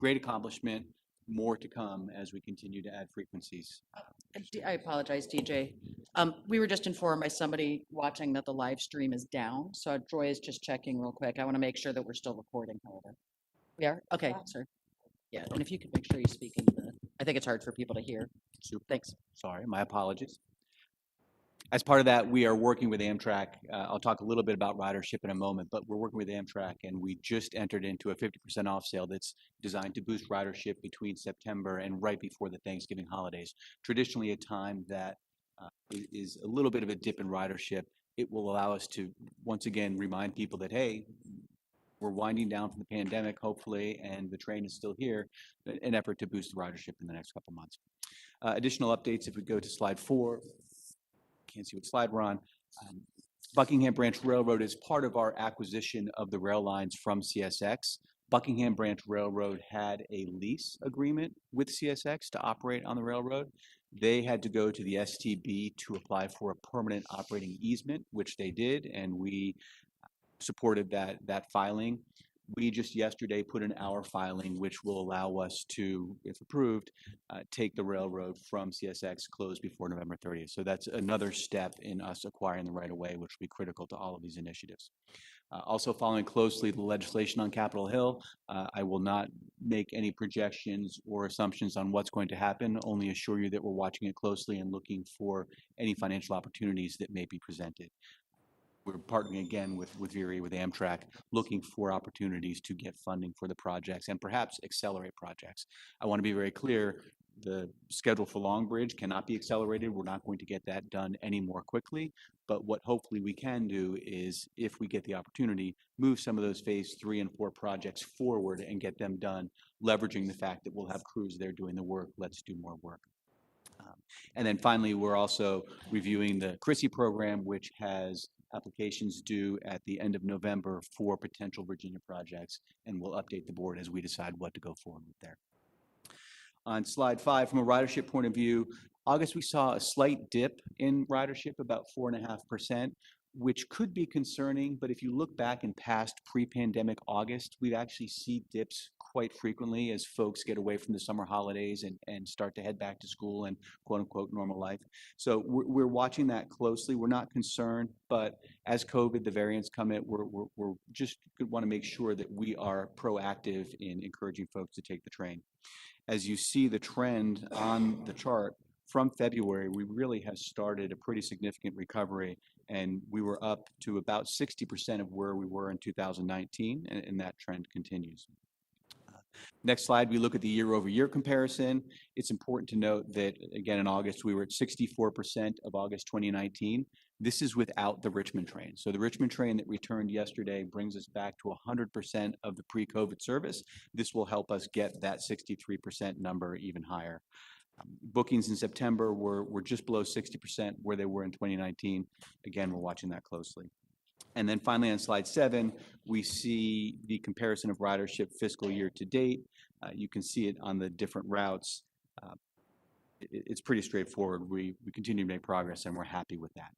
great accomplishment. More to come as we continue to add frequencies. I apologize, DJ. We were just informed by somebody watching that the live stream is down. So Joy is just checking real quick. I want to make sure that we're still recording, however. We are? Okay, sir. Yeah, and if you could make sure you speak into the, I think it's hard for people to hear. Super. Thanks. Sorry, my apologies. As part of that, we are working with Amtrak. I'll talk a little bit about ridership in a moment, but we're working with Amtrak, and we just entered into a 50% off sale that's designed to boost ridership between September and right before the Thanksgiving holidays. Traditionally, a time that is a little bit of a dip in ridership. It will allow us to once again remind people that, hey, we're winding down from the pandemic, hopefully, and the train is still here, an effort to boost the ridership in the next couple months. Additional updates, if we go to slide 4, can't see what slide we're on. Buckingham Branch Railroad is part of our acquisition of the rail lines from CSX. Buckingham Branch Railroad had a lease agreement with CSX to operate on the railroad. They had to go to the STB to apply for a permanent operating easement, which they did, and we supported that filing. We just yesterday put in our filing, which will allow us to, if approved, take the railroad from CSX closed before November 30th. So that's another step in us acquiring the right of way, which will be critical to all of these initiatives. Also following closely the legislation on Capitol Hill, I will not make any projections or assumptions on what's going to happen, only assure you that we're watching it closely and looking for any financial opportunities that may be presented. We're partnering again with VPRA, with Amtrak, looking for opportunities to get funding for the projects and perhaps accelerate projects. I want to be very clear, the schedule for Long Bridge cannot be accelerated. We're not going to get that done any more quickly, but what hopefully we can do is, if we get the opportunity, move some of those phase 3 and 4 projects forward and get them done, leveraging the fact that we'll have crews there doing the work. Let's do more work. And then finally, we're also reviewing the CRISI program, which has applications due at the end of November for potential Virginia projects, and we'll update the board as we decide what to go forward with there. On slide 5, from a ridership point of view, August we saw a slight dip in ridership, about 4.5%, which could be concerning, but if you look back in past pre-pandemic August, we'd actually see dips quite frequently as folks get away from the summer holidays and start to head back to school and quote-unquote normal life. So we're watching that closely. We're not concerned, but as COVID, the variants come in, we're just want to make sure that we are proactive in encouraging folks to take the train. As you see the trend on the chart, from February, we really have started a pretty significant recovery, and we were up to about 60% of where we were in 2019, and that trend continues. Next slide, we look at the year-over-year comparison. It's important to note that, again, in August, we were at 64% of August 2019. This is without the Richmond train. So the Richmond train that returned yesterday brings us back to 100% of the pre-COVID service. This will help us get that 63% number even higher. Bookings in September were just below 60% where they were in 2019. Again, we're watching that closely. And then finally on slide 7, we see the comparison of ridership fiscal year to date. You can see it on the different routes. It's pretty straightforward. We continue to make progress, and we're happy with that.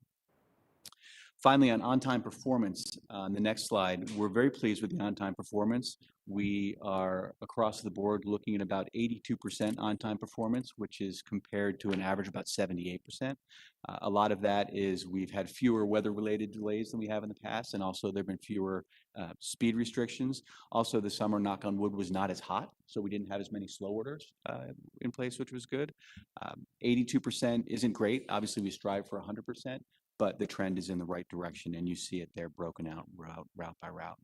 Finally, on-time performance, on the next slide, we're very pleased with the on-time performance. We are across the board looking at about 82% on-time performance, which is compared to an average of about 78%. A lot of that is we've had fewer weather-related delays than we have in the past, and also there have been fewer speed restrictions. Also, the summer, knock on wood, was not as hot, so we didn't have as many slow orders in place, which was good. 82% isn't great. Obviously, we strive for 100%. But the trend is in the right direction, and you see it there broken out route by route.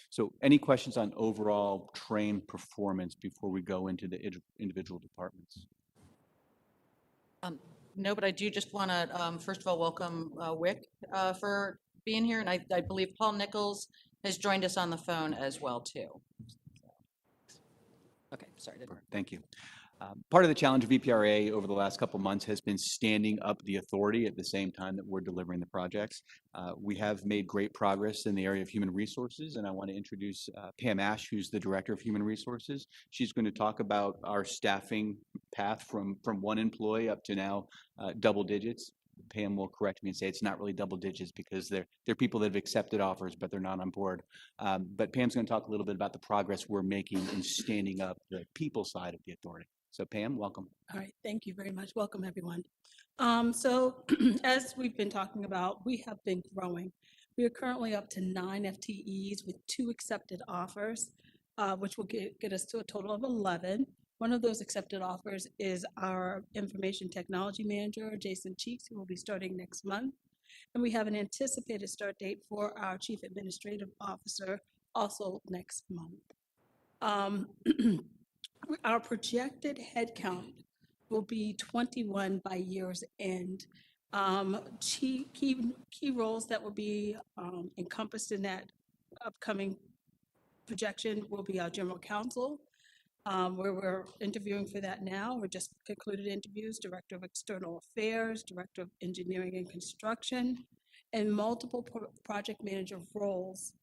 So any questions on overall train performance before we go into the individual departments? No, but I do just want to, first of all, welcome Wick for being here, and I believe Paul Nichols has joined us on the phone as well, too. Okay, sorry. Thank you. Part of the challenge of VPRA over the last couple of months has been standing up the authority at the same time that we're delivering the projects. We have made great progress in the area of human resources, and I want to introduce Pam Ash, who's the Director of Human Resources. She's going to talk about our staffing path from one employee up to now double digits. Pam will correct me and say it's not really double digits because they're people that have accepted offers, but they're not on board. But Pam's going to talk a little bit about the progress we're making in standing up the people side of the authority. So Pam, welcome. All right, thank you very much. Welcome, everyone. So as we've been talking about, we have been growing. We are currently up to 9 FTEs with 2 accepted offers, which will get us to a total of 11. One of those accepted offers is our information technology manager, Jason Cheeks, who will be starting next month. And we have an anticipated start date for our chief administrative officer also next month. Our projected headcount will be 21 by year's end. Key roles that will be encompassed in that upcoming projection will be our general counsel, where we're interviewing for that now. We just concluded interviews, Director of External Affairs, Director of Engineering and Construction, and multiple project manager roles,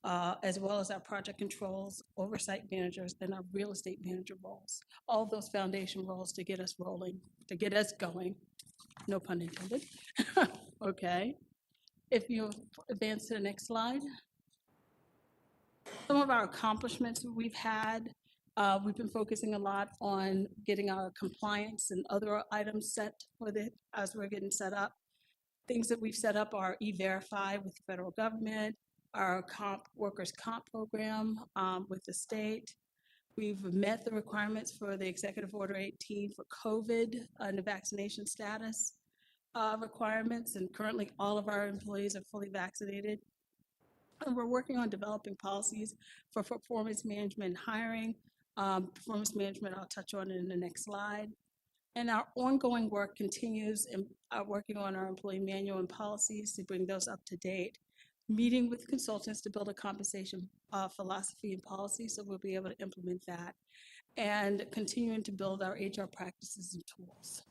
as well as our project controls, oversight managers, and our real estate manager roles. All of those foundation roles to get us rolling, to get us going. No pun intended. Okay. If you advance to the next slide. Some of our accomplishments we've had, we've been focusing a lot on getting our compliance and other items set for as we're getting set up. Things that we've set up are E-Verify with the federal government, our workers' comp program with the state. We've met the requirements for the Executive Order 18 for COVID and the vaccination status requirements, and currently all of our employees are fully vaccinated. And we're working on developing policies for performance management and hiring. Performance management I'll touch on in the next slide. And our ongoing work continues in working on our employee manual and policies to bring those up to date. Meeting with consultants to build a compensation philosophy and policy so we'll be able to implement that. And continuing to build our HR practices and tools.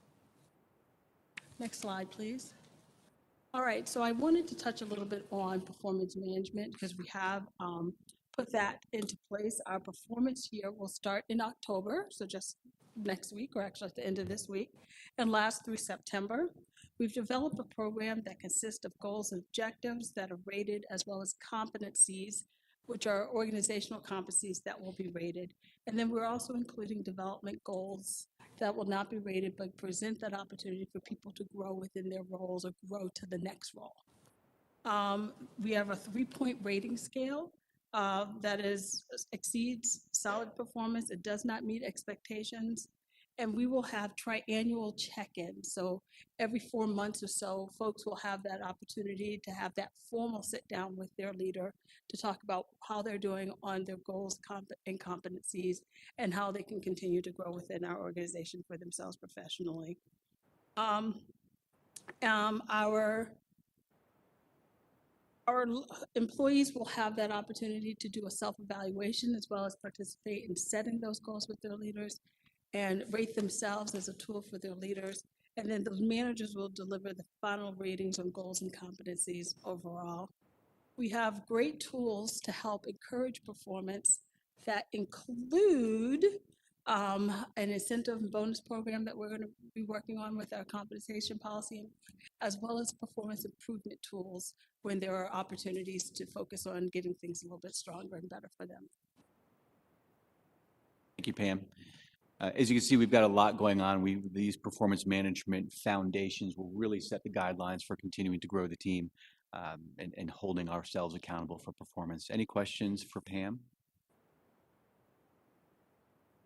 Next slide, please. All right, so I wanted to touch a little bit on performance management because we have put that into place. Our performance year will start in October, so just next week, or actually at the end of this week, and last through September. We've developed a program that consists of goals and objectives that are rated, as well as competencies, which are organizational competencies that will be rated. And then we're also including development goals that will not be rated, but present that opportunity for people to grow within their roles or grow to the next role. We have a 3-point rating scale that exceeds solid performance. It does not meet expectations. And we will have triannual check-ins. So every 4 months or so, folks will have that opportunity to have that formal sit down with their leader to talk about how they're doing on their goals and competencies and how they can continue to grow within our organization for themselves professionally. Our employees will have that opportunity to do a self-evaluation as well as participate in setting those goals with their leaders and rate themselves as a tool for their leaders. And then the managers will deliver the final ratings on goals and competencies overall. We have great tools to help encourage performance that include an incentive and bonus program that we're going to be working on with our compensation policy, as well as performance improvement tools when there are opportunities to focus on getting things a little bit stronger and better for them. Thank you, Pam. As you can see, we've got a lot going on. These performance management foundations will really set the guidelines for continuing to grow the team and holding ourselves accountable for performance. Any questions for Pam?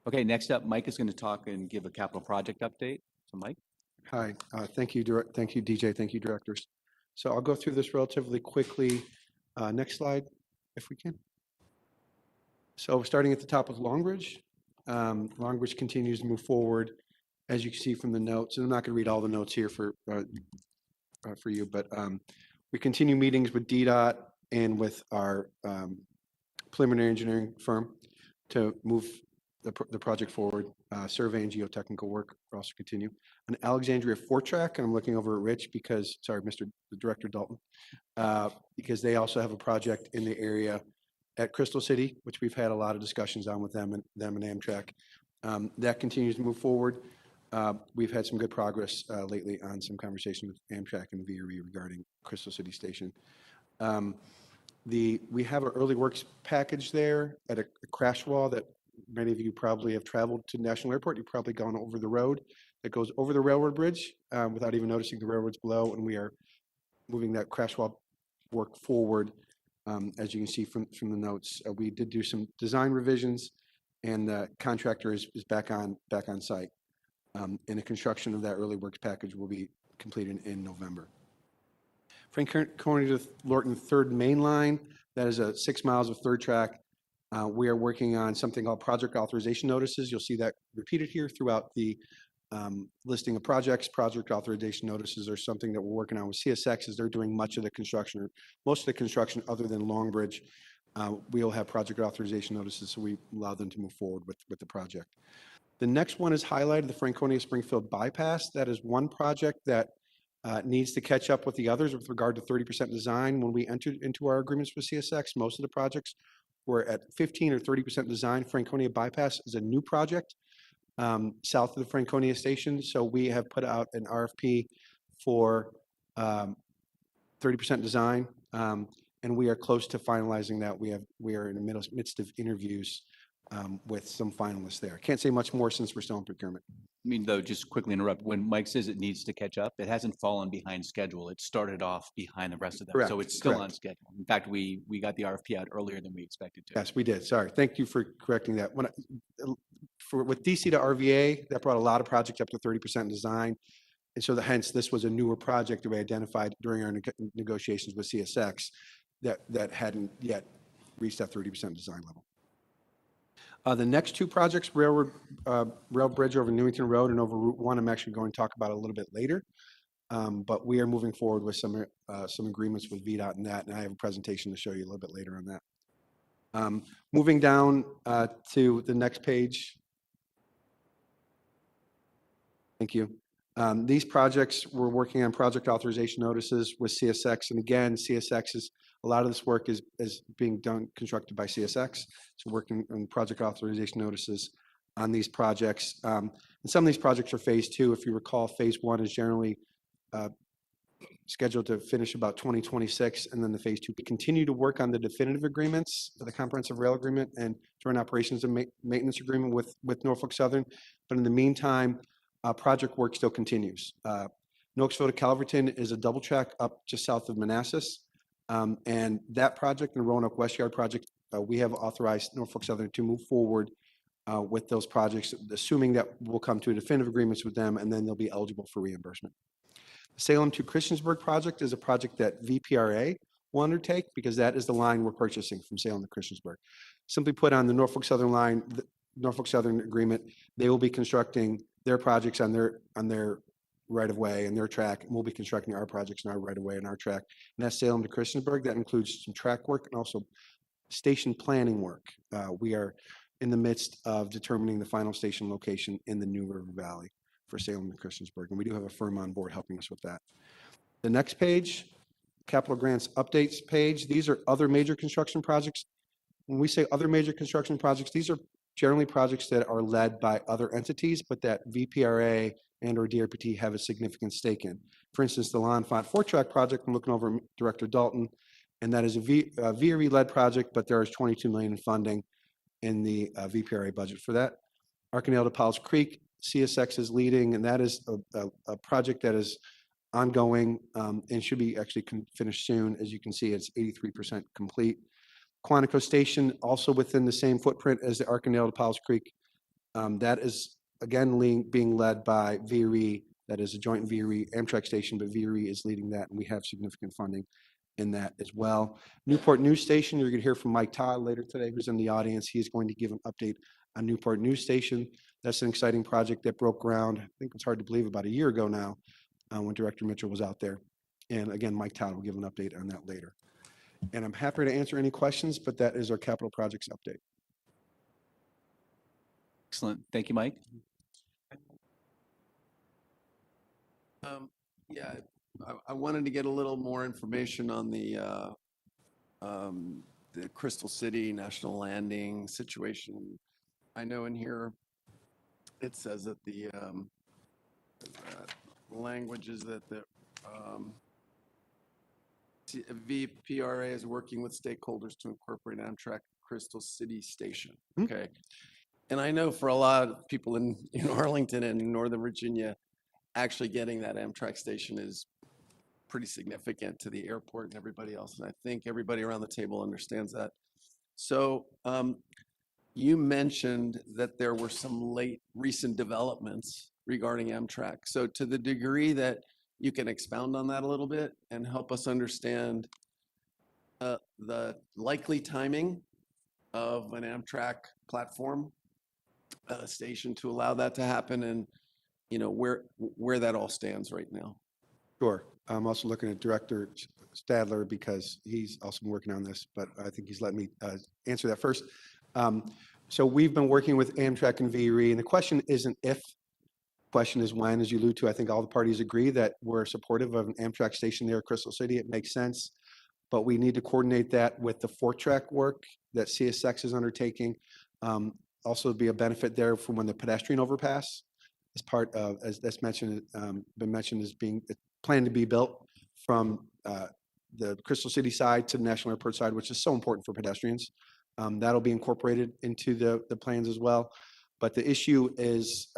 Okay, next up, Mike is going to talk and give a capital project update. So Mike. Hi, thank you, DJ, thank you, directors. So I'll go through this relatively quickly. Next slide, if we can. So starting at the top of Longbridge. Longbridge continues to move forward, as you can see from the notes. And I'm not going to read all the notes here for you, but we continue meetings with DDOT and with our preliminary engineering firm to move the project forward. Survey and geotechnical work will also continue. On Alexandria Fort Track, and I'm looking over at Rich because, sorry, the Director Dalton, because they also have a project in the area at Crystal City, which we've had a lot of discussions on with them and Amtrak. That continues to move forward. we've had some good progress lately on some conversation with Amtrak and VRE regarding Crystal City Station. We have an early works package there at a crash wall that many of you probably have traveled to National Airport. You've probably gone over the road that goes over the railroad bridge without even noticing the railroads below, and we are moving that crash wall work forward. As you can see from the notes, we did do some design revisions, and the contractor is back on site. And the construction of that early works package will be completed in November. Franconia to Lorton third main line, that is 6 miles of third track. We are working on something called project authorization notices. You'll see that repeated here throughout the listing of projects. Project authorization notices are something that we're working on with CSX as they're doing much of the construction, or most of the construction other than Long Bridge. We'll have project authorization notices, so we allow them to move forward with the project. The next one is highlighted, the Franconia Springfield bypass. That is one project that needs to catch up with the others with regard to 30% design. When we entered into our agreements with CSX, most of the projects were at 15 or 30% design. Franconia bypass is a new project south of the Franconia station. So we have put out an RFP for 30% design, and we are close to finalizing that. We are in the midst of interviews with some finalists there. Can't say much more since we're still in procurement. I mean, though, just quickly interrupt, when Mike says it needs to catch up, it hasn't fallen behind schedule. It started off behind the rest of them. Correct, So it's still on correct. schedule. In fact, we got the RFP out earlier than we expected to. Yes, we did. Sorry. Thank you for correcting that. With DC to RVA, that brought a lot of projects up to 30% design. And so hence, this was a newer project that we identified during our negotiations with CSX that hadn't yet reached that 30% design level. The next two projects, rail bridge over Newington Road and over Route 1, I'm actually going to talk about a little bit later. But we are moving forward with some agreements with VDOT and that, and I have a presentation to show you a little bit later on that. Moving down to the next page. Thank you. These projects, we're working on project authorization notices with CSX. And again, a lot of this work is being constructed by CSX. So working on project authorization notices on these projects. And some of these projects are phase 2. If you recall, phase 1 is generally scheduled to finish about 2026. And then the phase 2, we continue to work on the definitive agreements, the comprehensive rail agreement and joint operations and maintenance agreement with Norfolk Southern. But in the meantime, project work still continues. Knoxville to Calverton is a double track up just south of Manassas. And that project and the Roanoke West Yard project, we have authorized Norfolk Southern to move forward with those projects, assuming that we'll come to definitive agreements with them, and then they'll be eligible for reimbursement. The Salem to Christiansburg project is a project that VPRA will undertake because that is the line we're purchasing from Salem to Christiansburg. Simply put, on the Norfolk Southern line, the Norfolk Southern agreement, they will be constructing their projects on their right-of-way and their track, and we'll be constructing our projects on our right-of-way and our track. And that's Salem to Christiansburg. That includes some track work and also station planning work. We are in the midst of determining the final station location in the New River Valley for Salem to Christiansburg, and we do have a firm on board helping us with that. The next page, capital grants updates page. These are other major construction projects. When we say other major construction projects, these are generally projects that are led by other entities, but that VPRA and or DRPT have a significant stake in. For instance, the L'Enfant 4-track project, I'm looking over Director Dalton, and that is a VRE-led project, but there is $22 million in funding in the VPRA budget for that. Arkanel to Powell's Creek, CSX is leading, and that is a project that is ongoing and should be actually finished soon. As you can see, it's 83% complete. Quantico Station, also within the same footprint as the Arkanel to Powell's Creek. That is, again, being led by VRE. That is a joint VRE Amtrak station, but VRE is leading that, and we have significant funding in that as well. Newport News Station, you're going to hear from Mike Todd later today, who's in the audience. He is going to give an update on Newport News Station. That's an exciting project that broke ground, I think it's hard to believe, about a year ago now, when Director Mitchell was out there. And again, Mike Todd will give an update on that later. And I'm happy to answer any questions, but that is our capital projects update. Excellent. Thank you, Mike. Yeah, I wanted to get a little more information on the Crystal City National Landing situation. I know in here it says that the language is that the VPRA is working with stakeholders to incorporate Amtrak Crystal City Station. Hmm. Okay. And I know for a lot of people in Arlington and Northern Virginia, actually getting that Amtrak station is pretty significant to the airport and everybody else. And I think everybody around the table understands that. So you mentioned that there were some recent developments regarding Amtrak. So to the degree that you can expound on that a little bit and help us understand the likely timing of an Amtrak platform station to allow that to happen, and where that all stands right now. Sure. I'm also looking at Director Stadler because he's also been working on this, but I think he's letting me answer that first. So we've been working with Amtrak and VPRA, and the question isn't if, the question is when, as you allude to. I think all the parties agree that we're supportive of an Amtrak station there at Crystal City. It makes sense, but we need to coordinate that with the four-track work that CSX is undertaking. Also be a benefit there from when the pedestrian overpass is part of, as that's mentioned, been mentioned as being planned to be built from the Crystal City side to the National Airport side, which is so important for pedestrians. That'll be incorporated into the plans as well. But the issue is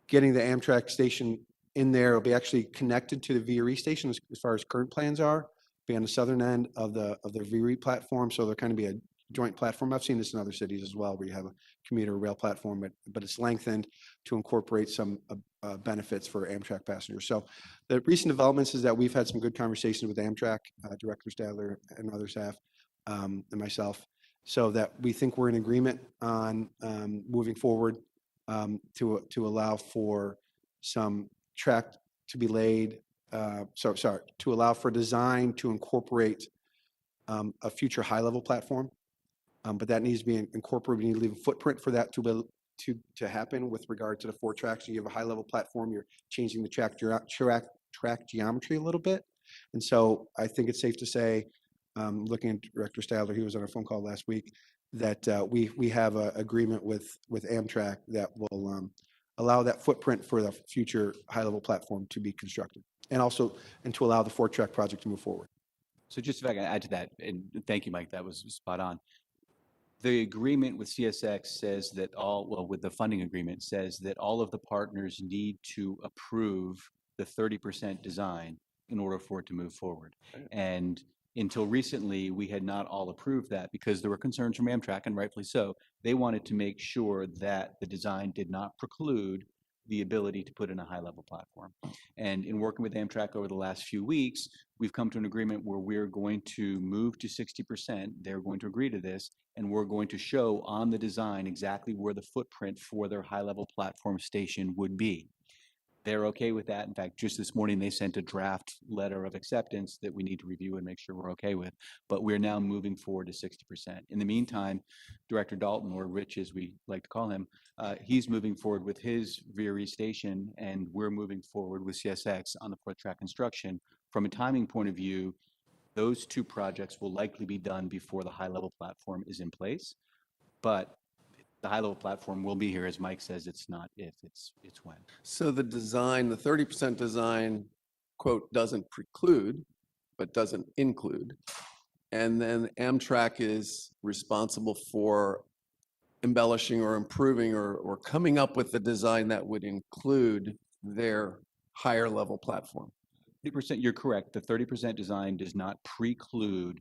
getting the Amtrak station in there. It'll be actually connected to the VPRA station as far as current plans are. Be on the southern end of the VPRA platform, so they're kind of be a joint platform. I've seen this in other cities as well, where you have a commuter rail platform, but it's lengthened to incorporate some benefits for Amtrak passengers. So the recent developments is that we've had some good conversations with Amtrak, Director Stadler and other staff, and myself, so that we think we're in agreement on moving forward to allow for some track to be laid. To allow for design to incorporate a future high-level platform. But that needs to be incorporated. We need to leave a footprint for that to happen with regard to the four tracks. So you have a high-level platform, you're changing the track geometry a little bit. And so I think it's safe to say, looking at Director Stadler, he was on a phone call last week, that we have an agreement with Amtrak that will allow that footprint for the future high-level platform to be constructed, and to allow the four-track project to move forward. So just if I can add to that, and thank you, Mike, that was spot on. The agreement with CSX says that with the funding agreement says that all of the partners need to approve the 30% design in order for it to move forward. Right. And until recently, we had not all approved that because there were concerns from Amtrak, and rightfully so. They wanted to make sure that the design did not preclude the ability to put in a high-level platform. And in working with Amtrak over the last few weeks, we've come to an agreement where we're going to move to 60%. They're going to agree to this, and we're going to show on the design exactly where the footprint for their high-level platform station would be. They're okay with that. In fact, just this morning, they sent a draft letter of acceptance that we need to review and make sure we're okay with. But we're now moving forward to 60%. In the meantime, Director Dalton, or Rich as we like to call him, he's moving forward with his VPRA station, and we're moving forward with CSX on the fourth-track construction. From a timing point of view, those two projects will likely be done before the high-level platform is in place. But the high-level platform will be here, as Mike says. It's not if, it's when. So the design, the 30% design, quote, doesn't preclude, but doesn't include. And then Amtrak is responsible for embellishing or improving or coming up with the design that would include their higher level platform. 30%, you're correct. The 30% design does not preclude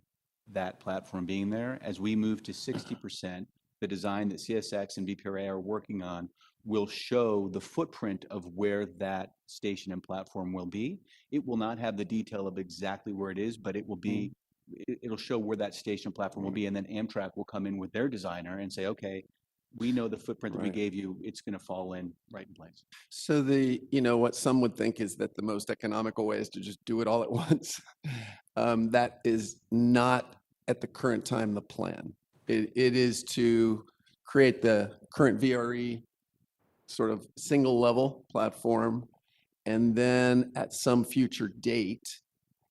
that platform being there. As we move to 60%, the design that CSX and VPRA are working on will show the footprint of where that station and platform will be. It will not have the detail of exactly where it is, but it will be, it'll show where that station platform will be. And then Amtrak will come in with their designer and say, okay, we know the footprint that we Right. gave you, it's going to fall in right in place. So what some would think is that the most economical way is to just do it all at once. That is not at the current time the plan. It is to create the current VPRA sort of single level platform, and then at some future date,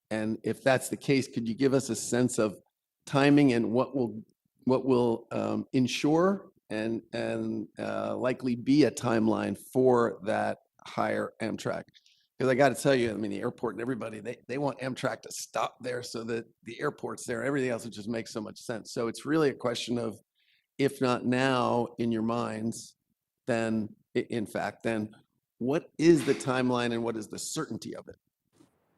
and if that's the case, could you give us a sense of timing and what will ensure and likely be a timeline for that hire Amtrak? Because I got to tell you, I mean, the airport and everybody, they want Amtrak to stop there so that the airport's there. Everything else, it just makes so much sense. So it's really a question of, if not now in your minds, then in fact, then what is the timeline and what is the certainty of it?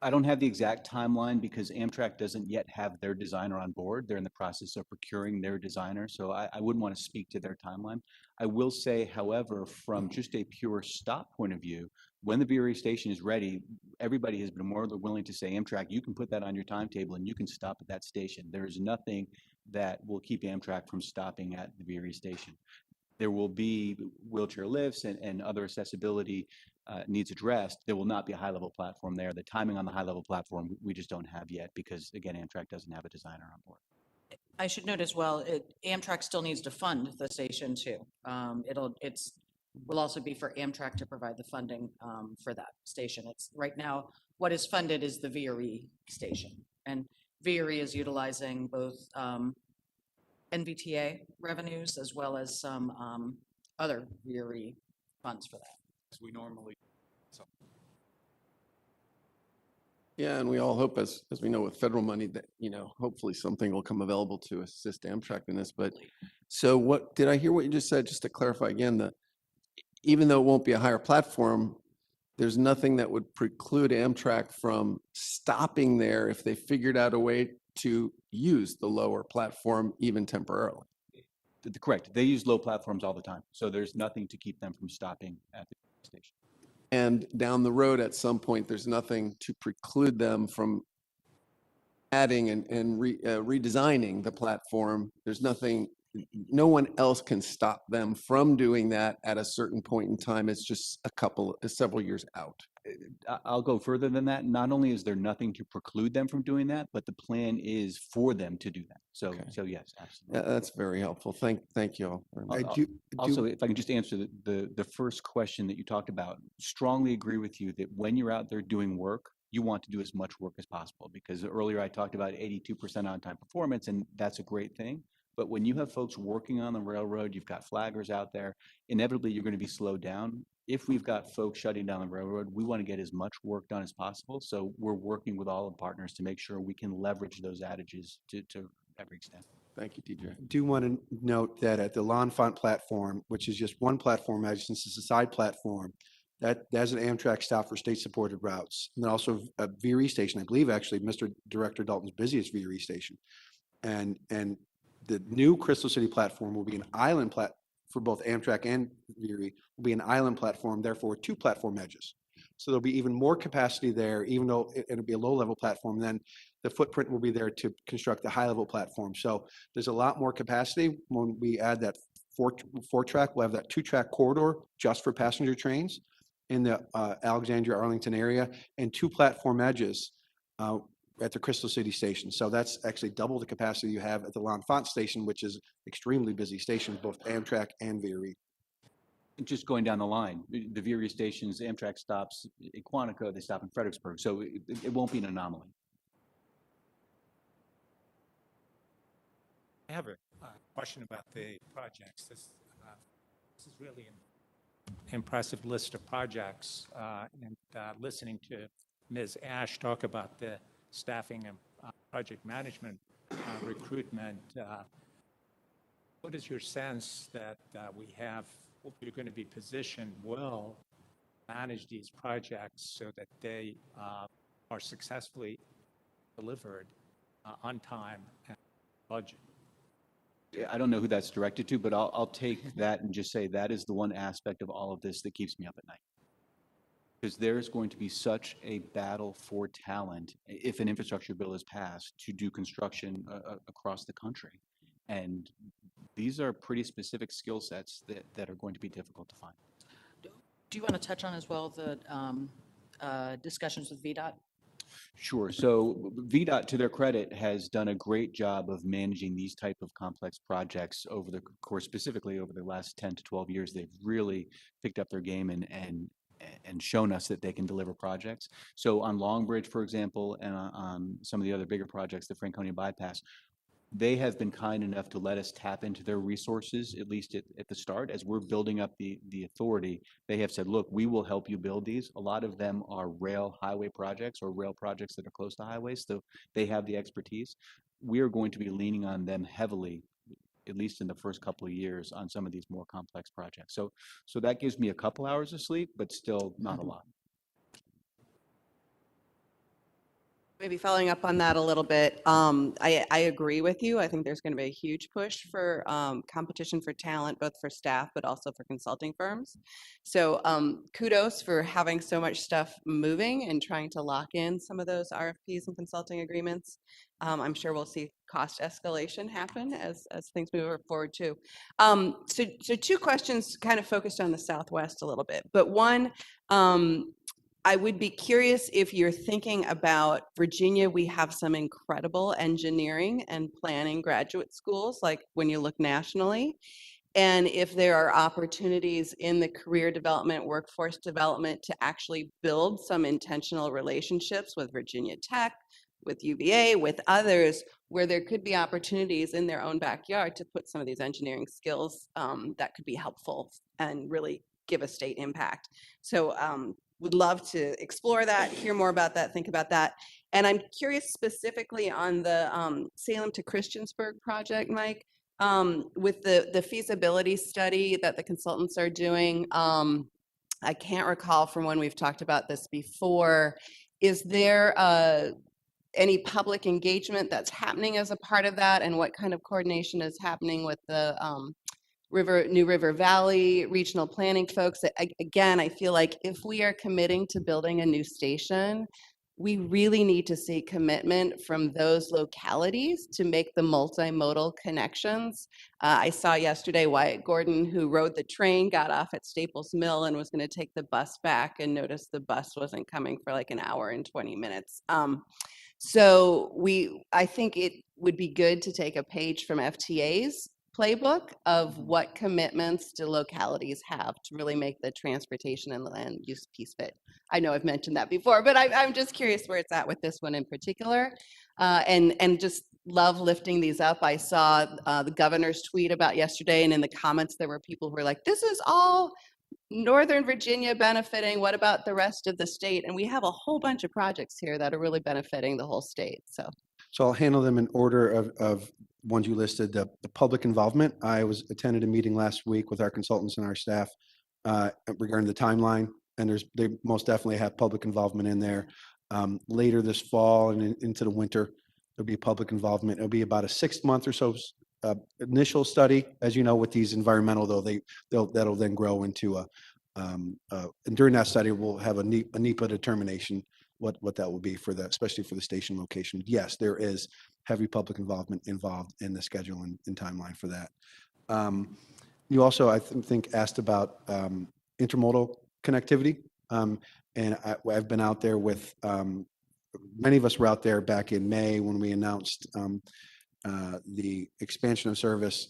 I don't have the exact timeline because Amtrak doesn't yet have their designer on board. They're in the process of procuring their designer, so I wouldn't want to speak to their timeline. I will say, however, from just a pure stop point of view, when the VPRA station is ready, everybody has been more than willing to say, Amtrak, you can put that on your timetable and you can stop at that station. There is nothing that will keep Amtrak from stopping at the VPRA station. There will be wheelchair lifts and other accessibility needs addressed. There will not be a high-level platform there. The timing on the high-level platform, we just don't have yet because, again, Amtrak doesn't have a designer on board. I should note as well, Amtrak still needs to fund the station too. Will also be for Amtrak to provide the funding for that station. It's right now, what is funded is the VRE station. And VRE is utilizing both NVTA revenues as well as some other VRE funds for that. As we normally. Yeah, and we all hope, as we know with federal money, that, hopefully something will come available to assist Amtrak in this. But so what, did I hear what you just said? Just to clarify again, that even though it won't be a higher platform, there's nothing that would preclude Amtrak from stopping there if they figured out a way to use the lower platform even temporarily. Correct. They use low platforms all the time, so there's nothing to keep them from stopping at the station. And down the road, at some point, there's nothing to preclude them from adding and redesigning the platform. There's nothing, no one else can stop them from doing that at a certain point in time. It's just several years out. I'll go further than that. Not only is there nothing to preclude them from doing that, but the plan is for them to do that. So, Okay. so yes, absolutely. That's very helpful. Thank you all very much. Also, if I can just answer the first question that you talked about, strongly agree with you that when you're out there doing work, you want to do as much work as possible, because earlier I talked about 82% on-time performance, and that's a great thing. But when you have folks working on the railroad, you've got flaggers out there, inevitably you're going to be slowed down. If we've got folks shutting down the railroad, we want to get as much work done as possible. So we're working with all the partners to make sure we can leverage those adages to every extent. Thank you, DJ. Do want to note that at the L'Enfant platform, which is just one platform, since it's a side platform, that's an Amtrak stop for state-supported routes. And then also a VRE station, I believe actually Mr. Director Dalton's busiest VRE station. And the new Crystal City platform will be an island for both Amtrak and VRE, will be an island platform, therefore 2 platform edges. So there'll be even more capacity there, even though it'll be a low-level platform. Then the footprint will be there to construct the high-level platform. So there's a lot more capacity when we add that four track. We'll have that 2-track corridor just for passenger trains in the Alexandria, Arlington area, and 2 platform edges at the Crystal City station. So that's actually double the capacity you have at the L'Enfant station, which is extremely busy station, both Amtrak and VRE. Just going down the line, the VRE stations, Amtrak stops in Quantico, they stop in Fredericksburg, so it won't be an anomaly. I have a question about the projects. This is really an impressive list of projects, and listening to Ms. Ash talk about the staffing and project management recruitment. What is your sense that we're going to be positioned well to manage these projects so that they are successfully delivered on time and budget? I don't know who that's directed to, but I'll take that and just say that is the one aspect of all of this that keeps me up at night. Because there's going to be such a battle for talent if an infrastructure bill is passed to do construction across the country. And these are pretty specific skill sets that are going to be difficult to find. Do you want to touch on as well the discussions with VDOT? Sure. So VDOT, to their credit, has done a great job of managing these type of complex projects over the course, specifically over the last 10 to 12 years. They've really picked up their game and shown us that they can deliver projects. So on Long Bridge, for example, and on some of the other bigger projects, the Franconia Bypass, They have been kind enough to let us tap into their resources, at least at the start, as we're building up the authority. They have said, look, we will help you build these. A lot of them are rail highway projects or rail projects that are close to highways, so they have the expertise. We are going to be leaning on them heavily, at least in the first couple of years, on some of these more complex projects. So that gives me a couple hours of sleep, but still not a lot. Maybe following up on that a little bit, I agree with you. I think there's going to be a huge push for competition for talent, both for staff, but also for consulting firms. So kudos for having so much stuff moving and trying to lock in some of those RFPs and consulting agreements. I'm sure we'll see cost escalation happen as things move forward too. So two questions kind of focused on the Southwest a little bit, but one, I would be curious if you're thinking about Virginia. We have some incredible engineering and planning graduate schools, like when you look nationally, and if there are opportunities in the career development, workforce development to actually build some intentional relationships with Virginia Tech, with UVA, with others, where there could be opportunities in their own backyard to put some of these engineering skills that could be helpful and really give a state impact. So would love to explore that, hear more about that, think about that. And I'm curious specifically on the Salem to Christiansburg project, Mike, with the feasibility study that the consultants are doing. I can't recall from when we've talked about this before. Is there any public engagement that's happening as a part of that, and what kind of coordination is happening with the New River Valley regional planning folks? Again, I feel like if we are committing to building a new station, we really need to see commitment from those localities to make the multimodal connections. I saw yesterday Wyatt Gordon, who rode the train, got off at Staples Mill and was going to take the bus back and noticed the bus wasn't coming for like an hour and 20 minutes. So I think it would be good to take a page from FTA's playbook of what commitments do localities have to really make the transportation and land use piece fit. I know I've mentioned that before, but I'm just curious where it's at with this one in particular, and just love lifting these up. I saw the governor's tweet about yesterday, and in the comments there were people who were like, this is all Northern Virginia benefiting. What about the rest of the state? And we have a whole bunch of projects here that are really benefiting the whole state. So I'll handle them in order of ones you listed. The public involvement. I attended a meeting last week with our consultants and our staff regarding the timeline, and they most definitely have public involvement in there. Later this fall and into the winter, there'll be public involvement. It'll be about a 6 month or so initial study. As you know, with these environmental, though, that'll then grow into and during that study, we'll have a NEPA determination what that will be especially for the station location. Yes, there is heavy public involvement involved in the schedule and timeline for that. You also, I think, asked about intermodal connectivity, and I've been out there with many of us were out there back in May when we announced the expansion of service,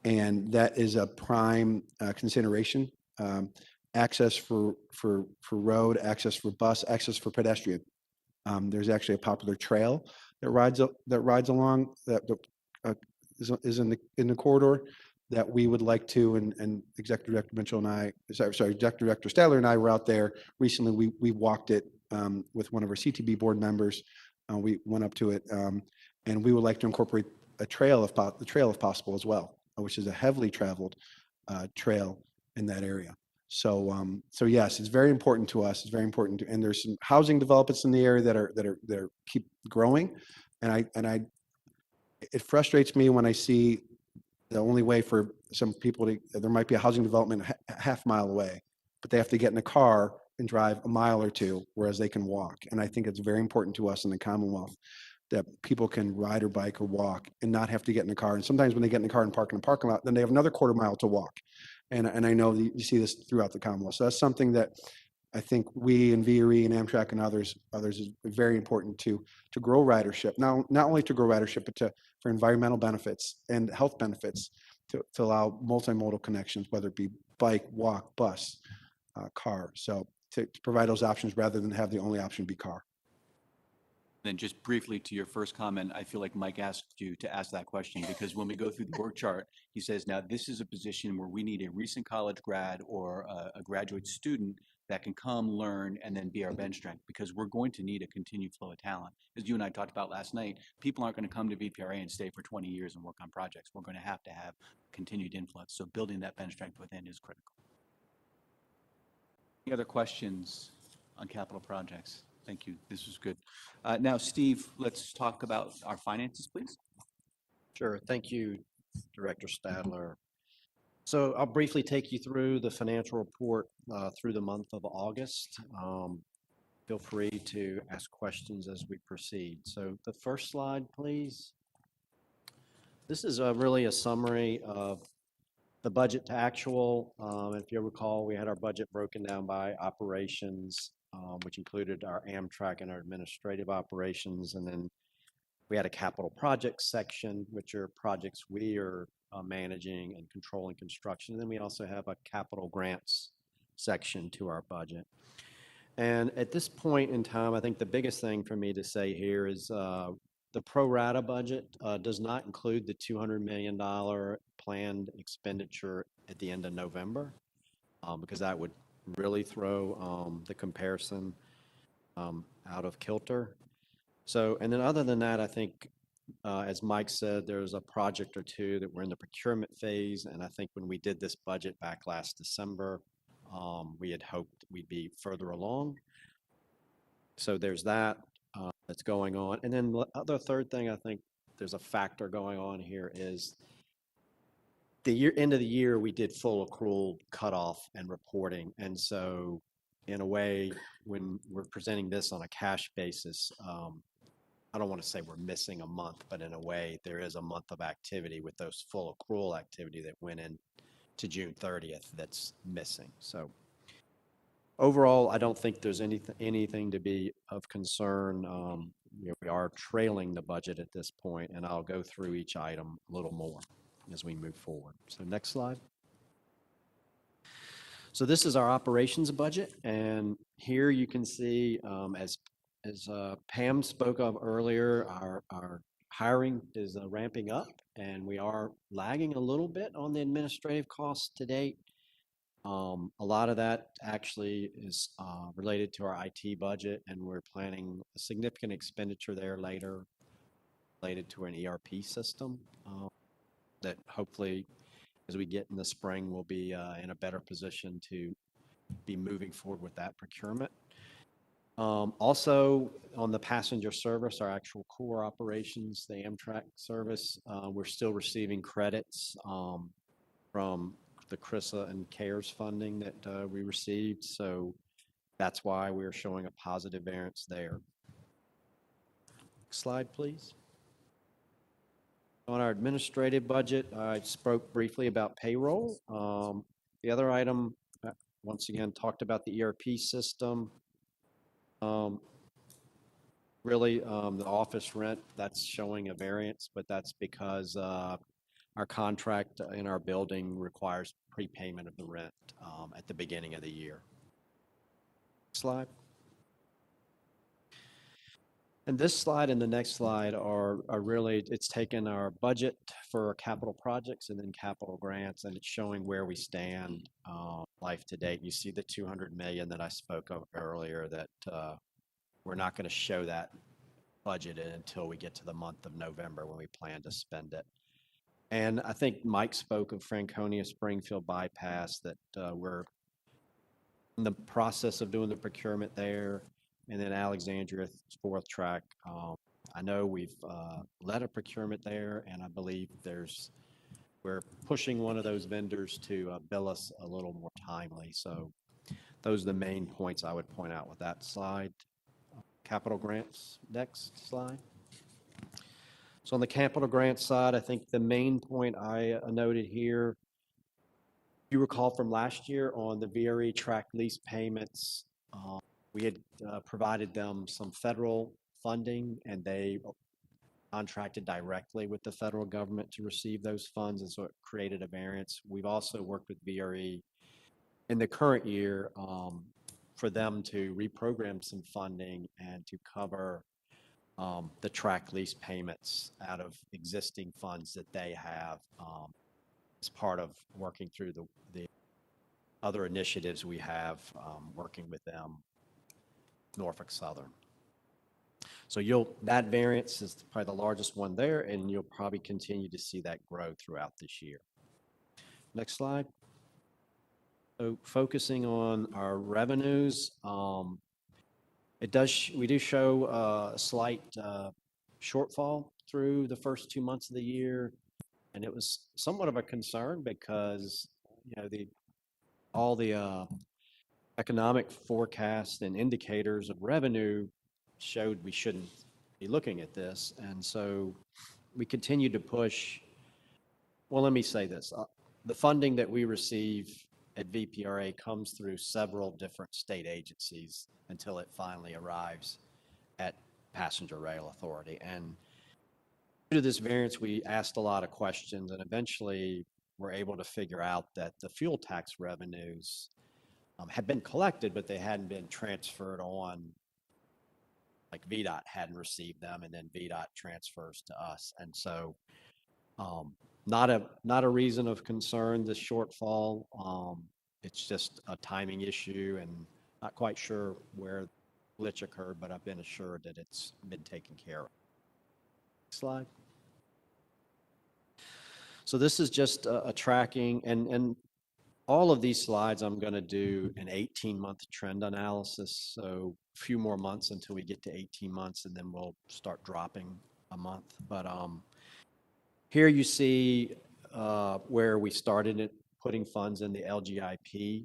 and that is a prime consideration. Access for road, access for bus, access for pedestrian. There's actually a popular trail that rides along that is in the corridor that we would like to, and Executive Director Mitchell and I, Executive Director Stadler and I were out there recently. We walked it with one of our CTB board members. We went up to it, and we would like to incorporate the trail if possible as well, which is a heavily traveled trail in that area. So yes, it's very important to us. It's very important, and there's some housing developments in the area that are keep growing, and it frustrates me when I see the only way for some people there might be a housing development a half mile away, but they have to get in a car and drive a mile or two, whereas they can walk. And I think it's very important to us in the Commonwealth that people can ride or bike or walk and not have to get in a car. And sometimes when they get in a car and park in a parking lot, then they have another quarter mile to walk. And I know you see this throughout the Commonwealth. So that's something that I think we and VPRA and Amtrak and others is very important to grow ridership. Now, not only to grow ridership, but for environmental benefits and health benefits to allow multimodal connections, whether it be bike, walk, bus, car. So to provide those options rather than have the only option be car. Then just briefly to your first comment, I feel like Mike asked you to ask that question because when we go through the org chart, he says, now this is a position where we need a recent college grad or a graduate student that can come, learn, and then be our bench strength because we're going to need a continued flow of talent. As you and I talked about last night, people aren't going to come to VPRA and stay for 20 years and work on projects. We're going to have continued influence. So building that bench strength within is critical. Any other questions on capital projects? Thank you. This was good. Now, Steve, let's talk about our finances, please. Sure. Thank you, Director Stadler. So I'll briefly take you through the financial report through the month of August. Feel free to ask questions as we proceed. So the first slide, please. This is really a summary of the budget to actual. If you recall, we had our budget broken down by operations, which included our Amtrak and our administrative operations. And then we had a capital projects section, which are projects we are managing and controlling construction. And then we also have a capital grants section to our budget. And at this point in time, I think the biggest thing for me to say here is the pro rata budget does not include the $200 million planned expenditure at the end of November, because that would really throw the comparison out of kilter. So, and then other than that, I think, as Mike said, there's a project or two that we're in the procurement phase. And I think when we did this budget back last December, we had hoped we'd be further along. So there's that that's going on. And then the other third thing I think there's a factor going on here is the end of the year, we did full accrual cutoff and reporting. And so in a way, when we're presenting this on a cash basis, I don't want to say we're missing a month, but in a way, there is a month of activity with those full accrual activity that went in to June 30th that's missing. So overall, I don't think there's anything to be of concern. We are trailing the budget at this point, and I'll go through each item a little more as we move forward. So next slide. So this is our operations budget, and here you can see, as Pam spoke of earlier, our hiring is ramping up, and we are lagging a little bit on the administrative costs to date. A lot of that actually is related to our IT budget, and we're planning a significant expenditure there later related to an ERP system that hopefully, as we get in the spring, we'll be in a better position to be moving forward with that procurement. Also, on the passenger service, our actual core operations, the Amtrak service, we're still receiving credits from the CRISA and CARES funding that we received. So that's why we're showing a positive variance there. Next slide, please. On our administrative budget, I spoke briefly about payroll. The other item, once again, talked about the ERP system. Really, the office rent, that's showing a variance, but that's because our contract in our building requires prepayment of the rent at the beginning of the year. Slide. And this slide and the next slide are really, it's taken our budget for capital projects and then capital grants, and it's showing where we stand life to date. You see the 200 million that I spoke of earlier that we're not going to show that budget until we get to the month of November when we plan to spend it. And I think Mike spoke of Franconia Springfield bypass, that we're in the process of doing the procurement there. And then Alexandria fourth track. I know we've led a procurement there, and I believe we're pushing one of those vendors to bill us a little more timely. So those are the main points I would point out with that slide. Capital grants, next slide. So on the capital grant side, I think the main point I noted here, you recall from last year on the VRE track lease payments, we had provided them some federal funding, and they contracted directly with the federal government to receive those funds, and so it created a variance. We've also worked with VRE in the current year for them to reprogram some funding and to cover the track lease payments out of existing funds that they have as part of working through the other initiatives we have working with them, Norfolk Southern. So that variance is probably the largest one there, and you'll probably continue to see that grow throughout this year. Next slide. So focusing on our revenues, we do show a slight shortfall through the first 2 months of the year, and it was somewhat of a concern because all the economic forecasts and indicators of revenue showed we shouldn't be looking at this, and so we continue to push. Well, let me say this: the funding that we receive at VPRA comes through several different state agencies until it finally arrives at Passenger Rail Authority. And due to this variance, we asked a lot of questions, and eventually were able to figure out that the fuel tax revenues had been collected, but they hadn't been transferred on. Like VDOT hadn't received them, and then VDOT transfers to us. And so not a reason of concern, this shortfall. It's just a timing issue, and not quite sure where the glitch occurred, but I've been assured that it's been taken care of. Next slide. So this is just a tracking, and all of these slides, I'm going to do an 18-month trend analysis. So a few more months until we get to 18 months, and then we'll start dropping a month. But here you see where we started it, putting funds in the LGIP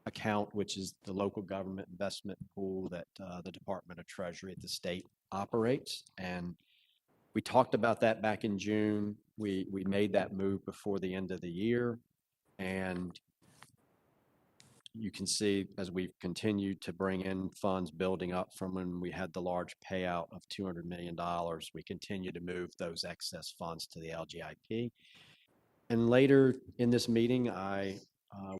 account, which is the local government investment pool that the Department of Treasury at the state operates. And we talked about that back in June. We made that move before the end of the year. And you can see as we've continued to bring in funds building up from when we had the large payout of $200 million, we continue to move those excess funds to the LGIP. And later in this meeting, I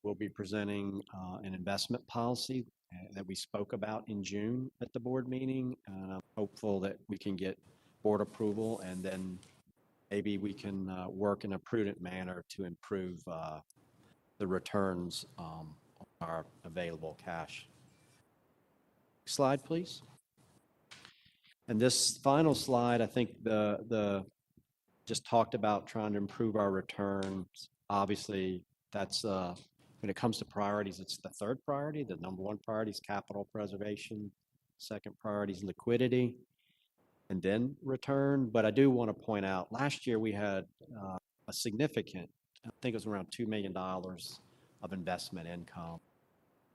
will be presenting an investment policy that we spoke about in June at the board meeting. And I'm hopeful that we can get board approval, and then maybe we can work in a prudent manner to improve the returns on our available cash. Slide, please. And this final slide, I think just talked about trying to improve our returns. Obviously, that's when it comes to priorities, it's the third priority. The number one priority is capital preservation. Second priority is liquidity, and then return. But I do want to point out, last year we had a significant, I think it was around $2 million of investment income.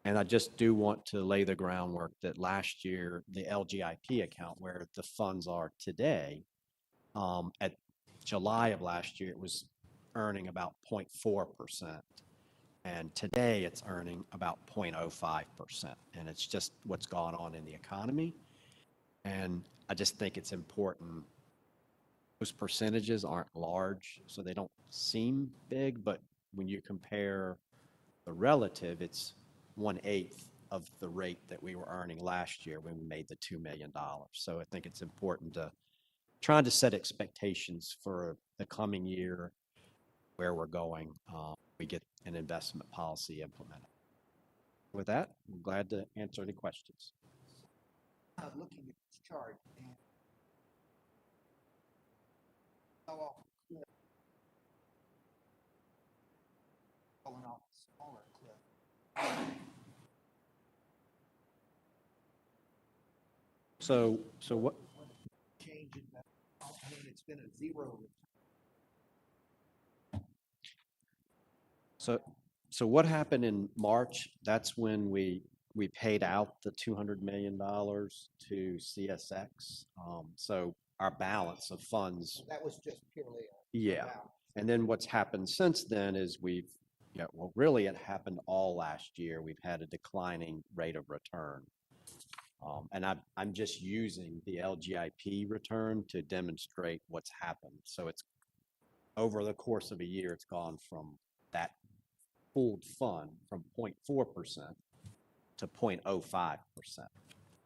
And I just do want to lay the groundwork that last year, the LGIP account, where the funds are today, at July of last year, it was earning about 0.4%. And today it's earning about 0.05%. And it's just what's gone on in the economy. And I just think it's important. Those percentages aren't large, so they don't seem big, but when you compare the relative, it's 1/8 of the rate that we were earning last year when we made the $2 million. So I think it's important to try to set expectations for the coming year, where we're going. We get an investment policy implemented. With that, I'm glad to answer any questions. Looking at this chart and fell off a cliff, falling off a smaller cliff. So what? Change in that. I mean, it's been a zero. So what happened in March? That's when we paid out the $200 million to CSX. So our balance of funds. That was just purely Yeah. And then what's happened since then is well, really it happened all last year. We've had a declining rate of return. And I'm just using the LGIP return to demonstrate what's happened. So it's over the course of a year, it's gone from that pooled fund from 0.4% to 0.05%.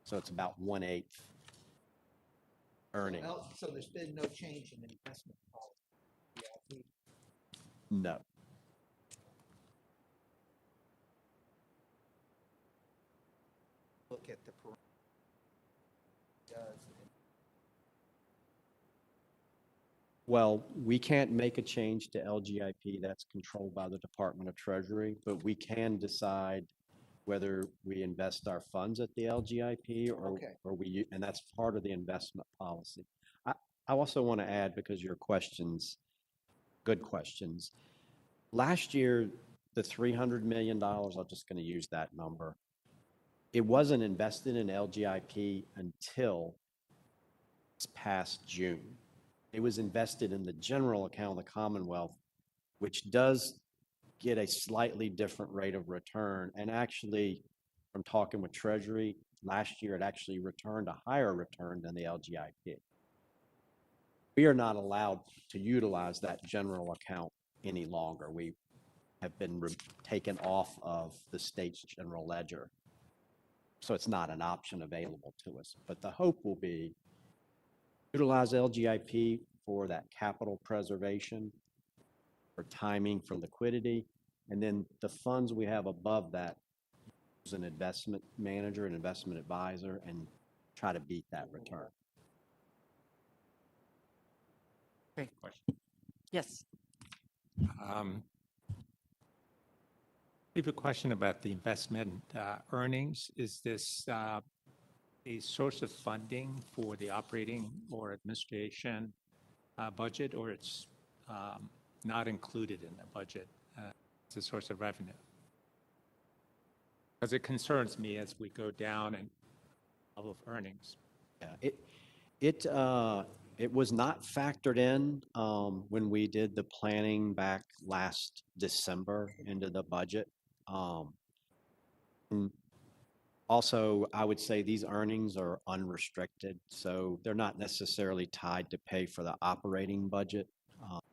So it's about 1/8 earning. So there's been no change in investment policy. Yeah, we No. look at the does. Well, we can't make a change to LGIP. That's controlled by the Department of Treasury, but we can decide whether we invest our funds at the LGIP Okay. or and that's part of the investment policy. I also want to add, because your questions, good questions. Last year, the $300 million, I'm just going to use that number, it wasn't invested in LGIP until this past June. It was invested in the general account of the Commonwealth, which does get a slightly different rate of return. And actually, from talking with Treasury, last year it actually returned a higher return than the LGIP. We are not allowed to utilize that general account any longer. We have been taken off of the state's general ledger. So it's not an option available to us. But the hope will be utilize LGIP for that capital preservation, for timing, for liquidity, and then the funds we have above that use an investment manager, an investment advisor, and try to beat that return. Great. Question. Yes. I have a question about the investment earnings. Is this a source of funding for the operating or administration budget, or it's not included in the budget as a source of revenue? Because it concerns me as we go down in level of earnings. Yeah, it was not factored in when we did the planning back last December into the budget. And also, I would say these earnings are unrestricted, so they're not necessarily tied to pay for the operating budget.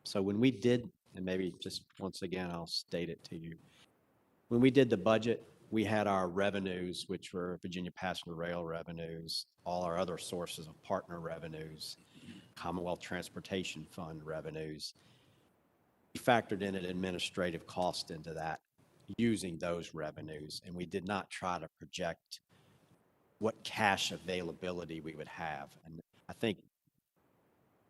So when we did, and maybe just once again, I'll state it to you. When we did the budget, we had our revenues, which were Virginia Passenger Rail revenues, all our other sources of partner revenues, Commonwealth Transportation Fund revenues. We factored in an administrative cost into that using those revenues, and we did not try to project what cash availability we would have. And I think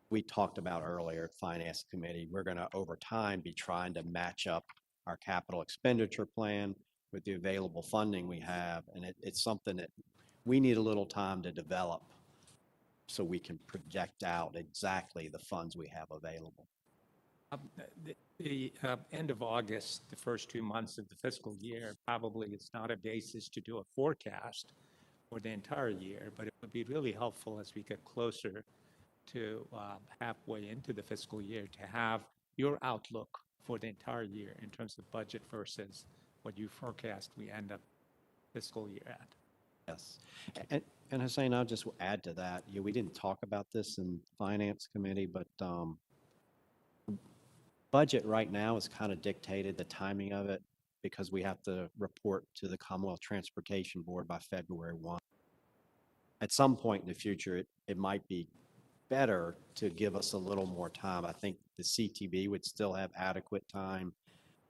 we talked about earlier at Finance Committee, we're going to over time be trying to match up our capital expenditure plan with the available funding we have, and it's something that we need a little time to develop so we can project out exactly the funds we have available. The end of August, the first 2 months of the fiscal year, probably is not a basis to do a forecast for the entire year, but it would be really helpful as we get closer to halfway into the fiscal year to have your outlook for the entire year in terms of budget versus what you forecast we end up fiscal year at. Yes. And Hussein, I'll just add to that. We didn't talk about this in Finance Committee, but budget right now is kind of dictated, the timing of it, because we have to report to the Commonwealth Transportation Board by February 1. At some point in the future, it might be better to give us a little more time. I think the CTB would still have adequate time,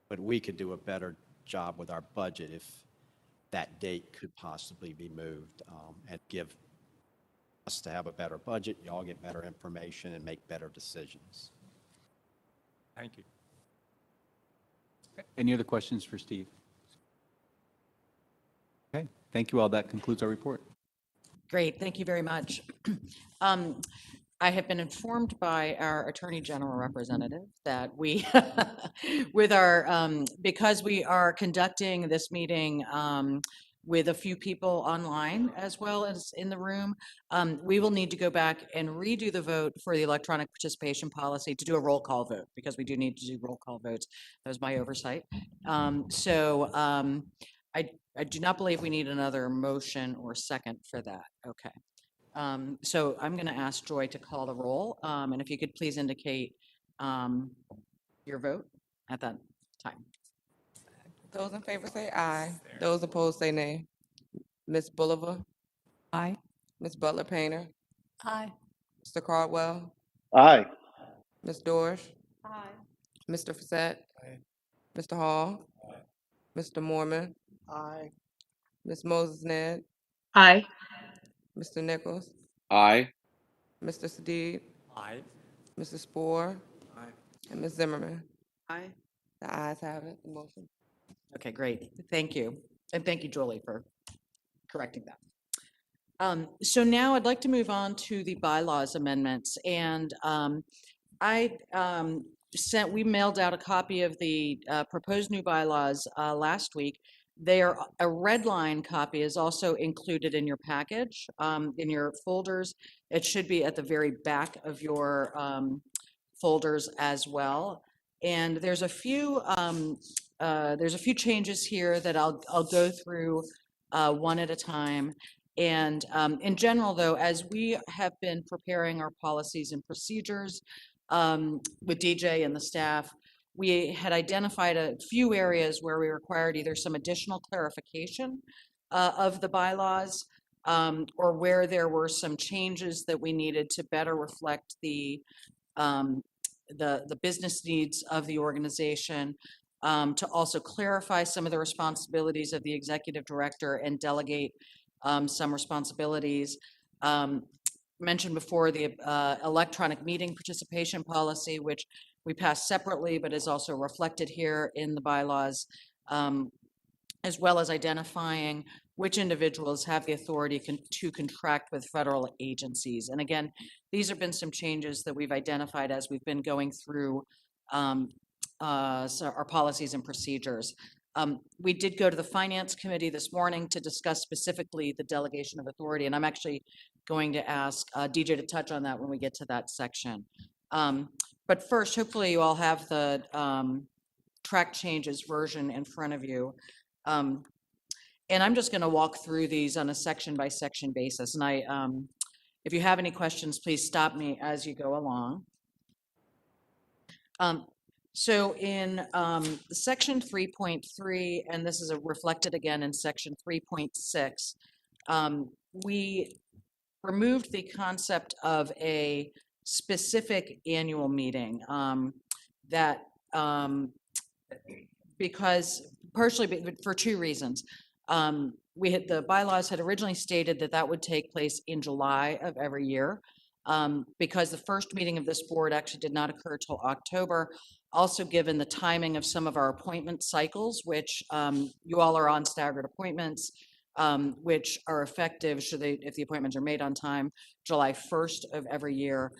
but we could do a better job with our budget if that date could possibly be moved and give us to have a better budget, y'all get better information and make better decisions. Thank you. Any other questions for Steve? Okay, thank you all. That concludes our report. Great, thank you very much. I have been informed by our Attorney General representative that we, with our, because we are conducting this meeting with a few people online as well as in the room, we will need to go back and redo the vote for the electronic participation policy to do a roll call vote, because we do need to do roll call votes. That was my oversight. I do not believe we need another motion or second for that. Okay. So I'm going to ask Joy to call the roll, and if you could please indicate your vote at that time. Those in favor say aye. Those opposed say nay. Ms. Bulliver? Aye. Ms. Butler Painter? Aye. Mr. Caldwell, Aye. Ms. Dorsch, Aye. Mr. Fasette, Mr. Hall, Mr. Mormon, Aye. Ms. Moses Ned, Aye. Mr. Nichols, Aye. Mr. Sadid, Aye. Mrs. Spore, and Ms. Zimmerman. Aye. The ayes have it, the motion. Okay, great. Thank you. And thank you, Julie, for correcting that. So now I'd like to move on to the bylaws amendments. And we mailed out a copy of the proposed new bylaws last week. A red line copy is also included in your package, in your folders. It should be at the very back of your folders as well. And there's a few changes here that I'll go through one at a time. And in general, though, as we have been preparing our policies and procedures with DJ and the staff, we had identified a few areas where we required either some additional clarification of the bylaws or where there were some changes that we needed to better reflect the business needs of the organization, to also clarify some of the responsibilities of the executive director and delegate some responsibilities. Mentioned before the electronic meeting participation policy, which we passed separately, but is also reflected here in the bylaws, as well as identifying which individuals have the authority to contract with federal agencies. And again, these have been some changes that we've identified as we've been going through our policies and procedures. We did go to the Finance Committee this morning to discuss specifically the delegation of authority, and I'm actually going to ask DJ to touch on that when we get to that section. But first, hopefully you all have the track changes version in front of you. And I'm just going to walk through these on a section-by-section basis. And if you have any questions, please stop me as you go along. So in section 3.3, and this is reflected again in section 3.6, we removed the concept of a specific annual meeting because partially for two reasons. The bylaws had originally stated that would take place in July of every year. Because the first meeting of this board actually did not occur till October. Also, given the timing of some of our appointment cycles, which you all are on staggered appointments, which are effective if the appointments are made on time, July 1st of every year.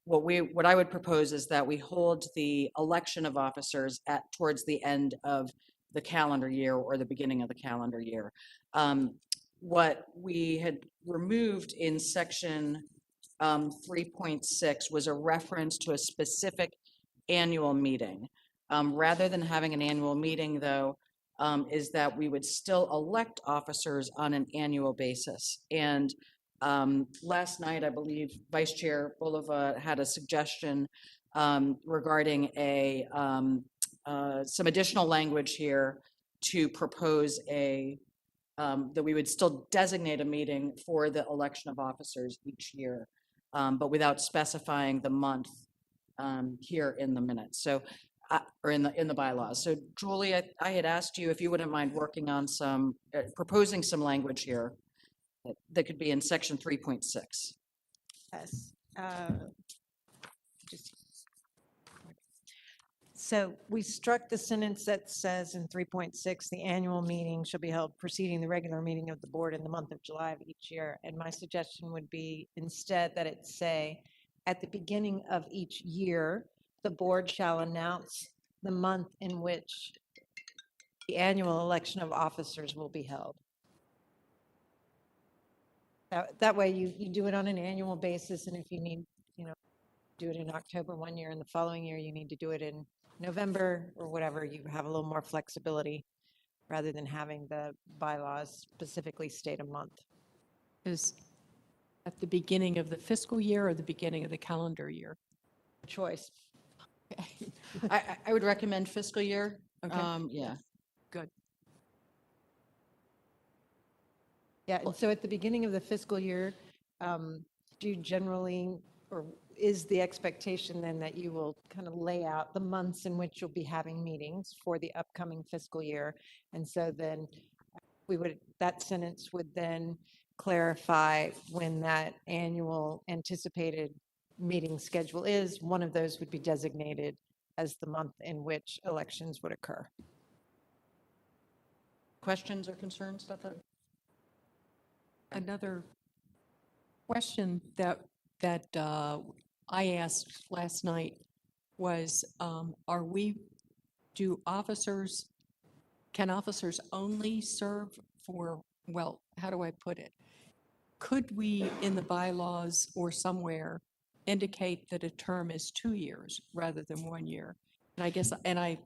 What I would propose is that we hold the election of officers towards the end of the calendar year or the beginning of the calendar year. What we had removed in section 3.6 was a reference to a specific annual meeting. Rather than having an annual meeting, though, is that we would still elect officers on an annual basis. And last night, I believe Vice Chair Bulova had a suggestion regarding some additional language here to propose that we would still designate a meeting for the election of officers each year, but without specifying the month here in the minutes. So, or in the bylaws. So, Julie, I had asked you if you wouldn't mind working on proposing some language here that could be in section 3.6. Yes. So we struck the sentence that says in 3.6, the annual meeting shall be held preceding the regular meeting of the board in the month of July of each year. And my suggestion would be instead that it say, at the beginning of each year, the board shall announce the month in which the annual election of officers will be held. That way you do it on an annual basis, and if you need, do it in October one year and the following year you need to do it in November or whatever, you have a little more flexibility rather than having the bylaws specifically state a month. Is at the beginning of the fiscal year or the beginning of the calendar year? Choice. I would recommend fiscal year. Okay. Yeah. Good. Yeah, and so at the beginning of the fiscal year, do you generally, or is the expectation then that you will kind of lay out the months in which you'll be having meetings for the upcoming fiscal year? And so then that sentence would then clarify when that annual anticipated meeting schedule is. One of those would be designated as the month in which elections would occur. Questions or concerns about that? Another question that I asked last night was, can officers only serve for, well, how do I put it? Could we, in the bylaws or somewhere, indicate that a term is 2 years rather than 1 year? And I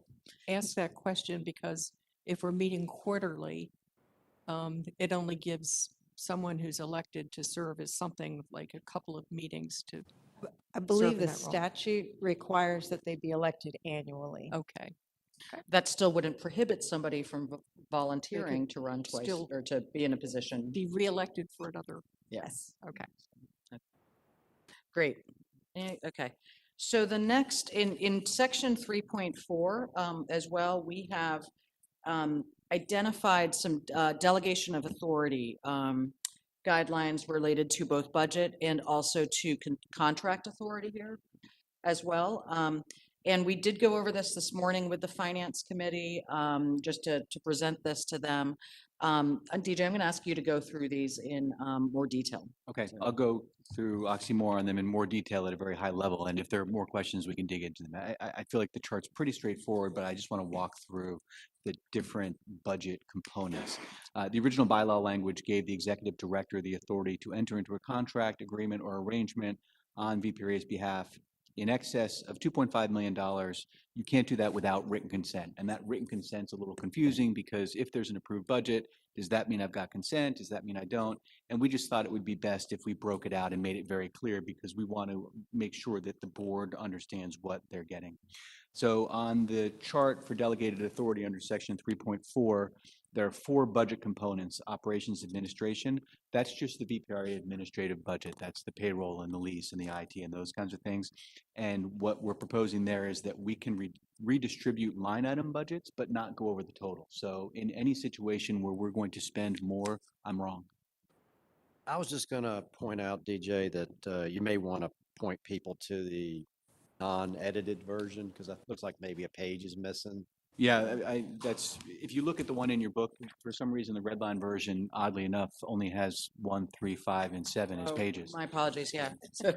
ask that question because if we're meeting quarterly, it only gives someone who's elected to serve as something like a couple of meetings to, I believe in the that role. statute requires that they be elected annually. okay. That still wouldn't prohibit somebody from volunteering to run twice still or to be in a position. Be reelected for another, Yes. okay. Great. Okay. So the next, in section 3.4 as well, we have identified some delegation of authority guidelines related to both budget and also to contract authority here as well. And we did go over this morning with the Finance Committee, just to present this to them. And DJ, I'm going to ask you to go through these in more detail. Okay, I'll go through oxymoron on them in more detail at a very high level, and if there are more questions, we can dig into them. I feel like the chart's pretty straightforward, but I just want to walk through the different budget components. The original bylaw language gave the executive director the authority to enter into a contract, agreement, or arrangement on VPRA's behalf in excess of $2.5 million. You can't do that without written consent, and that written consent's a little confusing because if there's an approved budget, does that mean I've got consent? Does that mean I don't? And we just thought it would be best if we broke it out and made it very clear because we want to make sure that the board understands what they're getting. So on the chart for delegated authority under section 3.4, there are 4 budget components: operations, administration. That's just the VPRA administrative budget. That's the payroll and the lease and the IT and those kinds of things. And what we're proposing there is that we can redistribute line item budgets, but not go over the total. So in any situation where we're going to spend more, I'm wrong. I was just going to point out, DJ, that you may want to point people to the non-edited version because it looks like maybe a page is missing. Yeah, that's, if you look at the one in your book, for some reason, the red line version, oddly enough, only has 1, 3, 5, and 7 as Oh, pages. My apologies, yeah. So,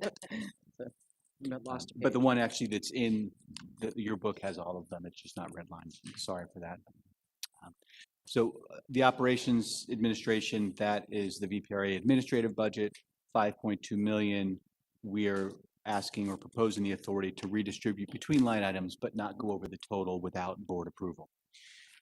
lost a But the page. one actually that's in your book has all of them. It's just not red lines. Sorry for that. So the operations administration, that is the VPRA administrative budget, 5.2 million. We are asking or proposing the authority to redistribute between line items, but not go over the total without board approval.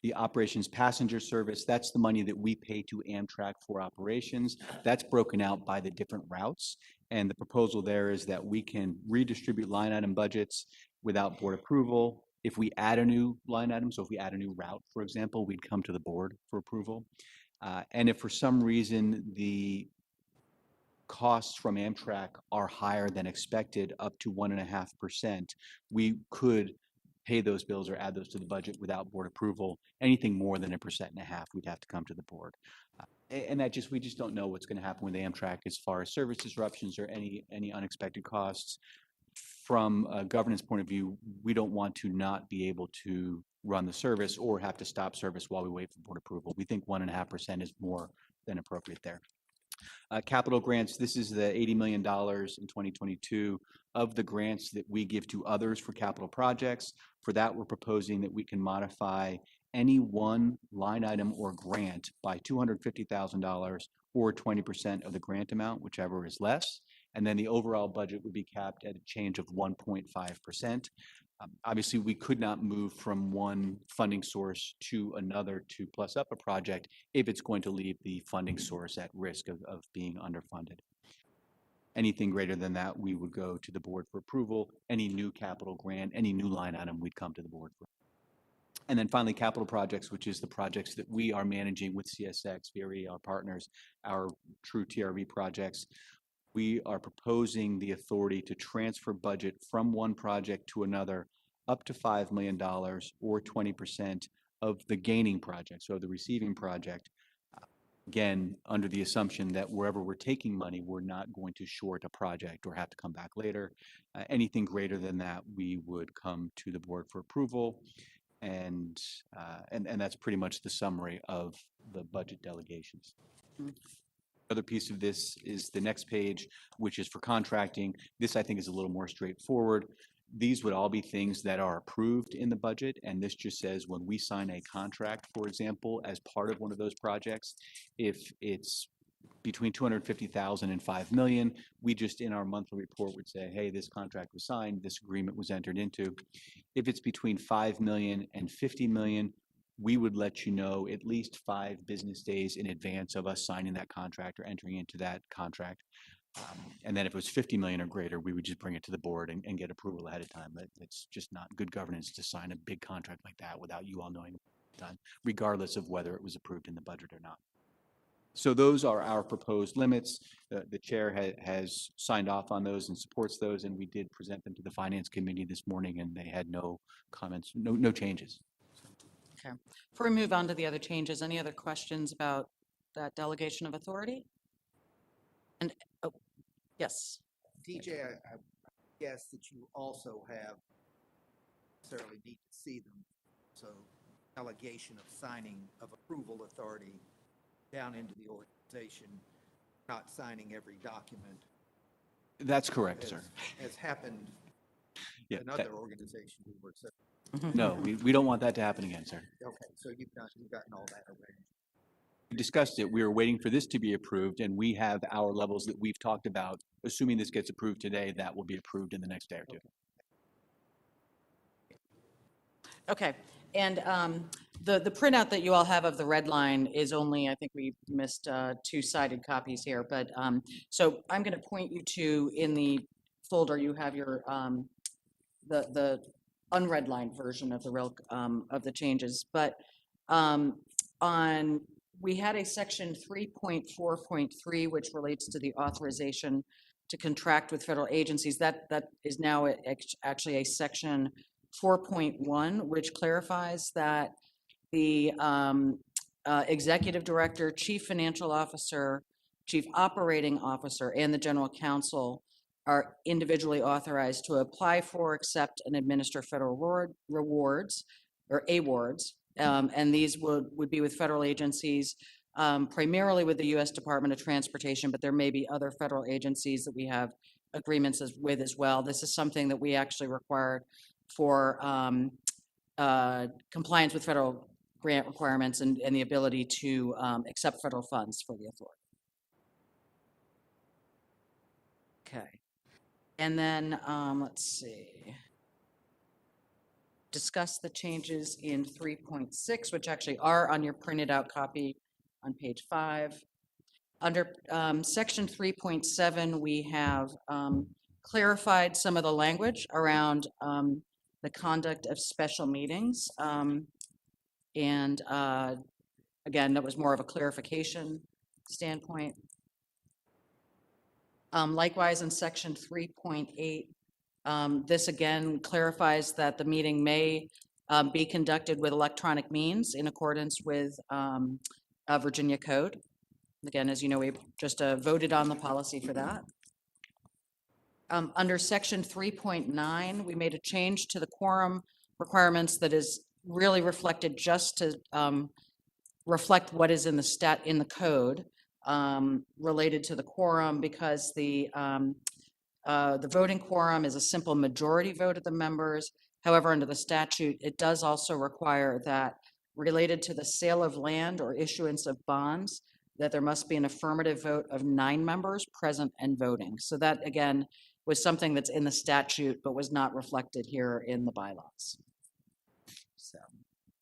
The operations passenger service, that's the money that we pay to Amtrak for operations. That's broken out by the different routes. And the proposal there is that we can redistribute line item budgets without board approval. If we add a new line item, so if we add a new route, for example, we'd come to the board for approval. And if for some reason the costs from Amtrak are higher than expected, up to 1.5%, we could pay those bills or add those to the budget without board approval. Anything more than 1.5%, we'd have to come to the board. And that we just don't know what's going to happen with Amtrak as far as service disruptions or any unexpected costs. From a governance point of view, we don't want to not be able to run the service or have to stop service while we wait for board approval. We think 1.5% is more than appropriate there. Capital grants, this is the $80 million in 2022 of the grants that we give to others for capital projects. For that, we're proposing that we can modify any one line item or grant by $250,000 or 20% of the grant amount, whichever is less. And then the overall budget would be capped at a change of 1.5%. Obviously, we could not move from one funding source to another to plus up a project if it's going to leave the funding source at risk of being underfunded. Anything greater than that, we would go to the board for approval. Any new capital grant, any new line item, we'd come to the board for. And then finally, capital projects, which is the projects that we are managing with CSX, VRE, our partners, our true TRV projects. we are proposing the authority to transfer budget from one project to another up to $5 million or 20% of the gaining project, so the receiving project. Again, under the assumption that wherever we're taking money, we're not going to short a project or have to come back later. Anything greater than that, we would come to the board for approval. And that's pretty much the summary of the budget delegations. Other piece of this is the next page, which is for contracting. This, I think, is a little more straightforward. These would all be things that are approved in the budget, and this just says when we sign a contract, for example, as part of one of those projects, if it's between 250,000 and 5 million, we just in our monthly report would say, hey, this contract was signed, this agreement was entered into. If it's between 5 million and 50 million, we would let you know at least 5 business days in advance of us signing that contract or entering into that contract. And then if it was 50 million or greater, we would just bring it to the board and get approval ahead of time. But it's just not good governance to sign a big contract like that without you all knowing time, regardless of whether it was approved in the budget or not. So those are our proposed limits. The chair has signed off on those and supports those, and we did present them to the finance committee this morning, and they had no comments, no changes. Okay. Before we move on to the other changes, any other questions about that delegation of authority? And, oh, yes. DJ, I guess that you also have necessarily need to see them. So delegation of signing of approval authority down into the organization, not signing every document. That's correct, sir. As happened Yeah, in other organizations we work with. no, we don't want that to happen again, sir. Okay, so you've gotten all that already. We discussed it. We were waiting for this to be approved, and we have our levels that we've talked about. Assuming this gets approved today, that will be approved in the next day or two. Okay, and the printout that you all have of the red line is only, I think we missed 2-sided copies here, but so I'm going to point you to, in the folder, you have your, the unredlined version of the real, of the changes, but we had a section 3.4.3, which relates to the authorization to contract with federal agencies. That is now actually a section 4.1, which clarifies that the executive director, chief financial officer, chief operating officer, and the general counsel are individually authorized to apply for, accept, and administer federal rewards, or awards. And these would be with federal agencies, primarily with the U.S. Department of Transportation, but there may be other federal agencies that we have agreements with as well. This is something that we actually require for compliance with federal grant requirements and the ability to accept federal funds for the authority. Okay. And then, let's see. Discuss the changes in 3.6, which actually are on your printed out copy on page 5. Under section 3.7, we have clarified some of the language around the conduct of special meetings. And again, that was more of a clarification standpoint. Likewise, in section 3.8, this again clarifies that the meeting may be conducted with electronic means in accordance with Virginia Code. Again, as you know, we just voted on the policy for that. Under section 3.9, we made a change to the quorum requirements that is really reflected just to reflect what is in the code related to the quorum, because the voting quorum is a simple majority vote of the members. However, under the statute, it does also require that, related to the sale of land or issuance of bonds, that there must be an affirmative vote of 9 members present and voting. So that, again, was something that's in the statute but was not reflected here in the bylaws. So,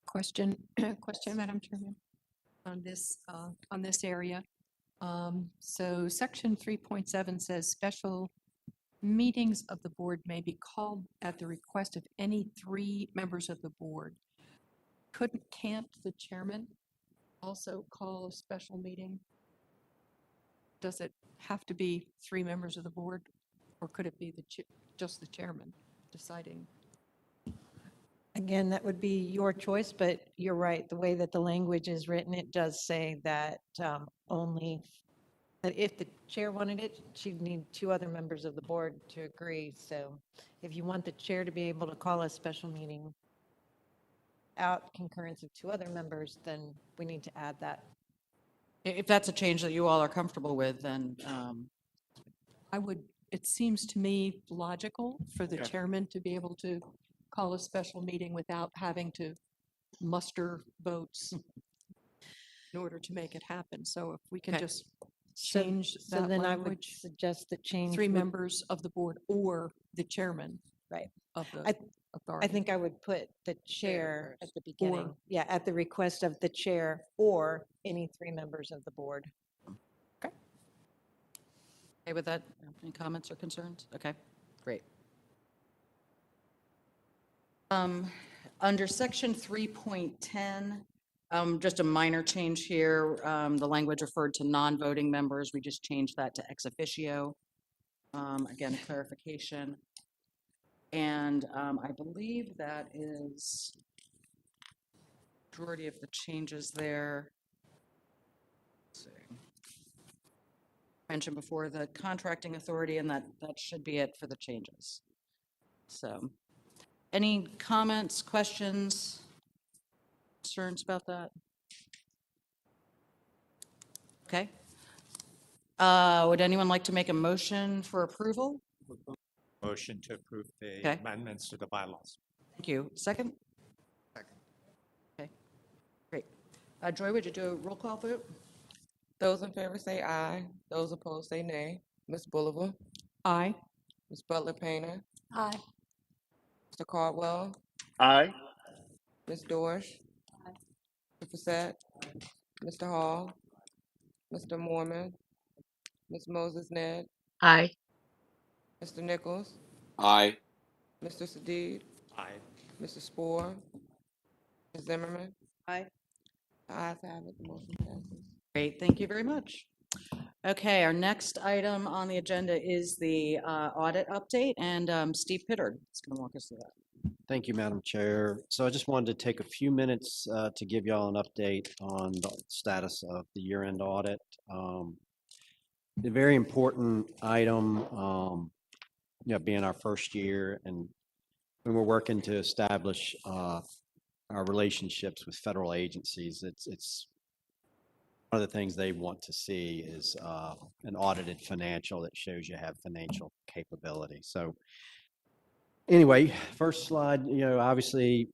Question, Madam Chairman, on this area. So section 3.7 says special meetings of the board may be called at the request of any 3 members of the board. Can't the chairman also call a special meeting? does it have to be 3 members of the board? Or could it be just the chairman deciding? Again, that would be your choice, but you're right. The way that the language is written, it does say that only, that if the chair wanted it, she'd need 2 other members of the board to agree. So if you want the chair to be able to call a special meeting out concurrence of 2 other members, then we need to add that. If that's a change that you all are comfortable with, then, It seems to me logical for the chairman to be able to call a special meeting without having to muster votes in order to make it happen. So if we can Okay. just change So that then I would language, suggest the change. 3 would- members of the board or the chairman. Right. Of the I authority. think I would put the chair at the Or- beginning. Yeah, at the request of the chair or any 3 members of the board. okay with that? Any comments or concerns? Okay, great. Under section 3.10, just a minor change here. The language referred to non-voting members. We just changed that to ex officio. Again, a clarification. And I believe that is majority of the changes there. Let's see. Mentioned before the contracting authority, and that should be it for the changes. So, any comments, questions, concerns about that? Okay. Would anyone like to make a motion for approval? Motion to approve the Okay. amendments to the bylaws. Thank you. Second? Second. Okay, great. Joy, would you do a roll call vote? Those in favor say aye. Those opposed say nay. Ms. Bolivar, Aye. Ms. Butler Painter, Aye. Mr. Caldwell, Aye. Ms. Dorsch, Mr. Fasette, Mr. Hall, Mr. Mormon, Ms. Moses Ned, Aye. Mr. Nichols, Aye. Mr. Sadid, Aye. Mr. Spore, Ms. Zimmerman. Aye. The ayes have it, the motion passes. Great, thank you very much. Okay, our next item on the agenda is the audit update, and Steve Pittard is going to walk us through that. Thank you, Madam Chair. So I just wanted to take a few minutes to give y'all an update on the status of the year-end audit. A very important item, being our first year, and when we're working to establish our relationships with federal agencies, it's one of the things they want to see is an audited financial that shows you have financial capability. So anyway, first slide, obviously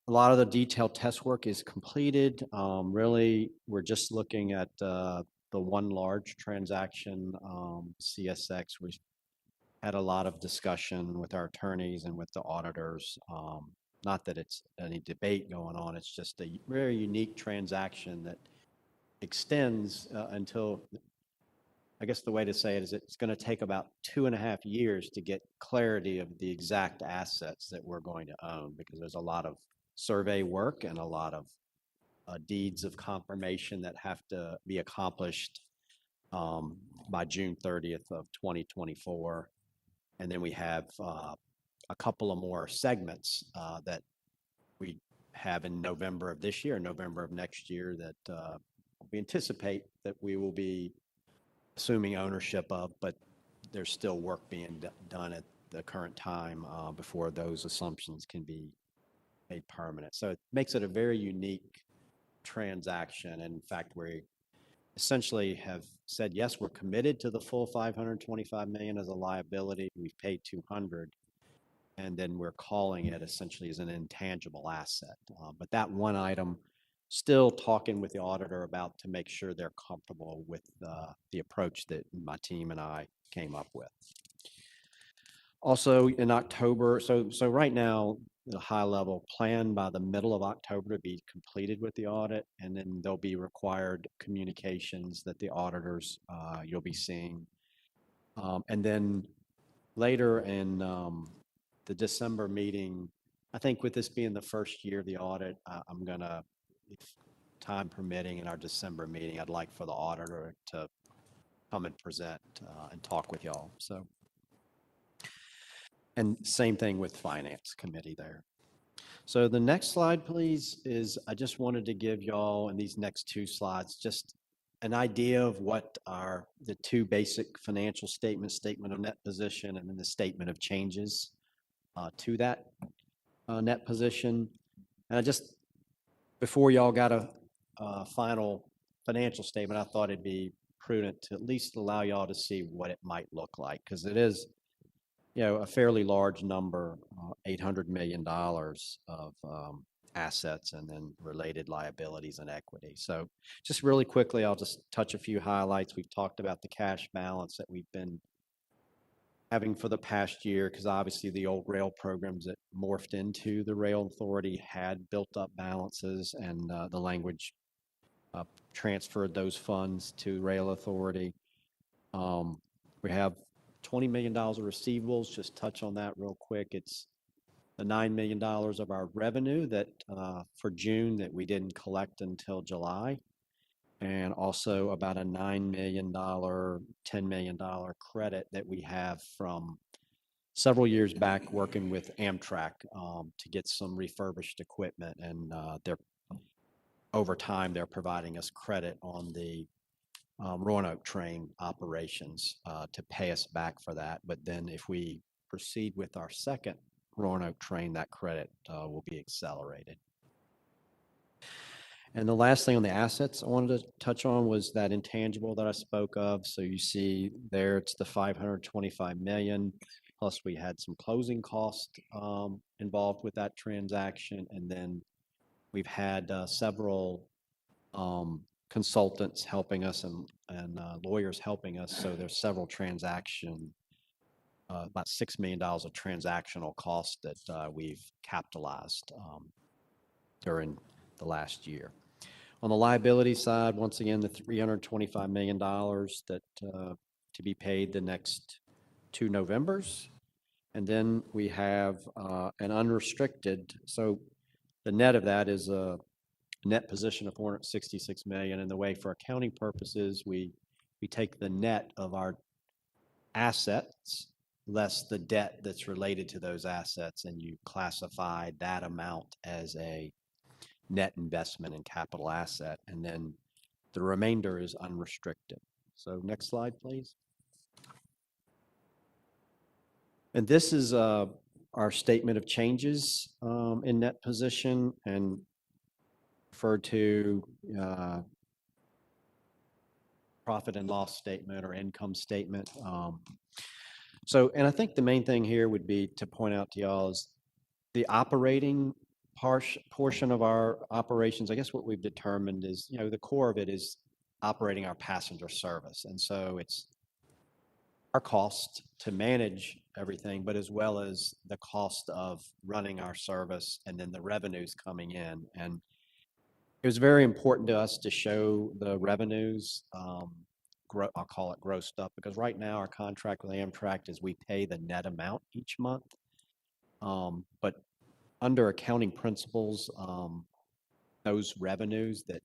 a lot of the detailed test work is completed. Really, we're just looking at the one large transaction, CSX. We had a lot of discussion with our attorneys and with the auditors. Not that it's any debate going on, it's just a very unique transaction that extends until, I guess the way to say it is it's going to take about 2.5 years to get clarity of the exact assets that we're going to own, because there's a lot of survey work and a lot of deeds of confirmation that have to be accomplished by June 30th of 2024. And then we have a couple of more segments that we have in November of this year, November of next year, that we anticipate that we will be assuming ownership of, but there's still work being done at the current time before those assumptions can be made permanent. So it makes it a very unique transaction. And in fact, we essentially have said, yes, we're committed to the full 525 million as a liability. We've paid 200, and then we're calling it essentially as an intangible asset. But that one item, still talking with the auditor about to make sure they're comfortable with the approach that my team and I came up with. Also in October, so right now, the high level plan by the middle of October to be completed with the audit, and then there'll be required communications that the auditors you'll be seeing. And then later in the December meeting, I think with this being the first year of the audit, I'm gonna, if time permitting, in our December meeting, I'd like for the auditor to come and present and talk with y'all. So, and same thing with Finance Committee there. So the next slide, please, is I just wanted to give y'all in these next two slides just an idea of what are the two basic financial statements, statement of net position, and then the statement of changes to that net position. And I just, before y'all got a final financial statement, I thought it'd be prudent to at least allow y'all to see what it might look like, because it is, you know, a fairly large number, $800 million of assets and then related liabilities and equity. So just really quickly, I'll just touch a few highlights. We've talked about the cash balance that we've been having for the past year, because obviously the old rail programs that morphed into the rail authority had built up balances, and the language transferred those funds to rail authority. We have $20 million of receivables. Just touch on that real quick. It's the $9 million of our revenue that for June that we didn't collect until July, and also about a $9 million, $10 million credit that we have from several years back working with Amtrak to get some refurbished equipment, and over time they're providing us credit on the Roanoke train operations to pay us back for that. But then if we proceed with our second Roanoke train, that credit will be accelerated. And the last thing on the assets I wanted to touch on was that intangible that I spoke of. So you see there, it's the $525 million, plus we had some closing costs involved with that transaction. And then we've had several consultants helping us and lawyers helping us. So there's several about $6 million of transactional costs that we've capitalized during the last year. On the liability side, once again, the $325 million that to be paid the next 2 Novembers. And then we have an unrestricted, so the net of that is a net position of $466 million. And the way for accounting purposes, we take the net of our assets less the debt that's related to those assets, and you classify that amount as a net investment in capital asset, and then the remainder is unrestricted. So next slide, please. And this is our statement of changes in net position, and referred to profit and loss statement or income statement. And I think the main thing here would be to point out to y'all is the operating portion of our operations. I guess what we've determined is, you know, the core of it is operating our passenger service. And so it's our cost to manage everything, but as well as the cost of running our service and then the revenues coming in. And it was very important to us to show the revenues, I'll call it grossed up, because right now our contract with Amtrak is we pay the net amount each month. But under accounting principles, those revenues that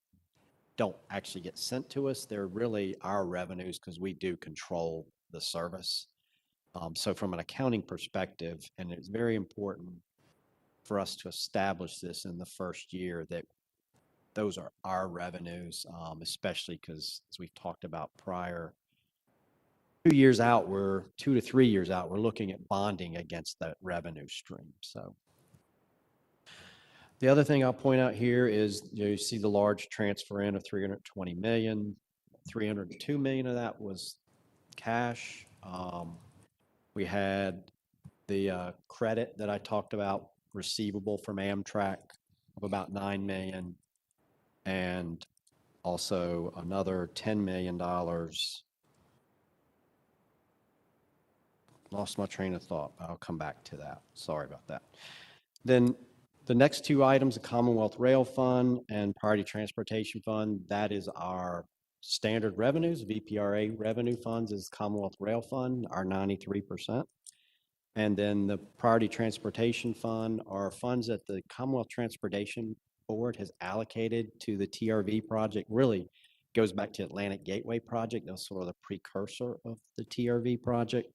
don't actually get sent to us, they're really our revenues because we do control the service. So from an accounting perspective, and it's very important for us to establish this in the first year, that those are our revenues, especially because, as we've talked about prior, 2 years out, 2 to 3 years out, we're looking at bonding against that revenue stream. So the other thing I'll point out here is, you see the large transfer in of $320 million. $302 million of that was cash. We had the credit that I talked about, receivable from Amtrak of about $9 million, and also another $10 million. Lost my train of thought. I'll come back to that. Sorry about that. Then the next two items, the Commonwealth Rail Fund and Priority Transportation Fund, that is our standard revenues. VPRA revenue funds is Commonwealth Rail Fund, our 93%. And then the Priority Transportation Fund are funds that the Commonwealth Transportation Board has allocated to the TRV project, really goes back to Atlantic Gateway project. That's sort of the precursor of the TRV project.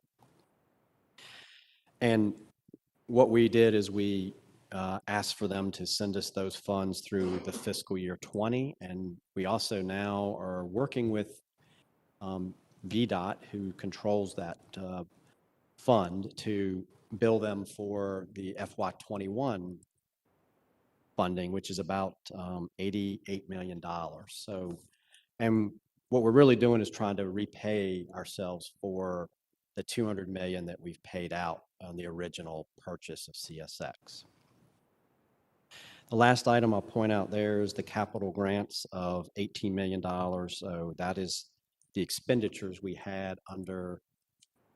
And what we did is we asked for them to send us those funds through the fiscal year 20. And we also now are working with VDOT, who controls that fund, to bill them for the FY21 funding, which is about $88 million. So, and what we're really doing is trying to repay ourselves for the $200 million that we've paid out on the original purchase of CSX. The last item I'll point out there is the capital grants of $18 million. So that is the expenditures we had under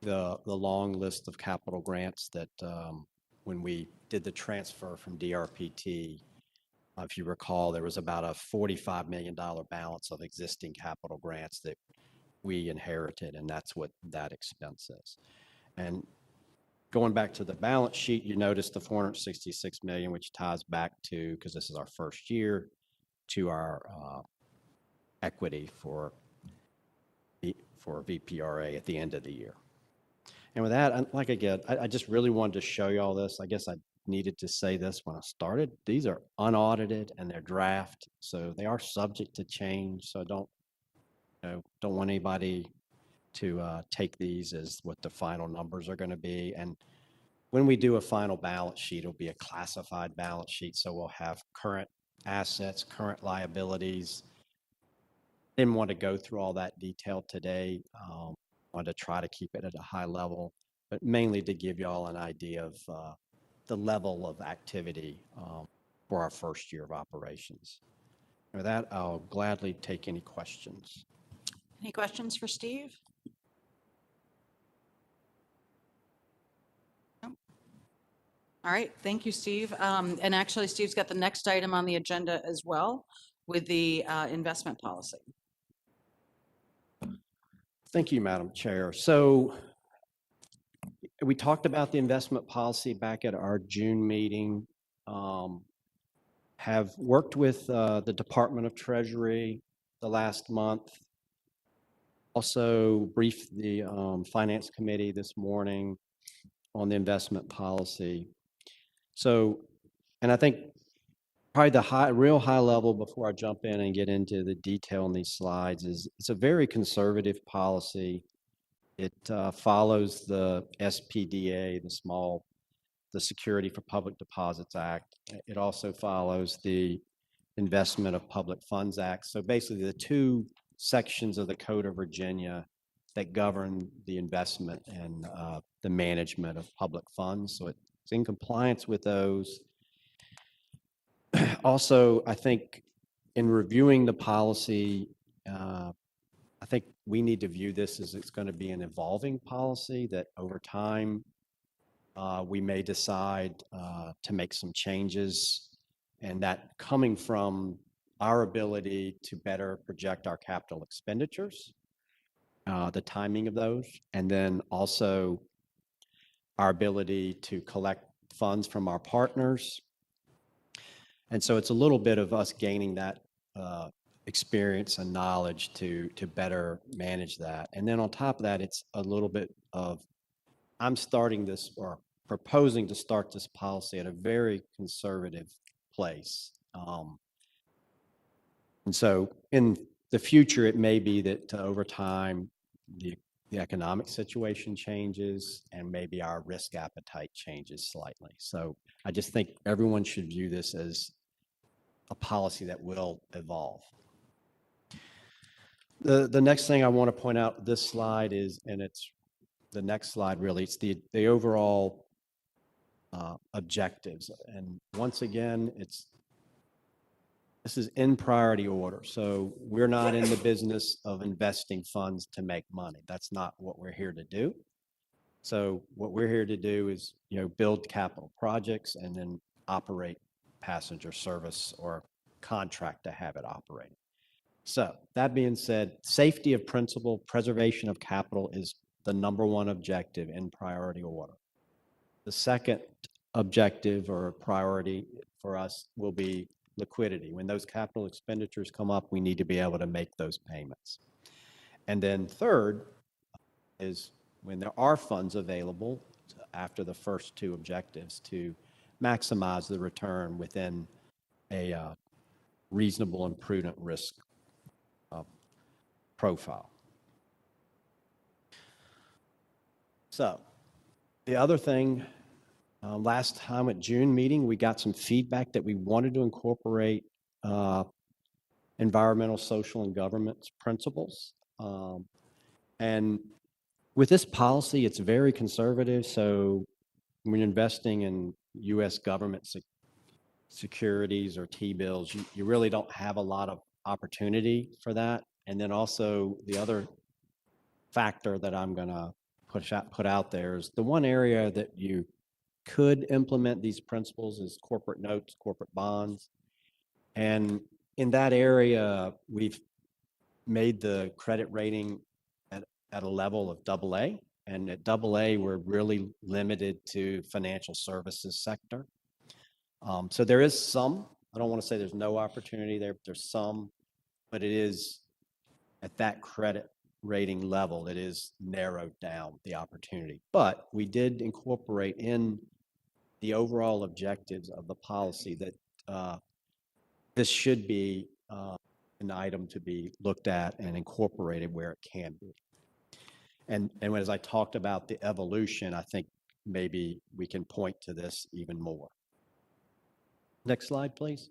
the long list of capital grants that when we did the transfer from DRPT, if you recall, there was about a $45 million balance of existing capital grants that we inherited, and that's what that expense is. And going back to the balance sheet, you notice the $466 million, which ties back to, because this is our first year, to our equity for VPRA at the end of the year. And with that, like again, I just really wanted to show you all this. I guess I needed to say this when I started. These are unaudited and they're draft, so they are subject to change. So don't want anybody to take these as what the final numbers are going to be. And when we do a final balance sheet, it'll be a classified balance sheet. So we'll have current assets, current liabilities. Didn't want to go through all that detail today. Wanted to try to keep it at a high level, but mainly to give you all an idea of the level of activity for our first year of operations. And with that, I'll gladly take any questions. Any questions for Steve? No? All right, thank you, Steve. And actually, Steve's got the next item on the agenda as well with the investment policy. Thank you, Madam Chair. So we talked about the investment policy back at our June meeting. Have worked with the Department of Treasury the last month. Also briefed the Finance Committee this morning on the investment policy. So, and I think probably the real high level before I jump in and get into the detail on these slides is it's a very conservative policy. It follows the SPDA, the Security for Public Deposits Act. It also follows the Investment of Public Funds Act. So basically the two sections of the Code of Virginia that govern the investment and the management of public funds. So it's in compliance with those. Also, I think in reviewing the policy, I think we need to view this as it's going to be an evolving policy that over time we may decide to make some changes, and that coming from our ability to better project our capital expenditures, the timing of those, and then also our ability to collect funds from our partners. And so it's a little bit of us gaining that experience and knowledge to better manage that. And then on top of that, it's a little bit of, I'm starting this or proposing to start this policy at a very conservative place. And so in the future, it may be that over time, the economic situation changes and maybe our risk appetite changes slightly. So I just think everyone should view this as a policy that will evolve. The next thing I want to point out, this slide is, and it's the next slide really, it's the overall objectives. And once again, this is in priority order. So we're not in the business of investing funds to make money. That's not what we're here to do. So what we're here to do is, build capital projects and then operate passenger service or contract to have it operating. So that being said, safety of principle, preservation of capital is the #1 objective in priority order. The second objective or priority for us will be liquidity. When those capital expenditures come up, we need to be able to make those payments. And then third is when there are funds available after the first two objectives to maximize the return within a reasonable and prudent risk profile. So the other thing, last time at June meeting, we got some feedback that we wanted to incorporate environmental, social, and governance principles. And with this policy, it's very conservative. So when you're investing in U.S. government securities or T-bills, you really don't have a lot of opportunity for that. And then also the other factor that I'm going to put out there is the one area that you could implement these principles is corporate notes, corporate bonds. And in that area, we've made the credit rating at a level of AA. And at AA, we're really limited to financial services sector. So there is some, I don't want to say there's no opportunity there, but there's some, but it is at that credit rating level, it is narrowed down the opportunity. But we did incorporate in the overall objectives of the policy that this should be an item to be looked at and incorporated where it can be. And as I talked about the evolution, I think maybe we can point to this even more. Next slide, please.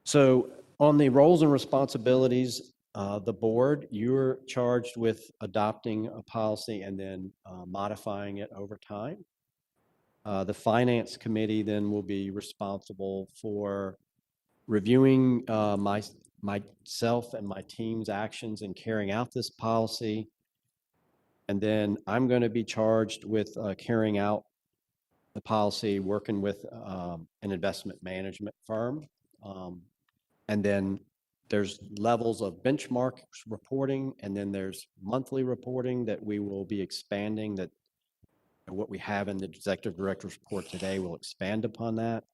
So on the roles and responsibilities, the board, you're charged with adopting a policy and then modifying it over time. The finance committee then will be responsible for reviewing myself and my team's actions in carrying out this policy. And then I'm going to be charged with carrying out the policy, working with an investment management firm. And then there's levels of benchmark reporting, and then there's monthly reporting that we will be expanding, that what we have in the executive director's report today will expand upon that.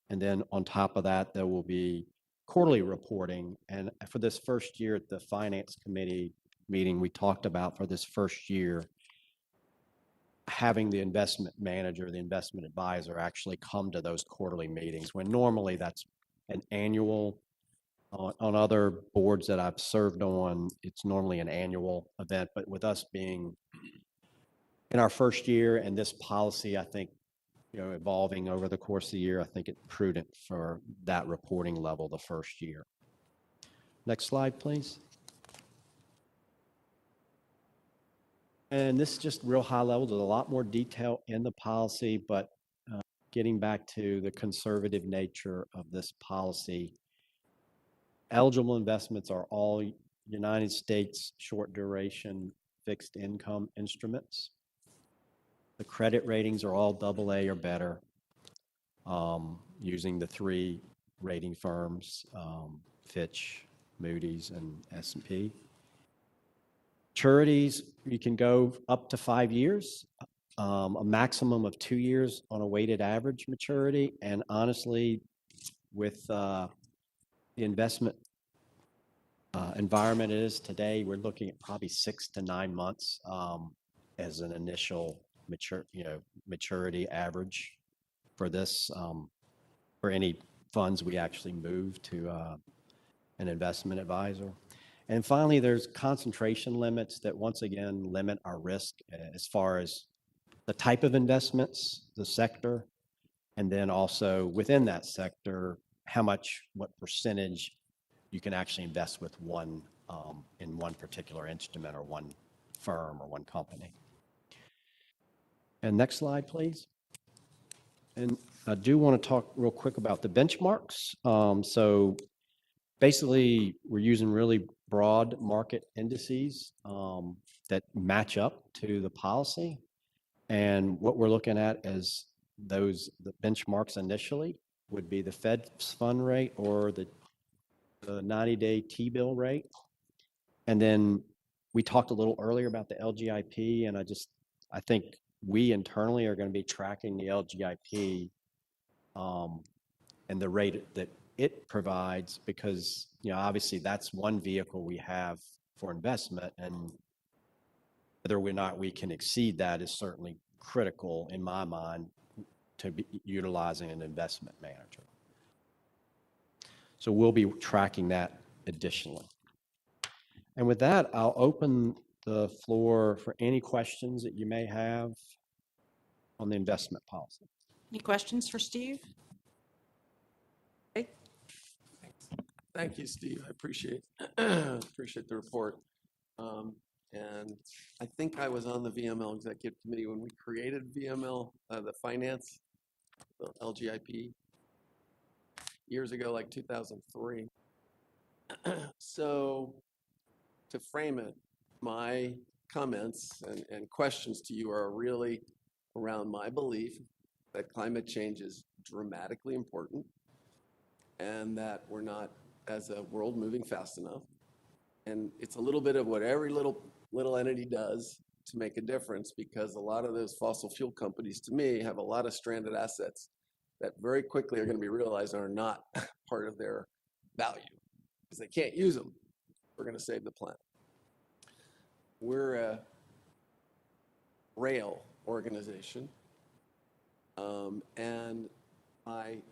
And then on top of that, there will be quarterly reporting. And for this first year at the finance committee meeting, we talked about for this first year, having the investment manager, the investment advisor actually come to those quarterly meetings, when normally that's an annual. On other boards that I've served on, it's normally an annual event, but with us being in our first year and this policy, I think, evolving over the course of the year, I think it's prudent for that reporting level the first year. Next slide, please. And this is just real high level. There's a lot more detail in the policy, but getting back to the conservative nature of this policy, eligible investments are all United States short duration fixed income instruments. The credit ratings are all AA or better, using the three rating firms, Fitch, Moody's, and S&P. Maturities, you can go up to 5 years, a maximum of 2 years on a weighted average maturity. And honestly, with the investment environment it is today, we're looking at probably 6 to 9 months as an initial maturity average for this, for any funds we actually move to an investment advisor. And finally, there's concentration limits that once again limit our risk as far as the type of investments, the sector, and then also within that sector, what percentage you can actually invest with one in one particular instrument or one firm or one company. And next slide, please. And I do want to talk real quick about the benchmarks. So basically, we're using really broad market indices that match up to the policy. And what we're looking at as the benchmarks initially would be the Fed's fund rate or the 90-day T-bill rate. And then we talked a little earlier about the LGIP, and I think we internally are going to be tracking the LGIP and the rate that it provides, because, you know, obviously that's one vehicle we have for investment, and whether or not we can exceed that is certainly critical in my mind to be utilizing an investment manager. So we'll be tracking that additionally. And with that, I'll open the floor for any questions that you may have on the investment policy. Any questions for Steve? Thank you, Steve. I appreciate appreciate the report. And I think I was on the VML executive committee when we created VML, the finance, the LGIP, years ago, like 2003. So to frame it, my comments and questions to you are really around my belief that climate change is dramatically important and that we're not, as a world, moving fast enough. And it's a little bit of what every little entity does to make a difference, because a lot of those fossil fuel companies, to me, have a lot of stranded assets that very quickly are going to be realized are not part of their value because they can't use them. We're going to save the planet. We're a rail organization, and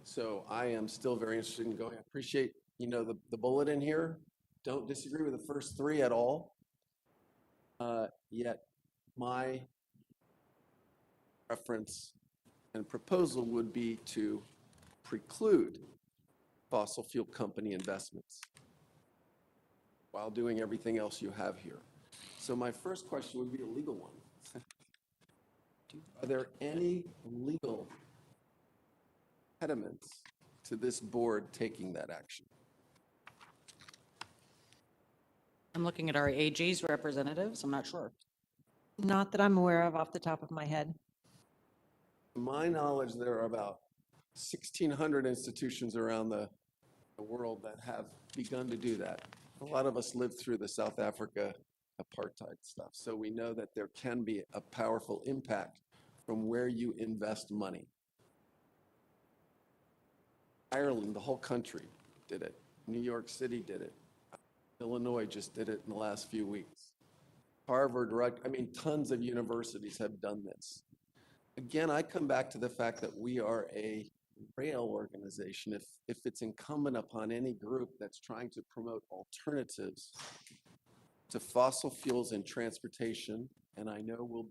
so I am still very interested in going. I appreciate, you know, the bullet in here. Don't disagree with the first three at all. Yet my preference and proposal would be to preclude fossil fuel company investments while doing everything else you have here. So my first question would be a legal one. Are there any legal impediments to this board taking that action? I'm looking at our AG's representatives. I'm not sure. Not that I'm aware of off the top of my head. To my knowledge, there are about 1,600 institutions around the world that have begun to do that. A lot of us lived through the South Africa apartheid stuff, so we know that there can be a powerful impact from where you invest money. Ireland, the whole country did it. New York City did it. Illinois just did it in the last few weeks. Harvard, I mean, tons of universities have done this. Again, I come back to the fact that we are a rail organization. If it's incumbent upon any group that's trying to promote alternatives to fossil fuels in transportation, and I know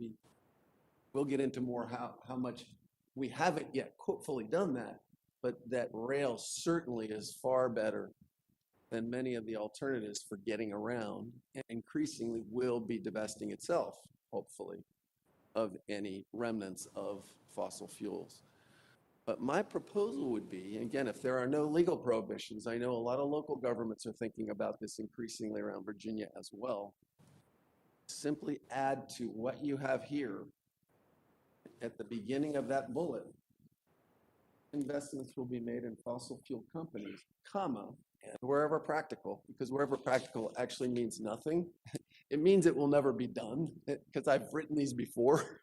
we'll get into more how much we haven't yet fully done that, but that rail certainly is far better than many of the alternatives for getting around, and increasingly will be divesting itself, hopefully, of any remnants of fossil fuels. But my proposal would be, again, if there are no legal prohibitions, I know a lot of local governments are thinking about this increasingly around Virginia as well, simply add to what you have here at the beginning of that bullet, investments will be made in fossil fuel companies, comma, and wherever practical, because wherever practical actually means nothing. It means it will never be done, because I've written these before.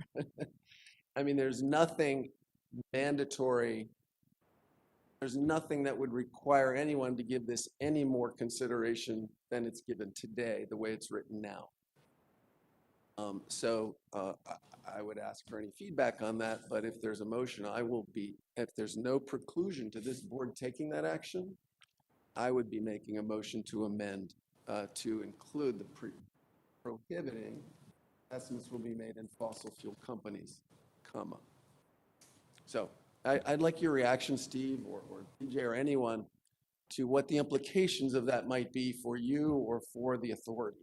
I mean, there's nothing mandatory. There's nothing that would require anyone to give this any more consideration than it's given today, the way it's written now. I would ask for any feedback on that, but if there's a motion, if there's no preclusion to this board taking that action, I would be making a motion to amend to include the prohibiting investments will be made in fossil fuel companies, comma. So I'd like your reaction, Steve, or DJ, or anyone, to what the implications of that might be for you or for the authority.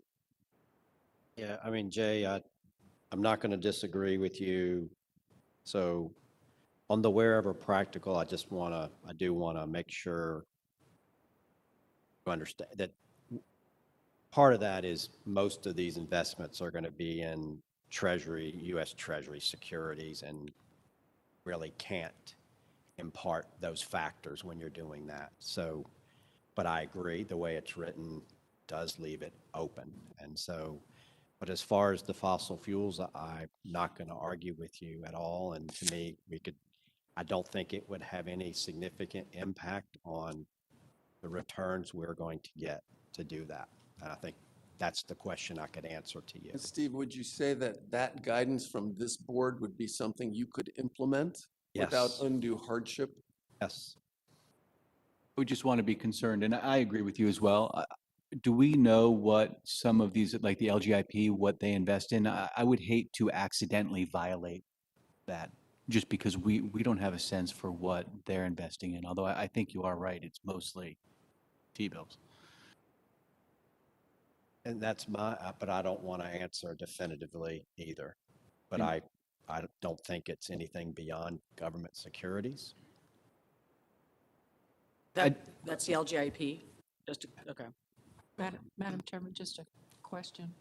Yeah, I mean, Jay, I'm not going to disagree with you. So on the wherever practical, I do want to make sure you understand that part of that is most of these investments are going to be in Treasury, U.S. Treasury securities, and really can't impart those factors when you're doing that. So, but I agree, the way it's written does leave it open. And so, but as far as the fossil fuels, I'm not going to argue with you at all. And to me, we could I don't think it would have any significant impact on the returns we're going to get to do that. And I think that's the question I could answer to you. And Steve, would you say that that guidance from this board would be something you could implement without Yes. undue hardship? Yes. We just want to be concerned, and I agree with you as well. Do we know what some of these, like the LGIP, what they invest in? I would hate to accidentally violate that just because we don't have a sense for what they're investing in. Although I think you are right, it's mostly T-bills. And that's but I don't want to answer definitively either. But And- I don't think it's anything beyond government securities. That's the LGIP, just, okay. Madam Chairman, just a question.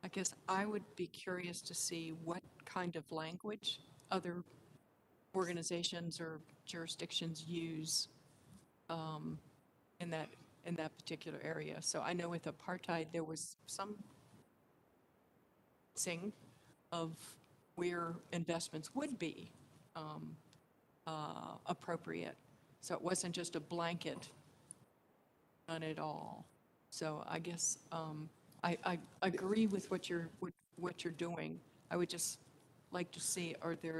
I guess I would be curious to see what kind of language other organizations or jurisdictions use in that particular area. So I know with apartheid, there was some thing of where investments would be appropriate. So it wasn't just a blanket, none at all. So I guess I agree with what you're doing. I would just like to see,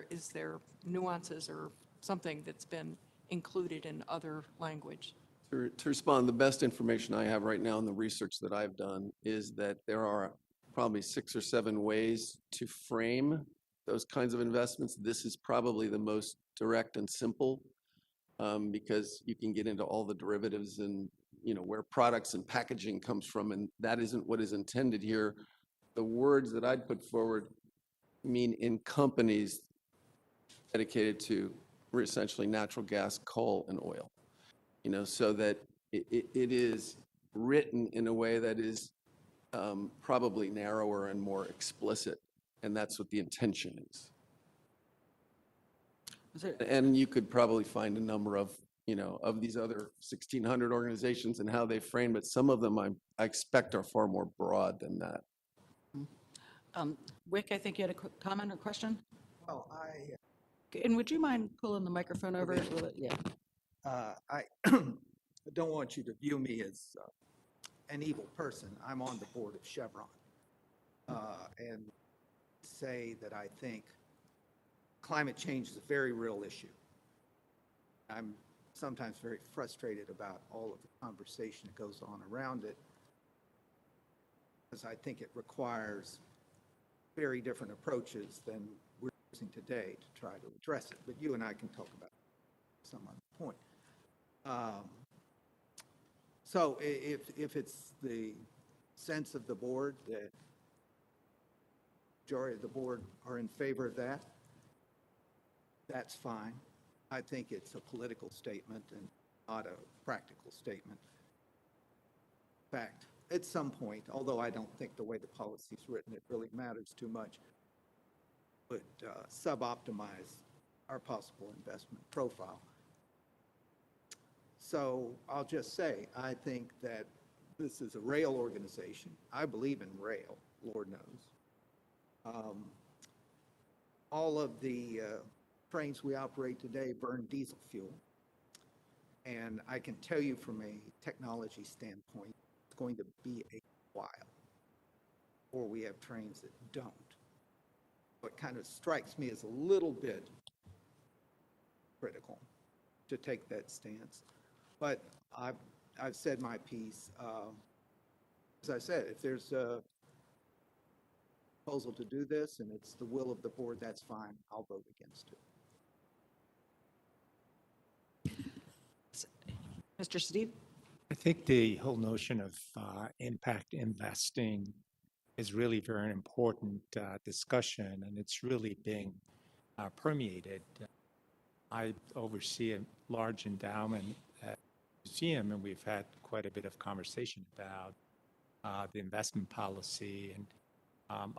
is there nuances or something that's been included in other language? To respond, the best information I have right now in the research that I've done is that there are probably 6 or 7 ways to frame those kinds of investments. This is probably the most direct and simple because you can get into all the derivatives and where products and packaging comes from, and that isn't what is intended here. The words that I'd put forward mean in companies dedicated to essentially natural gas, coal, and oil. So that it is written in a way that is probably narrower and more explicit, and that's what the intention is. And you could probably find a number of these other 1,600 organizations and how they frame it. Some of them I expect are far more broad than that. Wick, I think you had a quick comment or question? Well, And would you mind pulling the microphone over a little bit? Yeah. I don't want you to view me as an evil person. I'm on the board of Chevron. And say that I think climate change is a very real issue. I'm sometimes very frustrated about all of the conversation that goes on around it, because I think it requires very different approaches than we're using today to try to address it. But you and I can talk about some other point. So if it's the sense of the board that majority of the board are in favor of that, that's fine. I think it's a political statement and not a practical statement. In fact, at some point, although I don't think the way the policy is written, it really matters too much, would sub-optimize our possible investment profile. So I'll just say, I think that this is a rail organization. I believe in rail, Lord knows. All of the trains we operate today burn diesel fuel. And I can tell you from a technology standpoint, it's going to be a while before we have trains that don't. What kind of strikes me as a little bit critical to take that stance. But I've said my piece. As I said, if there's a proposal to do this and it's the will of the board, that's fine. I'll vote against it. Mr. Steve? I think the whole notion of impact investing is really very important discussion, and it's really being permeated. I oversee a large endowment at the museum, and we've had quite a bit of conversation about the investment policy. And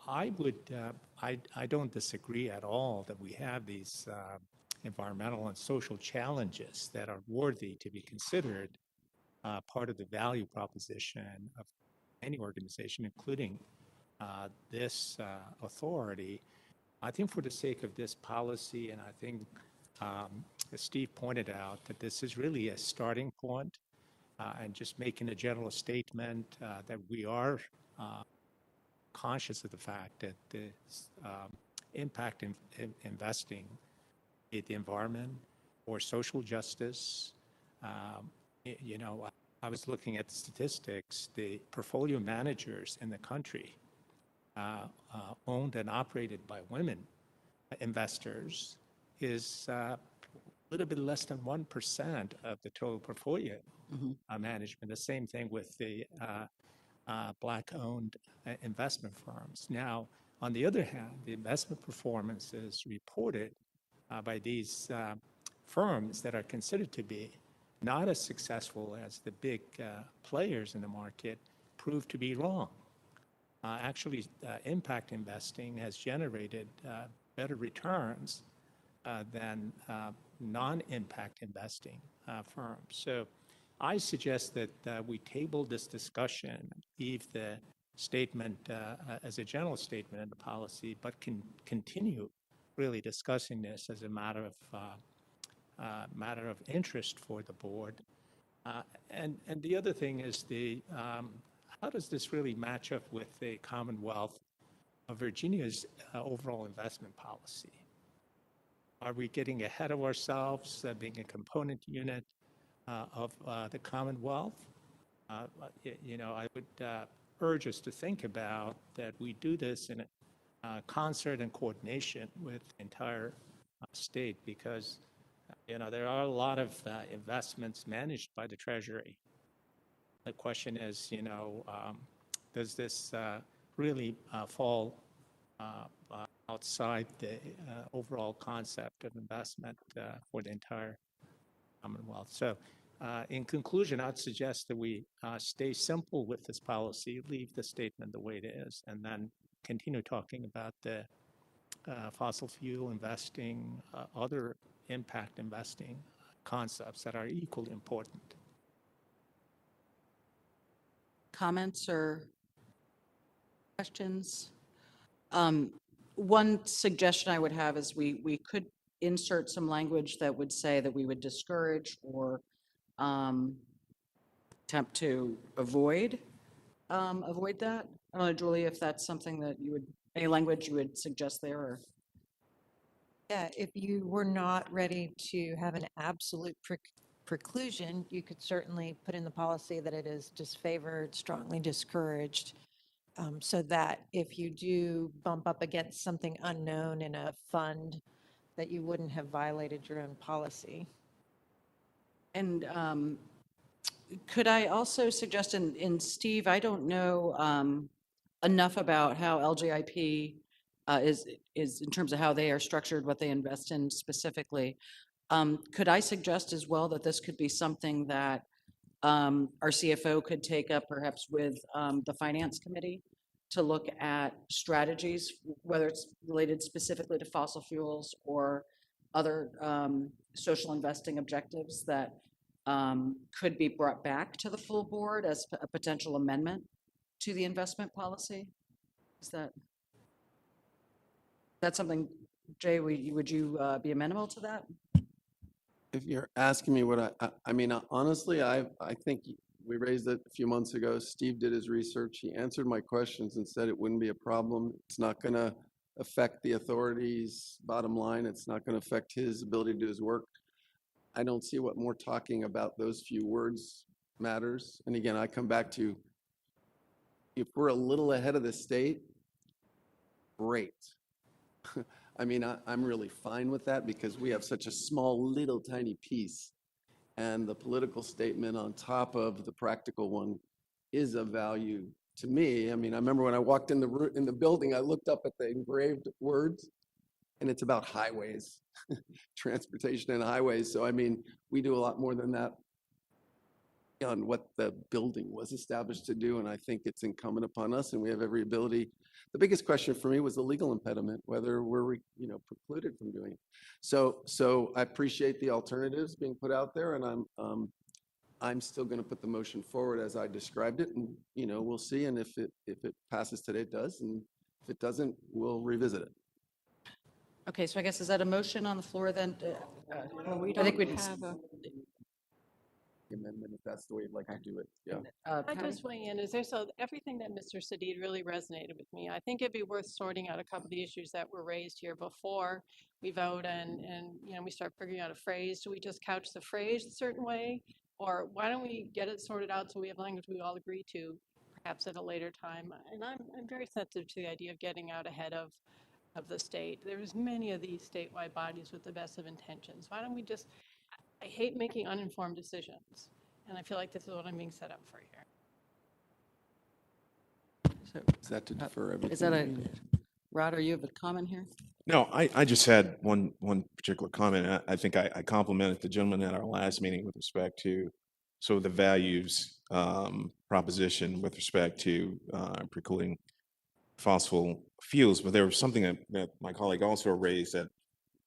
I don't disagree at all that we have these environmental and social challenges that are worthy to be considered part of the value proposition of any organization, including this authority. I think for the sake of this policy, and I think as Steve pointed out, that this is really a starting point, and just making a general statement that we are conscious of the fact that the impact in investing in the environment or social justice, I was looking at the statistics. The portfolio managers in the country owned and operated by women investors is a little bit less than 1% of the total portfolio management. The same thing with the Black-owned investment firms. Now, on the other hand, the investment performance is reported by these firms that are considered to be not as successful as the big players in the market prove to be wrong. Actually, impact investing has generated better returns than non-impact investing firms. So I suggest that we table this discussion, leave the statement as a general statement in the policy, but continue really discussing this as a matter of interest for the board. And the other thing is how does this really match up with the Commonwealth of Virginia's overall investment policy? Are we getting ahead of ourselves, being a component unit of the Commonwealth? I would urge us to think about that we do this in concert and coordination with the entire state, because there are a lot of investments managed by the Treasury. The question is, does this really fall outside the overall concept of investment for the entire Commonwealth? So in conclusion, I'd suggest that we stay simple with this policy, leave the statement the way it is, and then continue talking about the fossil fuel investing, other impact investing concepts that are equally important. Comments or questions? One suggestion I would have is we could insert some language that would say that we would discourage or attempt to avoid that. I don't know, Julie, if that's something that any language you would suggest there, or? Yeah, if you were not ready to have an absolute preclusion, you could certainly put in the policy that it is disfavored, strongly discouraged, so that if you do bump up against something unknown in a fund, that you wouldn't have violated your own policy. And could I also suggest, and Steve, I don't know enough about how LGIP is in terms of how they are structured, what they invest in specifically. Could I suggest as well that this could be something that our CFO could take up perhaps with the Finance Committee to look at strategies, whether it's related specifically to fossil fuels or other social investing objectives that could be brought back to the full board as a potential amendment to the investment policy? Is that something, Jay, would you be amenable to that? If you're asking me what I mean, honestly, I think we raised it a few months ago. Steve did his research. He answered my questions and said it wouldn't be a problem. It's not going to affect the authorities' bottom line. It's not going to affect his ability to do his work. I don't see what more talking about those few words matters. And again, I come back to, if we're a little ahead of the state, great. I mean, I'm really fine with that because we have such a small, little, tiny piece. And the political statement on top of the practical one is of value to me. I mean, I remember when I walked in the building, I looked up at the engraved words, and it's about highways, transportation and highways. So, I mean, we do a lot more than that on what the building was established to do, and I think it's incumbent upon us, and we have every ability. The biggest question for me was the legal impediment, whether we're precluded from doing it. So I appreciate the alternatives being put out there, and I'm still going to put the motion forward as I described it, and we'll see. And if it passes today, it does, and if it doesn't, we'll revisit it. Okay, so I guess, is that a motion on the floor then? Well, we I think don't we'd, have a, Amendment, if that's the way you'd like to do it, yeah. I Patty? just weigh in, is there, so everything that Mr. Sadid really resonated with me. I think it'd be worth sorting out a couple of the issues that were raised here before we vote and, you know, we start figuring out a phrase. Do we just couch the phrase a certain way? Or why don't we get it sorted out so we have language we all agree to, perhaps at a later time? And I'm very sensitive to the idea of getting out ahead of the state. There's many of these statewide bodies with the best of intentions. Why don't we just, I hate making uninformed decisions, and I feel like this is what I'm being set up for here. So, Is that to defer everything? is that a, Rod, are you have a comment here? No, I just had one particular comment. I think I complimented the gentleman at our last meeting with respect to sort of the values proposition with respect to precluding fossil fuels. But there was something that my colleague also raised that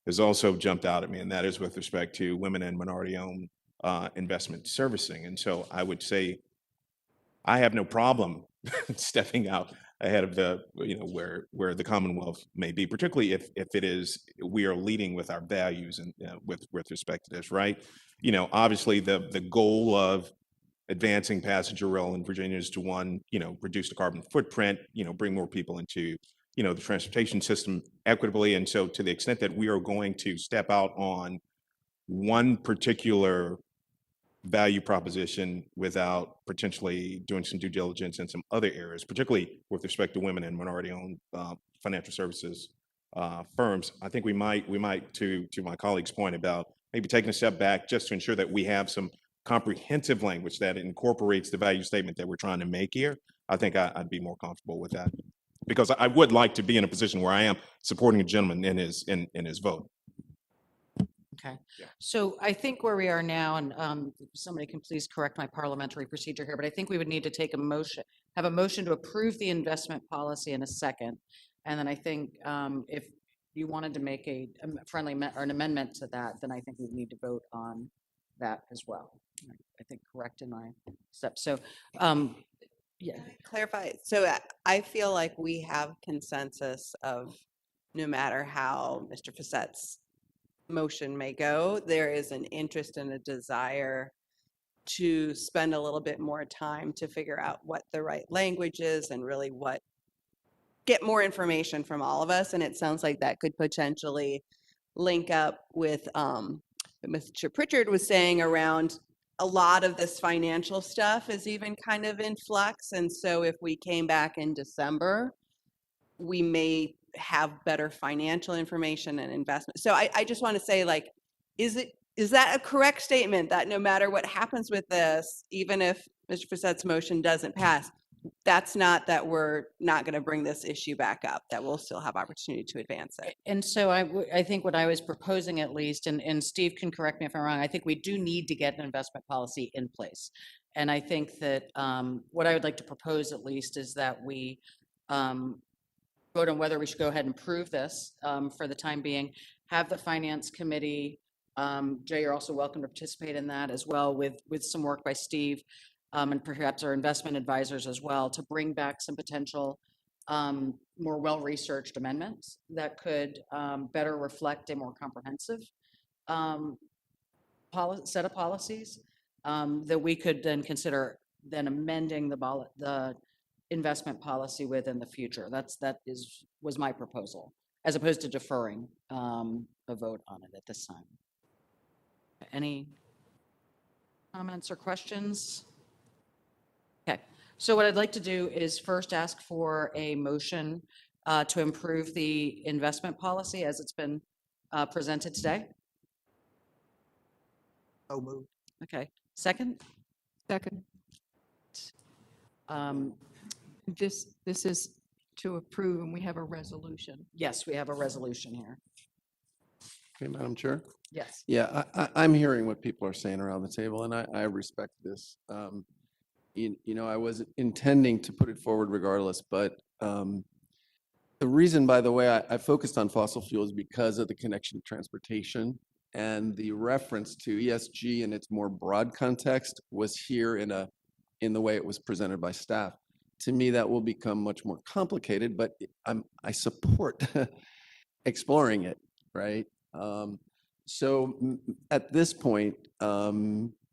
has also jumped out at me, and that is with respect to women and minority-owned investment servicing. And so I would say I have no problem stepping out ahead of the, you know, where the Commonwealth may be, particularly if it is, we are leading with our values and with respect to this, right? You know, obviously the goal of advancing passenger rail in Virginia is to, one, you know, reduce the carbon footprint, you know, bring more people into, you know, the transportation system equitably. And so to the extent that we are going to step out on one particular value proposition without potentially doing some due diligence in some other areas, particularly with respect to women and minority-owned financial services firms, I think we might, to my colleague's point about maybe taking a step back just to ensure that we have some comprehensive language that incorporates the value statement that we're trying to make here. I think I'd be more comfortable with that, because I would like to be in a position where I am supporting a gentleman in his vote. Okay, Yeah. so I think where we are now, and somebody can please correct my parliamentary procedure here, but I think we would need to take a motion, have a motion to approve the investment policy in a second. And then I think if you wanted to make a friendly or an amendment to that, then I think we need to vote on that as well. I think correct in my steps. So, yeah. Clarify. So I feel like we have consensus of no matter how Mr. Fassett's motion may go, there is an interest and a desire to spend a little bit more time to figure out what the right language is and really get more information from all of us. And it sounds like that could potentially link up with what Mr. Pritchard was saying around a lot of this financial stuff is even kind of in flux. And so if we came back in December, we may have better financial information and investment. So I just want to say, like, is that a correct statement that no matter what happens with this, even if Mr. Fassett's motion doesn't pass, that's not that we're not going to bring this issue back up, that we'll still have opportunity to advance it? And so I think what I was proposing at least, and Steve can correct me if I'm wrong, I think we do need to get an investment policy in place. And I think that what I would like to propose at least is that we vote on whether we should go ahead and approve this for the time being, have the finance committee, Jay, you're also welcome to participate in that as well with some work by Steve and perhaps our investment advisors as well, to bring back some potential more well-researched amendments that could better reflect a more comprehensive set of policies that we could then consider then amending the investment policy with in the future. That was my proposal, as opposed to deferring a vote on it at this time. Any comments or questions? Okay, so what I'd like to do is first ask for a motion to improve the investment policy as it's been presented today. So moved. Okay, second? second, Um, this is to approve, and we have a resolution. Yes, we have a resolution here. Okay, Madam Chair? Yes. Yeah, I'm hearing what people are saying around the table, and I respect this. You know, I was intending to put it forward regardless, but the reason, by the way, I focused on fossil fuels because of the connection to transportation, and the reference to ESG in its more broad context was here in the way it was presented by staff. To me, that will become much more complicated, but I support exploring it. right? So at this point,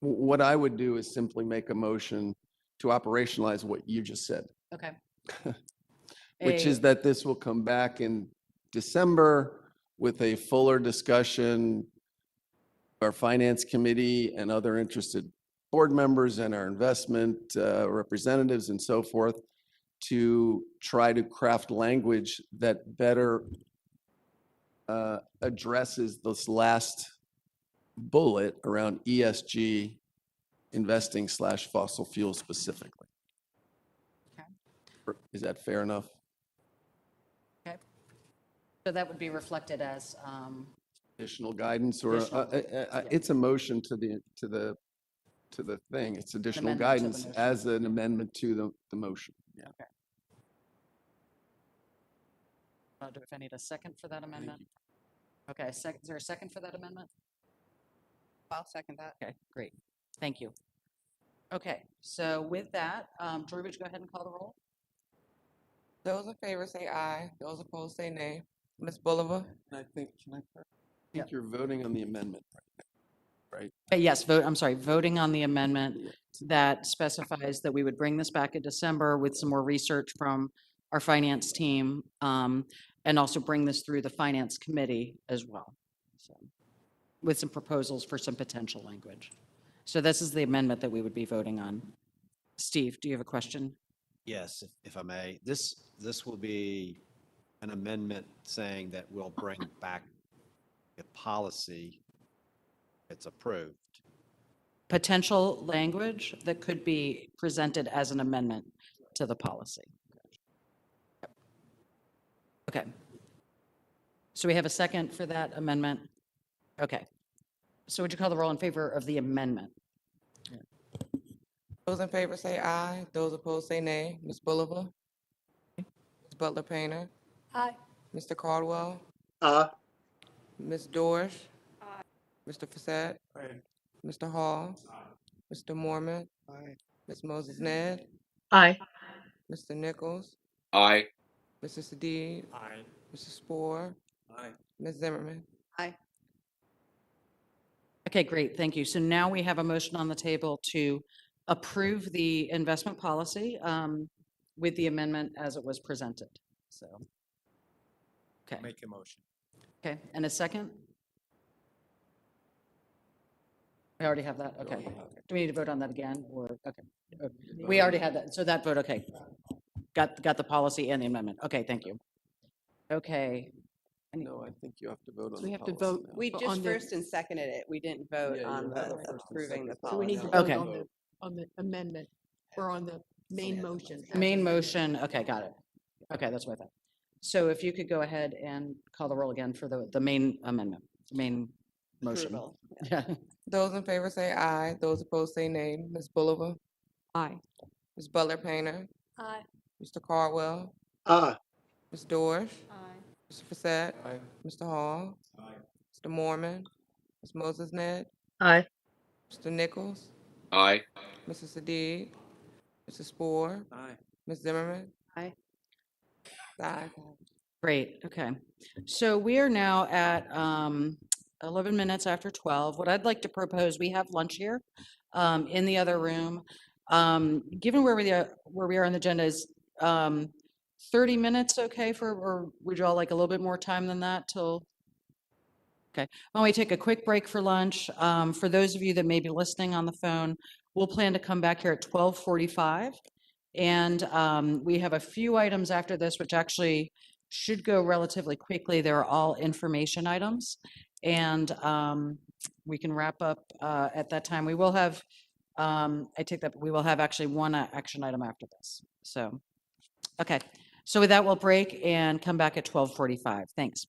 what I would do is simply make a motion to operationalize what you just said, Okay. which is that this will come back in December with a fuller discussion, our finance committee and other interested board members and our investment representatives and so forth, to try to craft language that better addresses this last bullet around ESG investing / fossil fuel specifically. Okay. Is that fair enough? Okay. So that would be reflected as, Additional guidance or Additional, it's a motion to the thing. It's additional amendment to the guidance motion. as an amendment to the motion. Yeah. okay. Do if I need a second for that amendment? Okay, is there a second for that amendment? I'll second that. Okay, great. Thank you. Okay, so with that, Joy, would you go ahead and call the roll? Those in favor say aye. Those opposed say nay. Ms. Bulliver? I think you're voting on the amendment, right? Yes, voting on the amendment that specifies that we would bring this back in December with some more research from our finance team, and also bring this through the finance committee as well. So, with some proposals for some potential language. So this is the amendment that we would be voting on. Steve, do you have a question? Yes, if I may. This will be an amendment saying that we'll bring back a policy that's approved. Potential language that could be presented as an amendment to the policy. Okay. So we have a second for that amendment? Okay. So would you call the roll in favor of the amendment? Those in favor say aye. Those opposed say nay. Ms. Bulliver? Ms. Butler Painter? Aye. Mr. Caldwell? Aye. Ms. Dorsch? Aye. Mr. Fasette? Aye. Mr. Hall? Aye. Mr. Mormon? Aye. Ms. Moses Ned? Aye. Mr. Nichols? Aye. Mr. Sadid? Aye. Mr. Spore? Aye. Ms. Zimmerman? Aye. Okay, great, thank you. So now we have a motion on the table to approve the investment policy with the amendment as it was presented, so. Okay, Make a motion. okay, and a second? We already have that, okay. Do we need to vote on that again, or, okay. We already had that, so that vote, okay. Got the policy and the amendment, okay, thank you. Okay, No, I think you have to vote on So the we have to policy vote. now. We on just the- first and seconded it. We didn't vote Yeah, on you have the a first and approving the second. So we need to policy. vote Okay. on the amendment or on the main motion. as main amended. motion, okay, got it. Okay, that's what I thought. So if you could go ahead and call the roll again for the main amendment, main motion. Approval. Yeah. Those in favor say aye. Those opposed say nay. Ms. Bulliver? Aye. Ms. Butler Painter? Aye. Mr. Caldwell? Aye. Ms. Dorsch? Aye. Mr. Fasette? Aye. Mr. Hall? Mr. Mormon? Ms. Moses Ned? Aye. Mr. Nichols? Aye. Mr. Sadid? Mr. Spore? Aye. Ms. Zimmerman? Aye. Aye. Great, okay. So we are now at 11 minutes after 12. What I'd like to propose, we have lunch here in the other room. Given where we are on the agenda, is 30 minutes okay for, or would you all like a little bit more time than that till? Okay, why don't we take a quick break for lunch? For those of you that may be listening on the phone, we'll plan to come back here at 12:45. And we have a few items after this, which actually should go relatively quickly. They're all information items. And we can wrap up at that time. We will have, I take that, we will have actually one action item after this. So, okay. So with that, we'll break and come back at 12:45. Thanks.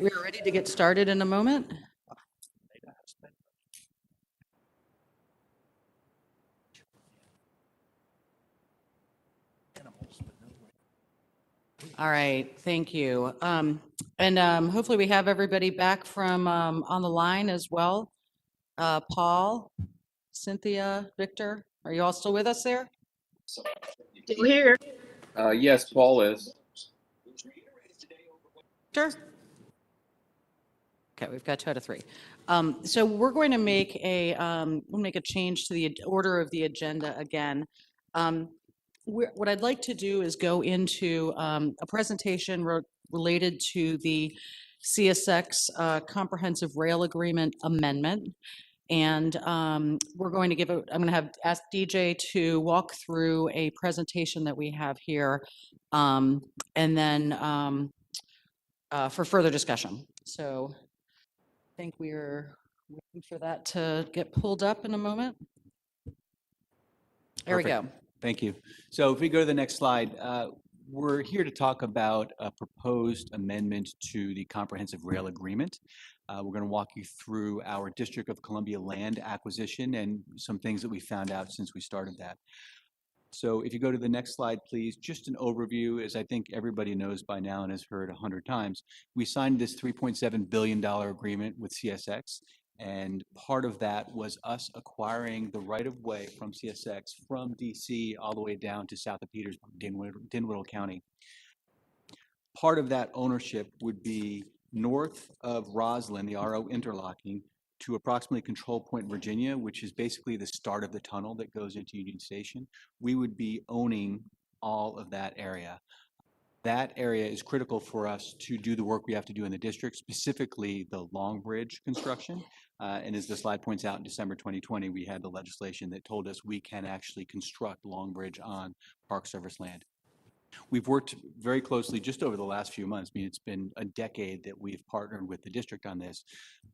we're ready to get started in a moment. All right, thank you. Hopefully we have everybody back from on the line as well. Paul, Cynthia, Victor, are you all still with us there? Still here. Yes, Paul is. Sure. Okay, we've got 2 out of 3. So we're going to make we'll make a change to the order of the agenda again. What I'd like to do is go into a presentation related to the CSX Comprehensive Rail Agreement Amendment. And we're going to I'm going to ask DJ to walk through a presentation that we have here, and then for further discussion. So I think we're waiting for that to get pulled up in a moment. There we Perfect. go. Thank you. So if we go to the next slide, we're here to talk about a proposed amendment to the Comprehensive Rail Agreement. We're going to walk you through our District of Columbia land acquisition and some things that we found out since we started that. So if you go to the next slide, please, just an overview, as I think everybody knows by now and has heard 100 times, we signed this $3.7 billion agreement with CSX. And part of that was us acquiring the right-of-way from CSX from DC all the way down to south of Petersburg, Dinwiddle County. Part of that ownership would be north of Roslyn, the RO interlocking, to approximately Control Point, Virginia, which is basically the start of the tunnel that goes into Union Station. We would be owning all of that area. That area is critical for us to do the work we have to do in the district, specifically the Long Bridge construction. And as the slide points out, in December 2020, we had the legislation that told us we can actually construct Long Bridge on Park Service land. We've worked very closely just over the last few months. I mean, it's been a decade that we've partnered with the district on this,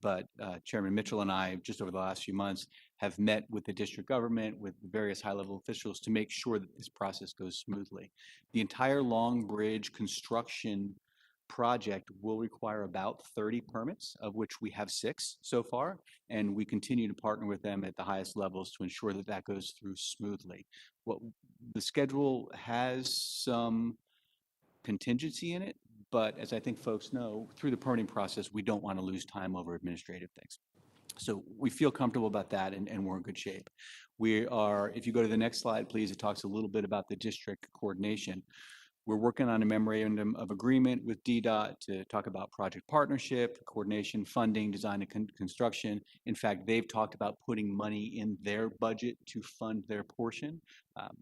but Chairman Mitchell and I, just over the last few months, have met with the district government, with various high-level officials to make sure that this process goes smoothly. The entire Long Bridge construction project will require about 30 permits, of which we have 6 so far, and we continue to partner with them at the highest levels to ensure that that goes through smoothly. The schedule has some contingency in it, but as I think folks know, through the permitting process, we don't want to lose time over administrative things. So we feel comfortable about that, and we're in good shape. We are, if you go to the next slide, please, it talks a little bit about the district coordination. We're working on a memorandum of agreement with DDOT to talk about project partnership, coordination, funding, design, and construction. In fact, they've talked about putting money in their budget to fund their portion,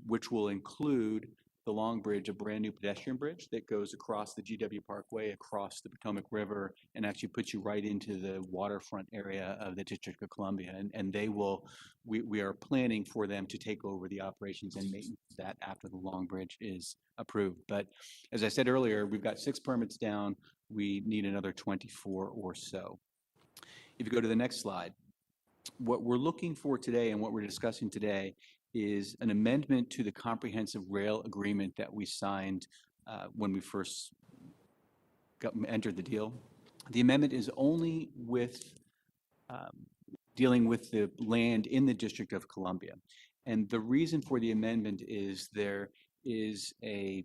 which will include the Long Bridge, a brand new pedestrian bridge that goes across the GW Parkway, across the Potomac River, and actually puts you right into the waterfront area of the District of Columbia. And they will, we are planning for them to take over the operations and maintenance of that after the Long Bridge is approved. But as I said earlier, we've got 6 permits down. We need another 24 or so. If you go to the next slide, what we're looking for today and what we're discussing today is an amendment to the Comprehensive Rail Agreement that we signed when we first entered the deal. The amendment is only with dealing with the land in the District of Columbia. And the reason for the amendment is there is a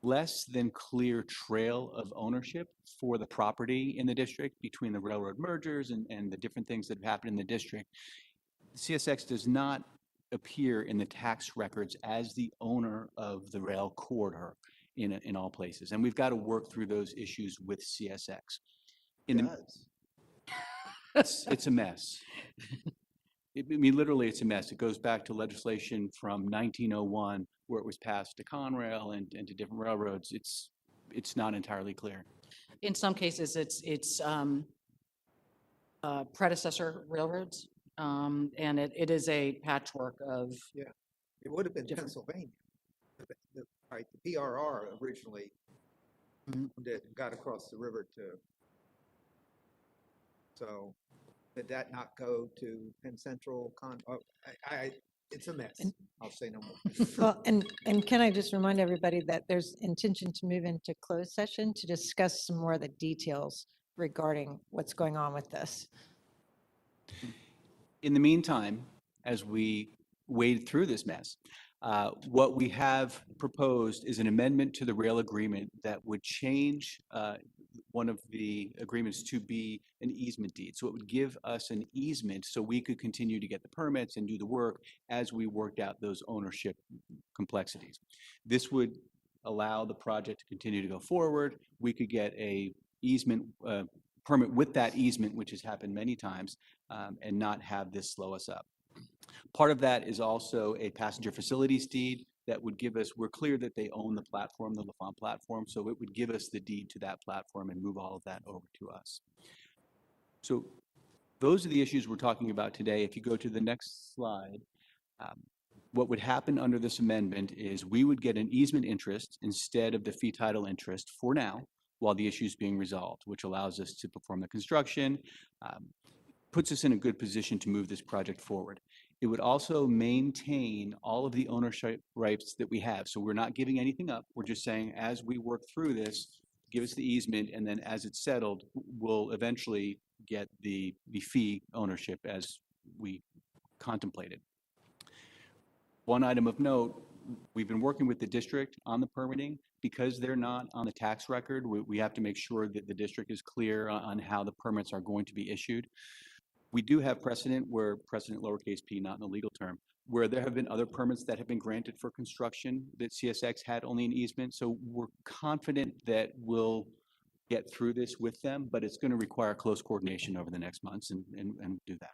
less than clear trail of ownership for the property in the district between the railroad mergers and the different things that have happened in the district. CSX does not appear in the tax records as the owner of the rail corridor in all places. And we've got to work through those issues with CSX. It's a mess. I mean, literally, it's a mess. It goes back to legislation from 1901, where it was passed to Conrail and to different railroads. It's not entirely clear. In some cases, it's predecessor railroads, and it is a patchwork of. Yeah, it would have been Pennsylvania. Right, the VPRA originally that got across the river to. So did that not go to Penn Central? It's a mess. I'll say no more. Well, and can I just remind everybody that there's intention to move into closed session to discuss some more of the details regarding what's going on with this. In the meantime, as we wade through this mess, what we have proposed is an amendment to the rail agreement that would change one of the agreements to be an easement deed. So it would give us an easement so we could continue to get the permits and do the work as we worked out those ownership complexities. This would allow the project to continue to go forward. We could get a easement permit with that easement, which has happened many times, and not have this slow us up. Part of that is also a passenger facilities deed that would give us, we're clear that they own the platform, the Lafont platform, so it would give us the deed to that platform and move all of that over to us. So those are the issues we're talking about today. If you go to the next slide, what would happen under this amendment is we would get an easement interest instead of the fee title interest for now, while the issue is being resolved, which allows us to perform the construction, puts us in a good position to move this project forward. It would also maintain all of the ownership rights that we have. So we're not giving anything up. We're just saying, as we work through this, give us the easement, and then as it's settled, we'll eventually get the fee ownership as we contemplated. One item of note, we've been working with the district on the permitting. Because they're not on the tax record, we have to make sure that the district is clear on how the permits are going to be issued. We do have precedent lowercase p, not in a legal term, where there have been other permits that have been granted for construction that CSX had only an easement. So we're confident that we'll get through this with them, but it's going to require close coordination over the next months and do that.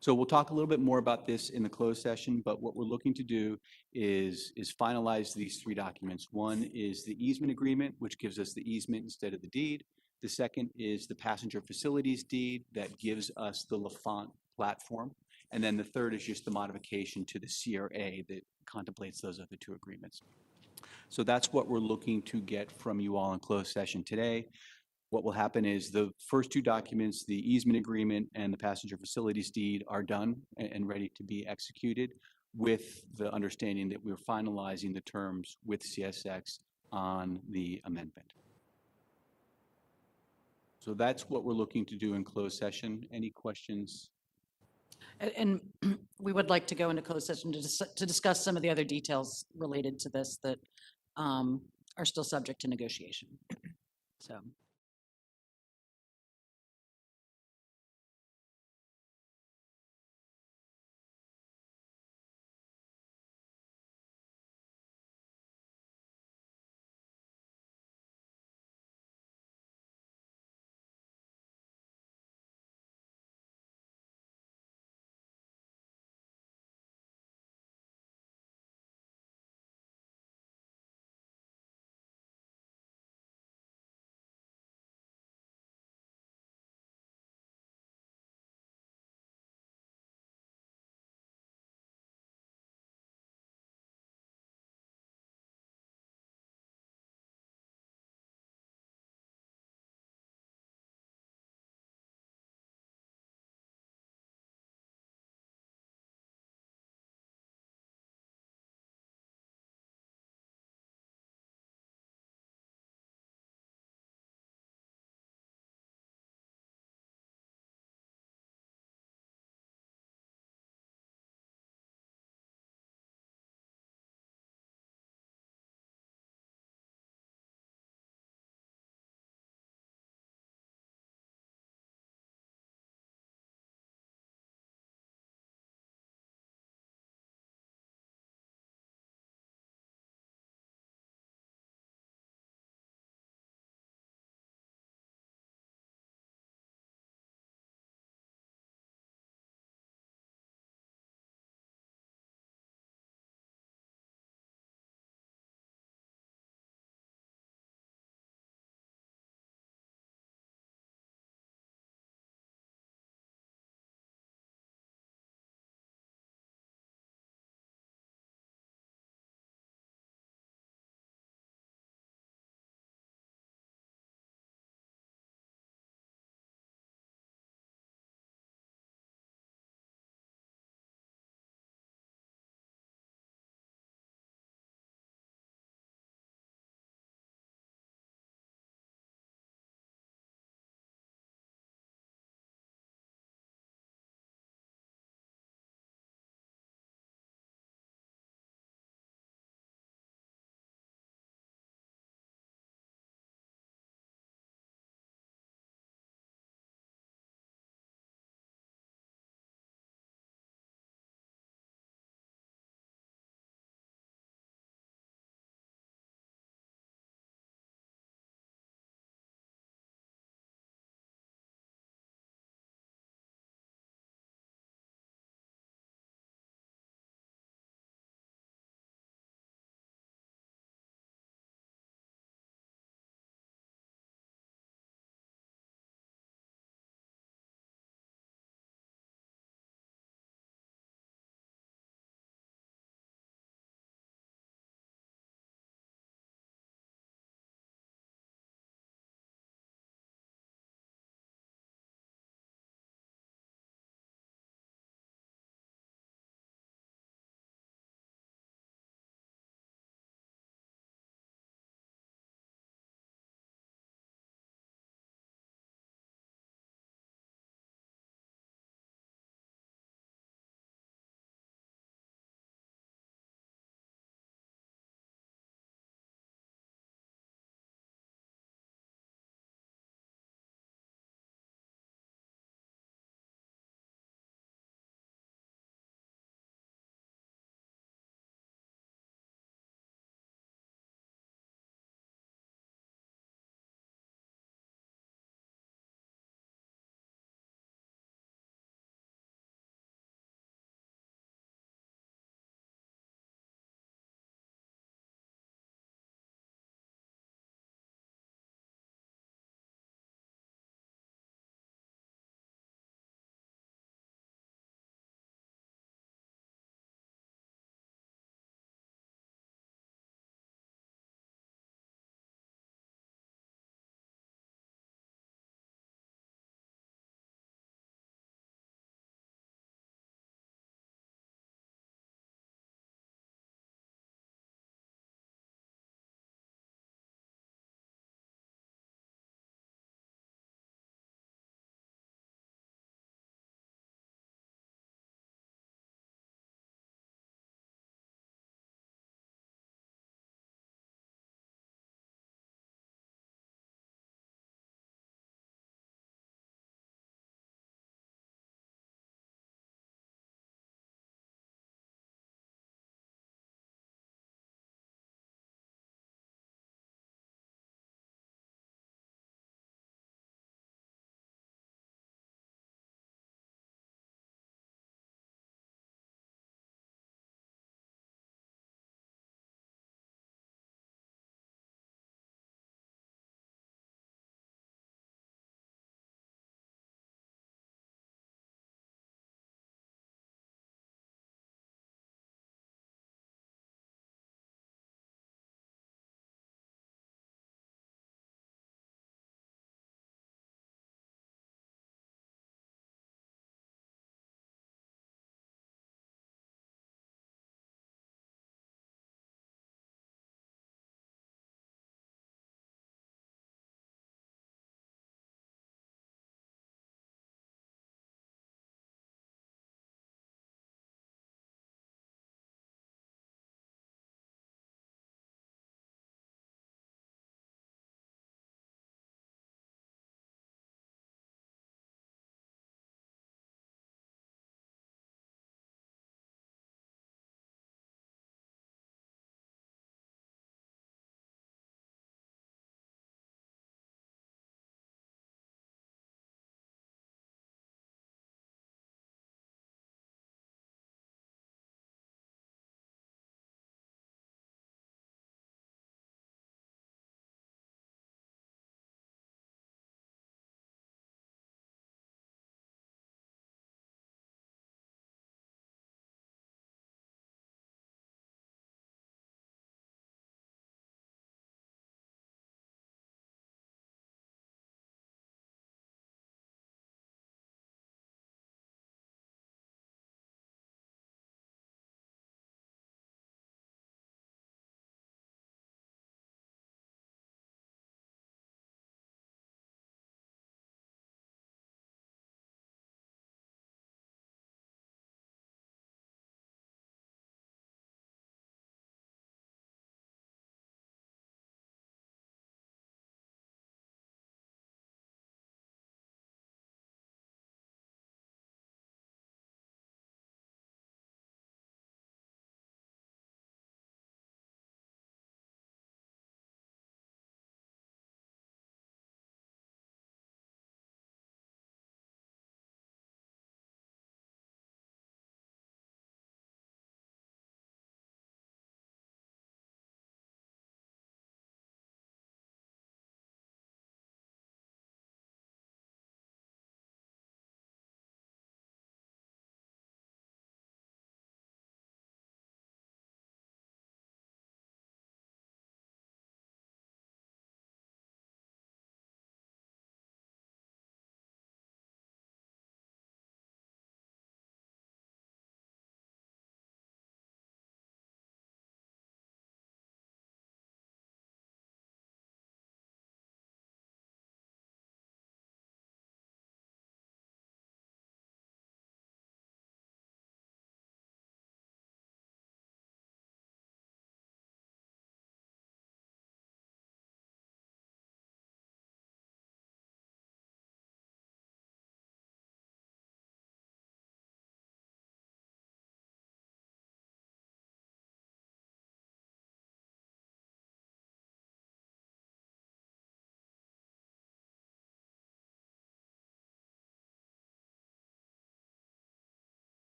So we'll talk a little bit more about this in the closed session, but what we're looking to do is finalize these three documents. One is the easement agreement, which gives us the easement instead of the deed. The second is the passenger facilities deed that gives us the Lafont platform. And then the third is just the modification to the CRA that contemplates those other two agreements. So that's what we're looking to get from you all in closed session today. What will happen is the first two documents, the easement agreement and the passenger facilities deed, are done and ready to be executed, with the understanding that we're finalizing the terms with CSX on the amendment. So that's what we're looking to do in closed session. Any questions? And we would like to go into closed session to discuss some of the other details related to this that are still subject to negotiation. So.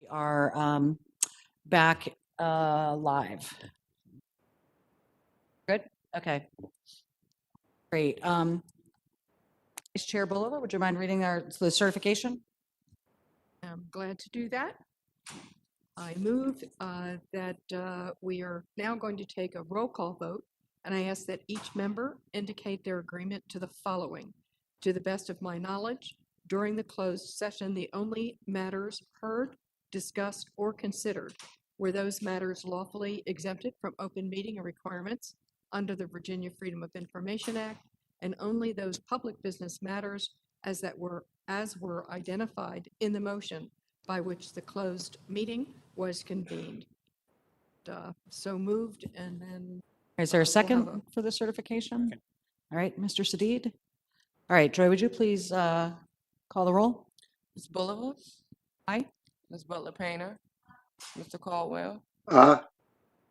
We are back live. Good? Okay. Great. Vice Chair Bulova, would you mind reading the certification? I'm glad to do that. I move that we are now going to take a roll call vote, and I ask that each member indicate their agreement to the following. To the best of my knowledge, during the closed session, the only matters heard, discussed, or considered were those matters lawfully exempted from open meeting requirements under the Virginia Freedom of Information Act, and only those public business matters as were identified in the motion by which the closed meeting was convened. So moved, and then Is there a we'll have second for the certification? All right, Mr. Sadid. All right, Joy, would you please call the roll? Ms. Bulova, Aye. Ms. Butler Painter, Mr. Caldwell, Aye.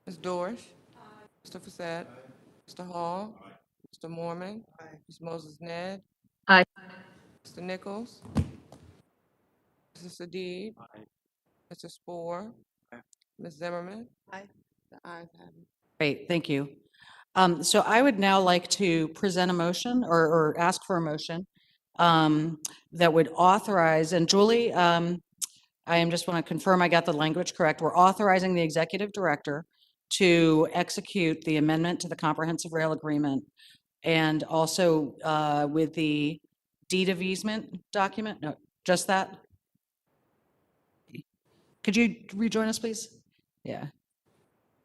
Ms. Dorsch, Mr. Fasad, Mr. Hall, Mr. Mormon, Ms. Moses Ned, Aye. Mr. Nichols, Mr. Sadid, Mr. Spore, Ms. Zimmerman. Aye. The ayes have it. Great, thank you. So I would now like to present a motion or ask for a motion that would authorize, and Julie, I am just want to confirm I got the language correct. We're authorizing the executive director to execute the amendment to the comprehensive rail agreement and also with the deed of easement document. No, just that. Could you rejoin us, please? Yeah.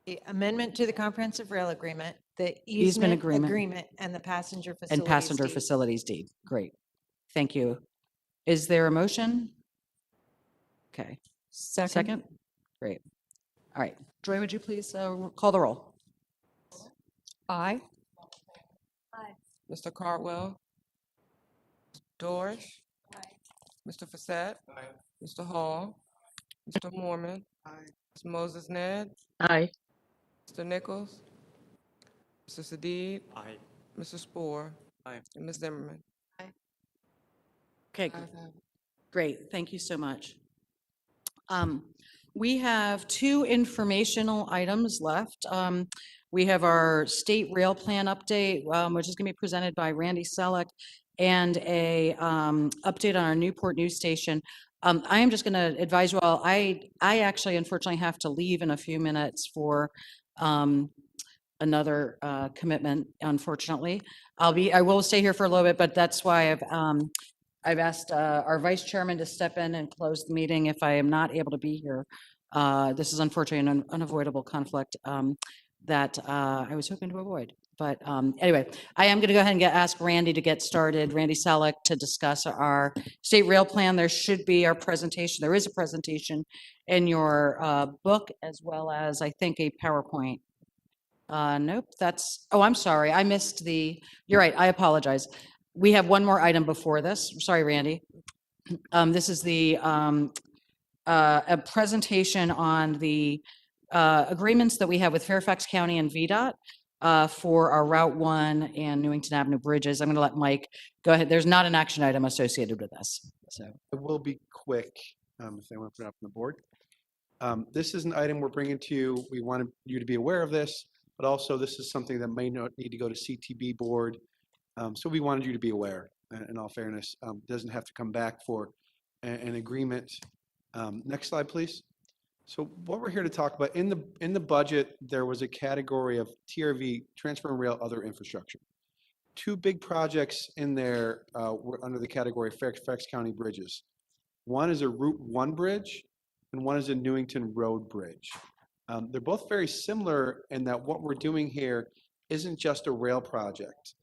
The amendment to the comprehensive rail agreement, the Easement easement agreement. agreement, and the passenger And facilities passenger deed. facilities deed. Great. Thank you. Is there a motion? Okay. Second? Great. All right. Joy, would you please call the roll? Aye. Aye. Mr. Caldwell. Dorsch. Mr. Fasad. Mr. Hall. Mr. Mormon. Ms. Moses Ned. Aye. Mr. Nichols. Mr. Sadid. Mr. Spore. And Ms. Zimmerman. Okay, Ayes have it. great. Thank you so much. We have two informational items left. We have our state rail plan update, which is going to be presented by Randy Selleck, and a update on our Newport News Station. I am just going to advise you all, I actually unfortunately have to leave in a few minutes for another commitment, unfortunately. I will stay here for a little bit, but that's why I've asked our vice chairman to step in and close the meeting if I am not able to be here. This is unfortunately an unavoidable conflict that I was hoping to avoid. But anyway, I am going to go ahead and ask Randy to get started, Randy Selleck, to discuss our state rail plan. There should be our presentation. There is a presentation in your book, as well as, I think, a PowerPoint. Nope, oh, I'm sorry. I missed you're right. I apologize. We have one more item before this. Sorry, Randy. This is a presentation on the agreements that we have with Fairfax County and VDOT for our Route 1 and Newington Avenue bridges. I'm going to let Mike go ahead. There's not an action item associated with this. So It will be quick if they want to put it up on the board. This is an item we're bringing to you. We wanted you to be aware of this, but also this is something that may not need to go to CTB board. So we wanted you to be aware, in all fairness. It doesn't have to come back for an agreement. Next slide, please. So what we're here to talk about, in the budget, there was a category of TRV, transfer and rail other infrastructure. Two big projects in there were under the category of Fairfax County bridges. One is a Route 1 bridge, and one is a Newington Road bridge. They're both very similar in that what we're doing here isn't just a rail project.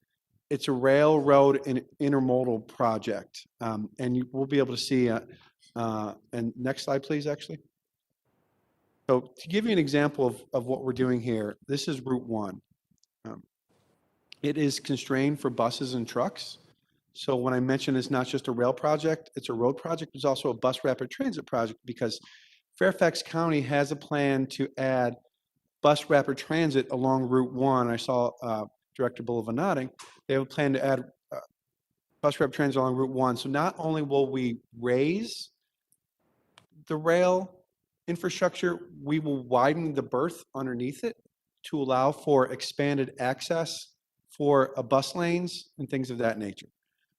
It's a railroad and intermodal project. And we'll be able to see, and next slide, please, actually. So to give you an example of what we're doing here, this is Route 1. It is constrained for buses and trucks. So when I mention it's not just a rail project, it's a road project, it's also a bus rapid transit project because Fairfax County has a plan to add bus rapid transit along Route 1. I saw Director Bulova nodding. They have a plan to add bus rapid transit along Route 1. So not only will we raise the rail infrastructure, we will widen the berth underneath it to allow for expanded access for bus lanes and things of that nature.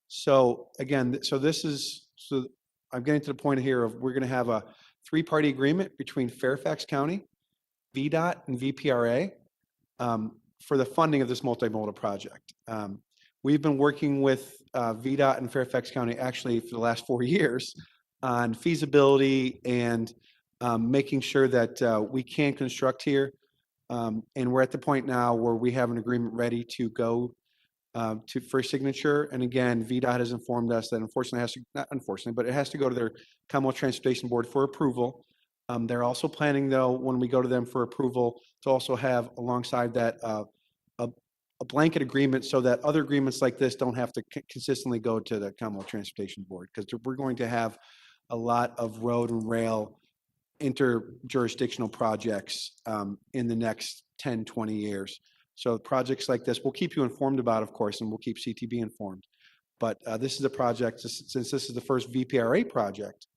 So again, so I'm getting to the point here of we're going to have a three-party agreement between Fairfax County, VDOT, and VPRA for the funding of this multimodal project. We've been working with VDOT and Fairfax County actually for the last 4 years on feasibility and making sure that we can construct here. And we're at the point now where we have an agreement ready to go for signature. And again, VDOT has informed us that unfortunately has to, not unfortunately, but it has to go to their Commonwealth Transportation Board for approval. They're also planning though, when we go to them for approval, to also have alongside that a blanket agreement so that other agreements like this don't have to consistently go to the Commonwealth Transportation Board, because we're going to have a lot of road and rail interjurisdictional projects in the next 10, 20 years. So projects like this, we'll keep you informed about, of course, and we'll keep CTB informed. But this is a project, since this is the first VPRA project,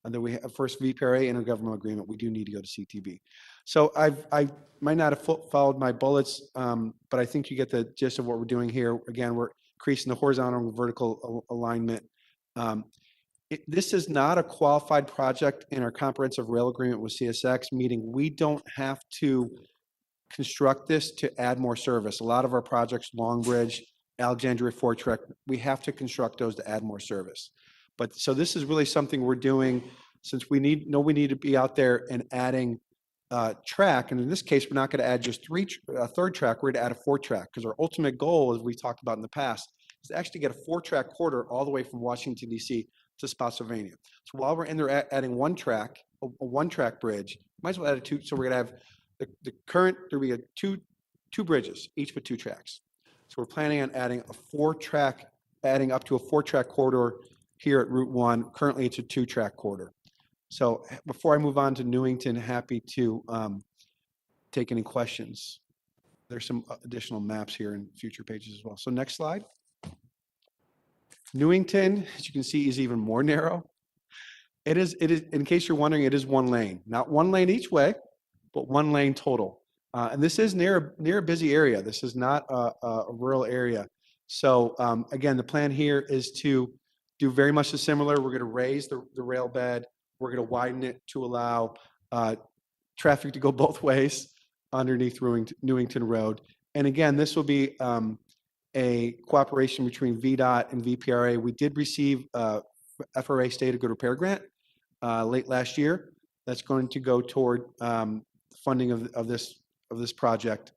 and then we have first VPRA intergovernmental agreement, we do need to go to CTB. So I might not have followed my bullets, but I think you get the gist of what we're doing here. Again, we're increasing the horizontal and vertical alignment. This is not a qualified project in our comprehensive rail agreement with CSX, meaning we don't have to construct this to add more service. A lot of our projects, Long Bridge, Alexandria Fort Trek, we have to construct those to add more service. But so this is really something we're doing since we need to be out there and adding track. And in this case, we're not going to add just a third track, we're going to add a fourth track, because our ultimate goal, as we talked about in the past, is to actually get a 4-track corridor all the way from Washington, D.C. to Spotsylvania. So while we're in there adding one track, a one-track bridge, might as well add a two. So we're going to have the current, there'll be two bridges, each with 2 tracks. So we're planning on adding adding up to a 4-track corridor here at Route 1. Currently, it's a 2-track corridor. So before I move on to Newington, happy to take any questions. There's some additional maps here in future pages as well. So next slide. Newington, as you can see, is even more narrow. It is, in case you're wondering, it is 1 lane. Not 1 lane each way, but 1 lane total. And this is near a busy area. This is not a rural area. So again, the plan here is to do very much the similar. We're going to raise the rail bed. We're going to widen it to allow traffic to go both ways underneath Newington Road. And again, this will be a cooperation between VDOT and VPRA. We did receive a FRA State of Good Repair grant late last year. That's going to go toward funding of this project.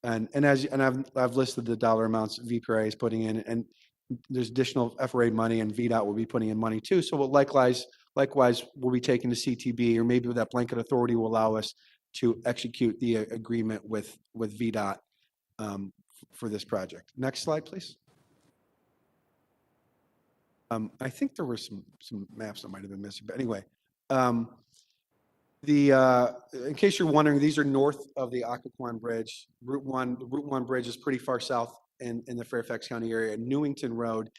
And I've listed the dollar amounts VPRA is putting in, and there's additional FRA money, and VDOT will be putting in money too. So we'll likewise we'll be taking to CTB, or maybe that blanket authority will allow us to execute the agreement with VDOT for this project. Next slide, please. I think there were some maps that might have been missing, but anyway, in case you're wondering, these are north of the Occoquan Bridge. The Route 1 bridge is pretty far south in the Fairfax County area. Newington Road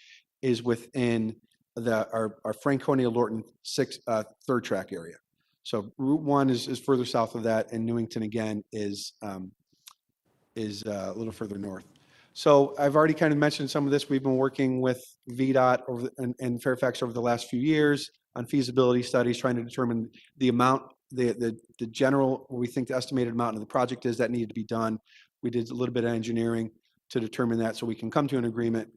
is within our Franconia-Lorton 3rd track area. So Route 1 is further south of that, and Newington again is a little further north. So I've already kind of mentioned some of this. We've been working with VDOT and Fairfax over the last few years on feasibility studies, trying to determine the amount, the general, what we think the estimated amount of the project is that needed to be done. We did a little bit of engineering to determine that so we can come to an agreement.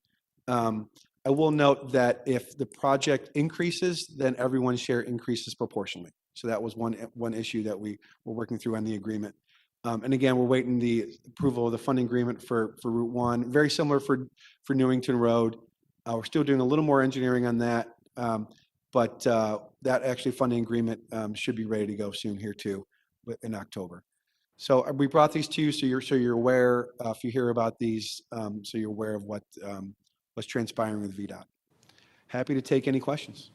I will note that if the project increases, then everyone's share increases proportionally. So that was one issue that we were working through on the agreement. And again, we're waiting the approval of the funding agreement for Route 1. Very similar for Newington Road. We're still doing a little more engineering on that, but that actually funding agreement should be ready to go soon here too, in October. So we brought these to you so you're aware. If you hear about these, so you're aware of what's transpiring with VDOT. Happy to take any questions.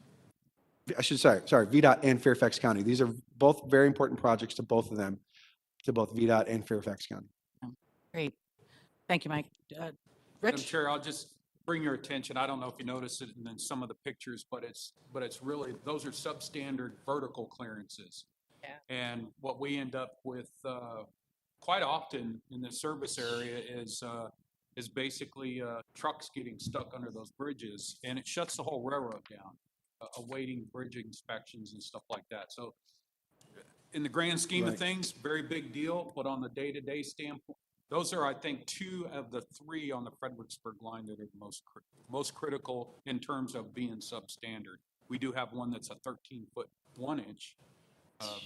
I should say, sorry, VDOT and Fairfax County. These are both very important projects to both of them, to both VDOT and Fairfax County. Great. Thank you, Mike. Madam Rich? Chair, I'll just bring your attention. I don't know if you noticed it in some of the pictures, but it's really, those are substandard vertical clearances. And what we end up with quite often in the service area is basically trucks getting stuck under those bridges, and it shuts the whole railroad down, awaiting bridge inspections and stuff like that. So in the grand scheme of Right. things, very big deal, but on the day-to-day standpoint, those are, I think, 2 of the 3 on the Fredericksburg line that are the most critical in terms of being substandard. We do have one that's a 13-foot 1-inch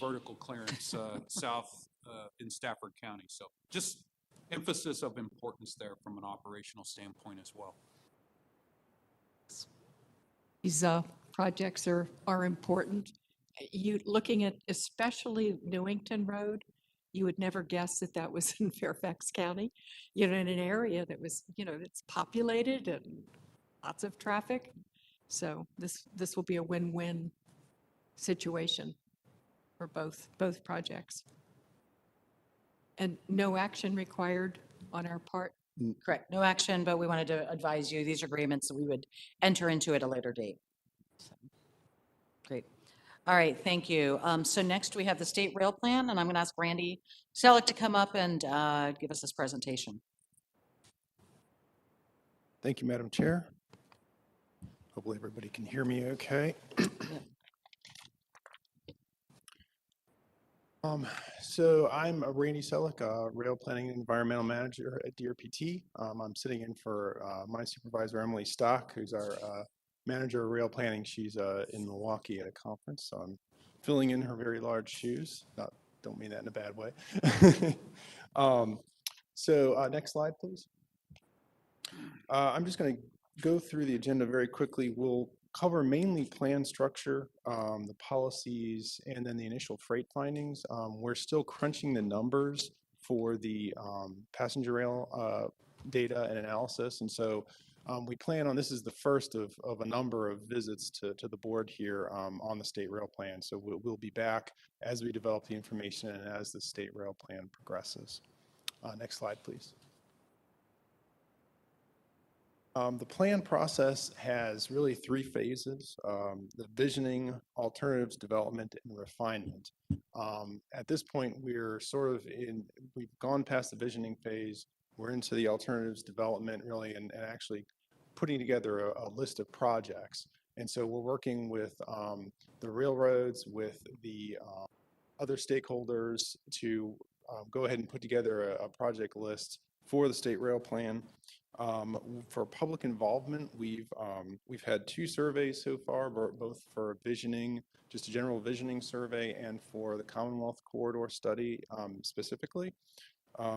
vertical clearance south in Stafford County. So just emphasis of importance there from an operational standpoint as well. These projects are important. You, looking at especially Newington Road, you would never guess that that was in Fairfax County, you know, in an area that was, you know, it's populated and lots of traffic. So this will be a win-win situation for both projects. And no action required on our part. Correct. No action, but we wanted to advise you, these agreements that we would enter into at a later date. So, great. All right, thank you. So next we have the state rail plan, and I'm going to ask Randy Selleck to come up and give us this presentation. Thank you, Madam Chair. Hopefully everybody can hear me okay. So I'm Randy Selleck, Rail Planning and Environmental Manager at DRPT. I'm sitting in for my supervisor, Emily Stock, who's our Manager of Rail Planning. She's in Milwaukee at a conference, so I'm filling in her very large shoes. Don't mean that in a bad way. Next slide, please. I'm just going to go through the agenda very quickly. We'll cover mainly plan structure, the policies, and then the initial freight findings. We're still crunching the numbers for the passenger rail data and analysis. And so we plan on, this is the first of a number of visits to the board here on the state rail plan. So we'll be back as we develop the information and as the state rail plan progresses. Next slide, please. The plan process has really 3 phases: the visioning, alternatives development, and refinement. At this point, we're sort of we've gone past the visioning phase. We're into the alternatives development really, and actually putting together a list of projects. And so we're working with the railroads, with the other stakeholders to go ahead and put together a project list for the state rail plan. For public involvement, we've had 2 surveys so far, both for visioning, just a general visioning survey, and for the Commonwealth Corridor study specifically.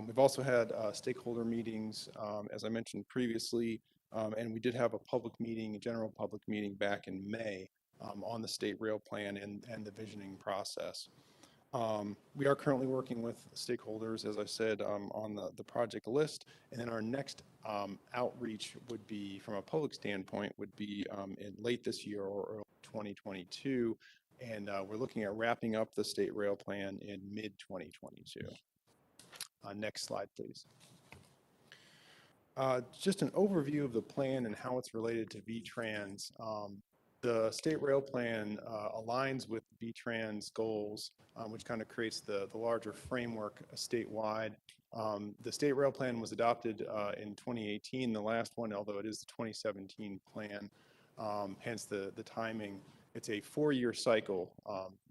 We've also had stakeholder meetings, as I mentioned previously, and we did have a public meeting, a general public meeting back in May on the state rail plan and the visioning process. We are currently working with stakeholders, as I said, on the project list, and then our next outreach would be, from a public standpoint, would be in late this year or early 2022, and we're looking at wrapping up the state rail plan in mid-2022. Next slide, please. Just an overview of the plan and how it's related to VTrans. The state rail plan aligns with VTrans goals, which kind of creates the larger framework statewide. The state rail plan was adopted in 2018, the last one, although it is the 2017 plan, hence the timing. It's a 4-year cycle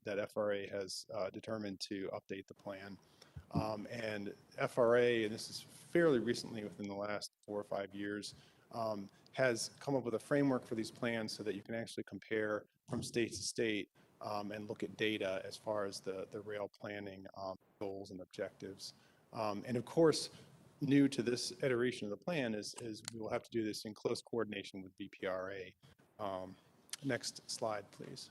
that FRA has determined to update the plan. And FRA, and this is fairly recently within the last 4 or 5 years, has come up with a framework for these plans so that you can actually compare from state to state and look at data as far as the rail planning goals and objectives. And of course, new to this iteration of the plan is we will have to do this in close coordination with VPRA. Next slide, please.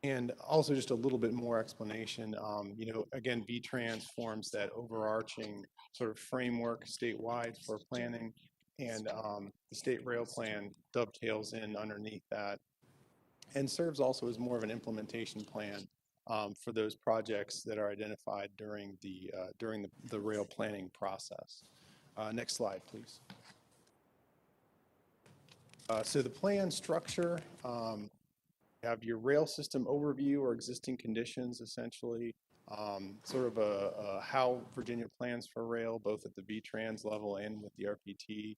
And also just a little bit more explanation. Again, VTrans forms that overarching sort of framework statewide for planning, and the state rail plan dovetails in underneath that and serves also as more of an implementation plan for those projects that are identified during the rail planning process. Next slide, please. So the plan structure, have your rail system overview or existing conditions, essentially, sort of how Virginia plans for rail, both at the VTrans level and with the RPT,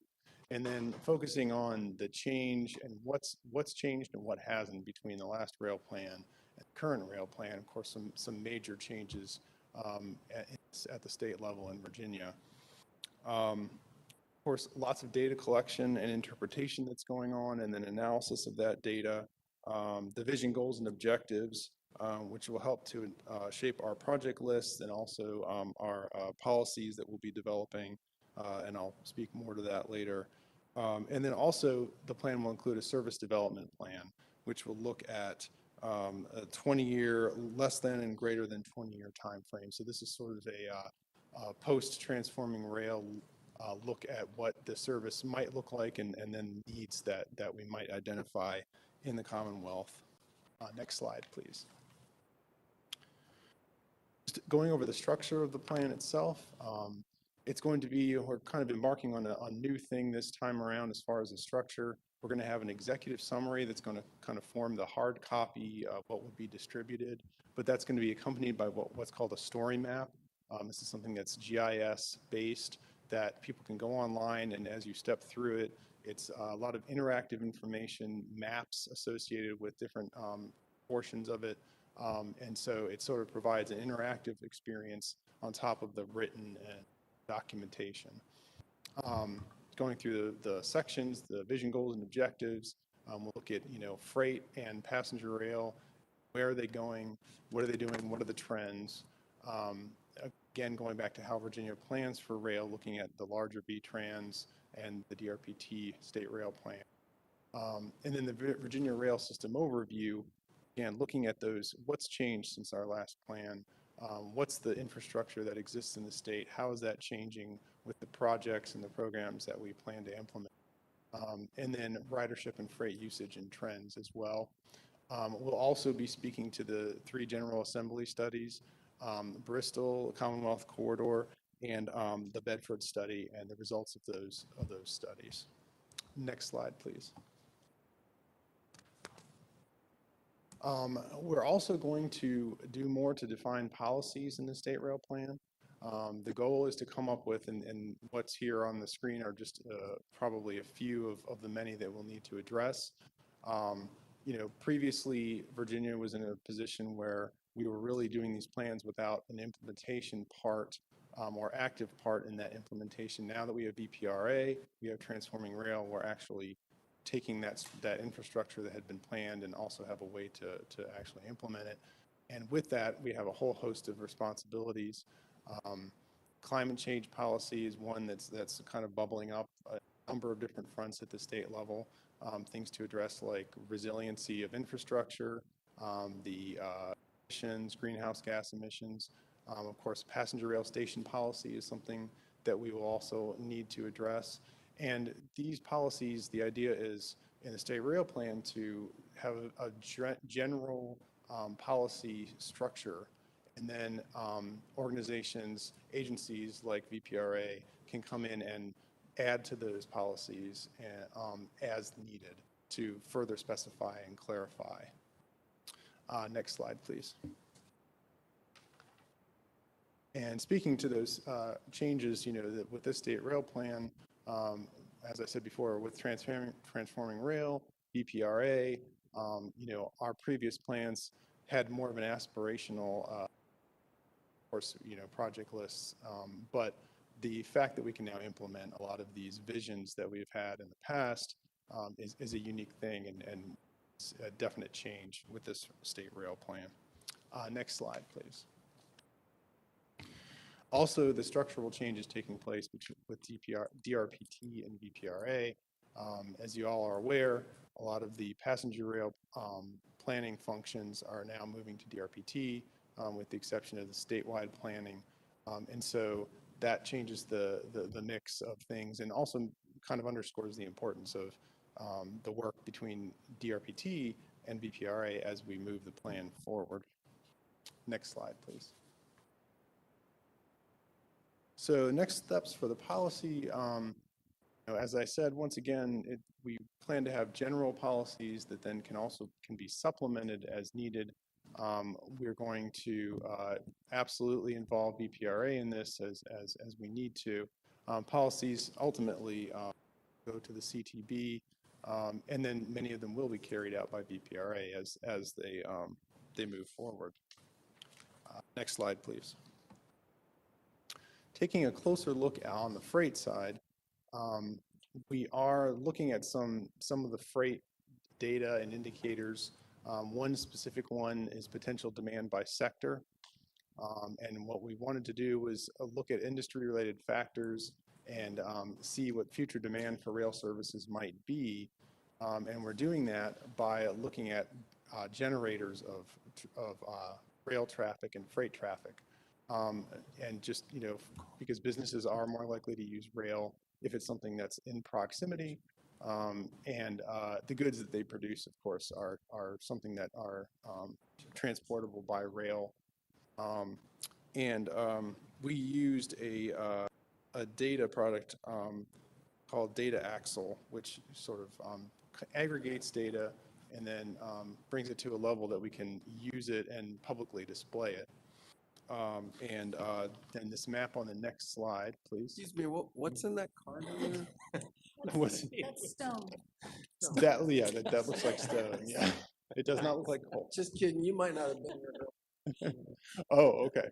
and then focusing on the change and what's changed and what hasn't between the last rail plan and the current rail plan. Of course, some major changes at the state level in Virginia. Of course, lots of data collection and interpretation that's going on, and then analysis of that data, the vision, goals, and objectives, which will help to shape our project lists and also our policies that we'll be developing, and I'll speak more to that later. And then also, the plan will include a service development plan, which will look at a 20-year, less than and greater than 20-year time frame. So this is sort of a post-transforming rail look at what the service might look like and then needs that we might identify in the Commonwealth. Next slide, please. Just going over the structure of the plan itself, it's going to be, we're kind of embarking on a new thing this time around as far as the structure. We're going to have an executive summary that's going to kind of form the hard copy of what will be distributed, but that's going to be accompanied by what's called a story map. This is something that's GIS based, that people can go online, and as you step through it, it's a lot of interactive information, maps associated with different portions of it, and so it sort of provides an interactive experience on top of the written documentation. Going through the sections, the vision, goals, and objectives, we'll look at freight and passenger rail. Where are they going? What are they doing? What are the trends? Again, going back to how Virginia plans for rail, looking at the larger VTrans and the DRPT state rail plan. And then the Virginia rail system overview, again, looking at those, what's changed since our last plan? What's the infrastructure that exists in the state? How is that changing with the projects and the programs that we plan to implement? And then ridership and freight usage and trends as well. We'll also be speaking to the 3 General Assembly studies, Bristol, Commonwealth Corridor, and the Bedford study and the results of those studies. Next slide, please. We're also going to do more to define policies in the state rail plan. The goal is to come up with, and what's here on the screen are just probably a few of the many that we'll need to address. Previously, Virginia was in a position where we were really doing these plans without an implementation part or active part in that implementation. Now that we have VPRA, we have Transforming Rail, we're actually taking that infrastructure that had been planned and also have a way to actually implement it. And with that, we have a whole host of responsibilities. Climate change policy is one that's kind of bubbling up a number of different fronts at the state level. Things to address like resiliency of infrastructure, the emissions, greenhouse gas emissions. Of course, passenger rail station policy is something that we will also need to address. And these policies, the idea is in the state rail plan to have a general policy structure, and then organizations, agencies like VPRA can come in and add to those policies as needed to further specify and clarify. Next slide, please. And speaking to those changes, with this state rail plan, as I said before, with transforming rail, VPRA, our previous plans had more of an aspirational, of course, project lists, but the fact that we can now implement a lot of these visions that we've had in the past is a unique thing and it's a definite change with this state rail plan. Next slide, please. Also, the structural changes taking place with DRPT and VPRA. As you all are aware, a lot of the passenger rail planning functions are now moving to DRPT, with the exception of the statewide planning. And so that changes the mix of things and also kind of underscores the importance of the work between DRPT and VPRA as we move the plan forward. Next slide, please. So next steps for the policy, as I said, once again, we plan to have general policies that then can be supplemented as needed. We're going to absolutely involve VPRA in this as we need to. Policies ultimately go to the CTB, and then many of them will be carried out by VPRA as they move forward. Next slide, please. Taking a closer look on the freight side, we are looking at some of the freight data and indicators. One specific one is potential demand by sector. And what we wanted to do was look at industry-related factors and see what future demand for rail services might be. And we're doing that by looking at generators of rail traffic and freight traffic. And just, because businesses are more likely to use rail if it's something that's in proximity. And the goods that they produce, of course, are something that are transportable by rail. We used a data product called Data Axle, which sort of aggregates data and then brings it to a level that we can use it and publicly display it. Then this map on the next slide, please. Excuse me, what's in that card over there? That's stone. That looks like stone, yeah. It does not look like coal. Just kidding, you might not have been here. Oh, okay.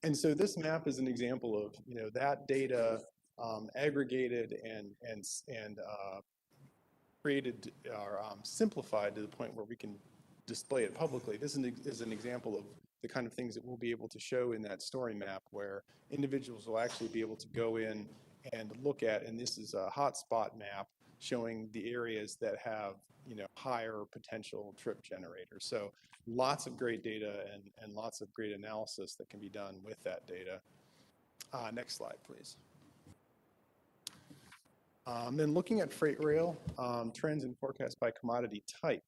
And so this map is an example of, that data aggregated and created or simplified to the point where we can display it publicly. This is an example of the kind of things that we'll be able to show in that story map, where individuals will actually be able to go in and look at, and this is a hotspot map showing the areas that have higher potential trip generators. So lots of great data and lots of great analysis that can be done with that data. Next slide, please. Then looking at freight rail trends and forecasts by commodity type.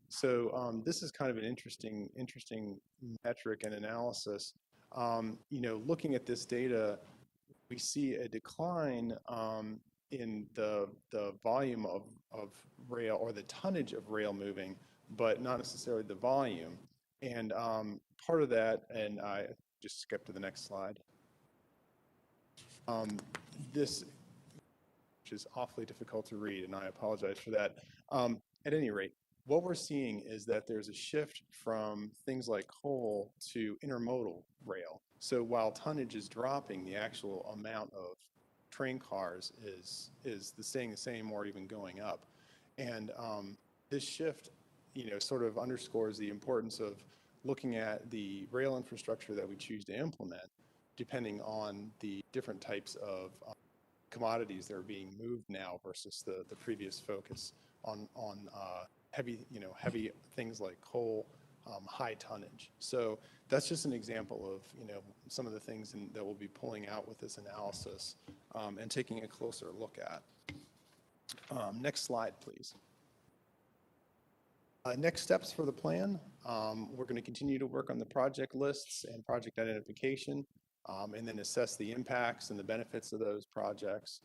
So this is kind of an interesting metric and analysis. Looking at this data, we see a decline in the volume of rail, or the tonnage of rail moving, but not necessarily the volume. And part of that, and I just skip to the next slide. This, which is awfully difficult to read, and I apologize for that. At any rate, what we're seeing is that there's a shift from things like coal to intermodal rail. So while tonnage is dropping, the actual amount of train cars is staying the same or even going up. And this shift, sort of underscores the importance of looking at the rail infrastructure that we choose to implement, depending on the different types of commodities that are being moved now versus the previous focus on heavy things like coal, high tonnage. So that's just an example of some of the things that we'll be pulling out with this analysis and taking a closer look at. Next slide, please. Next steps for the plan. We're going to continue to work on the project lists and project identification, and then assess the impacts and the benefits of those projects.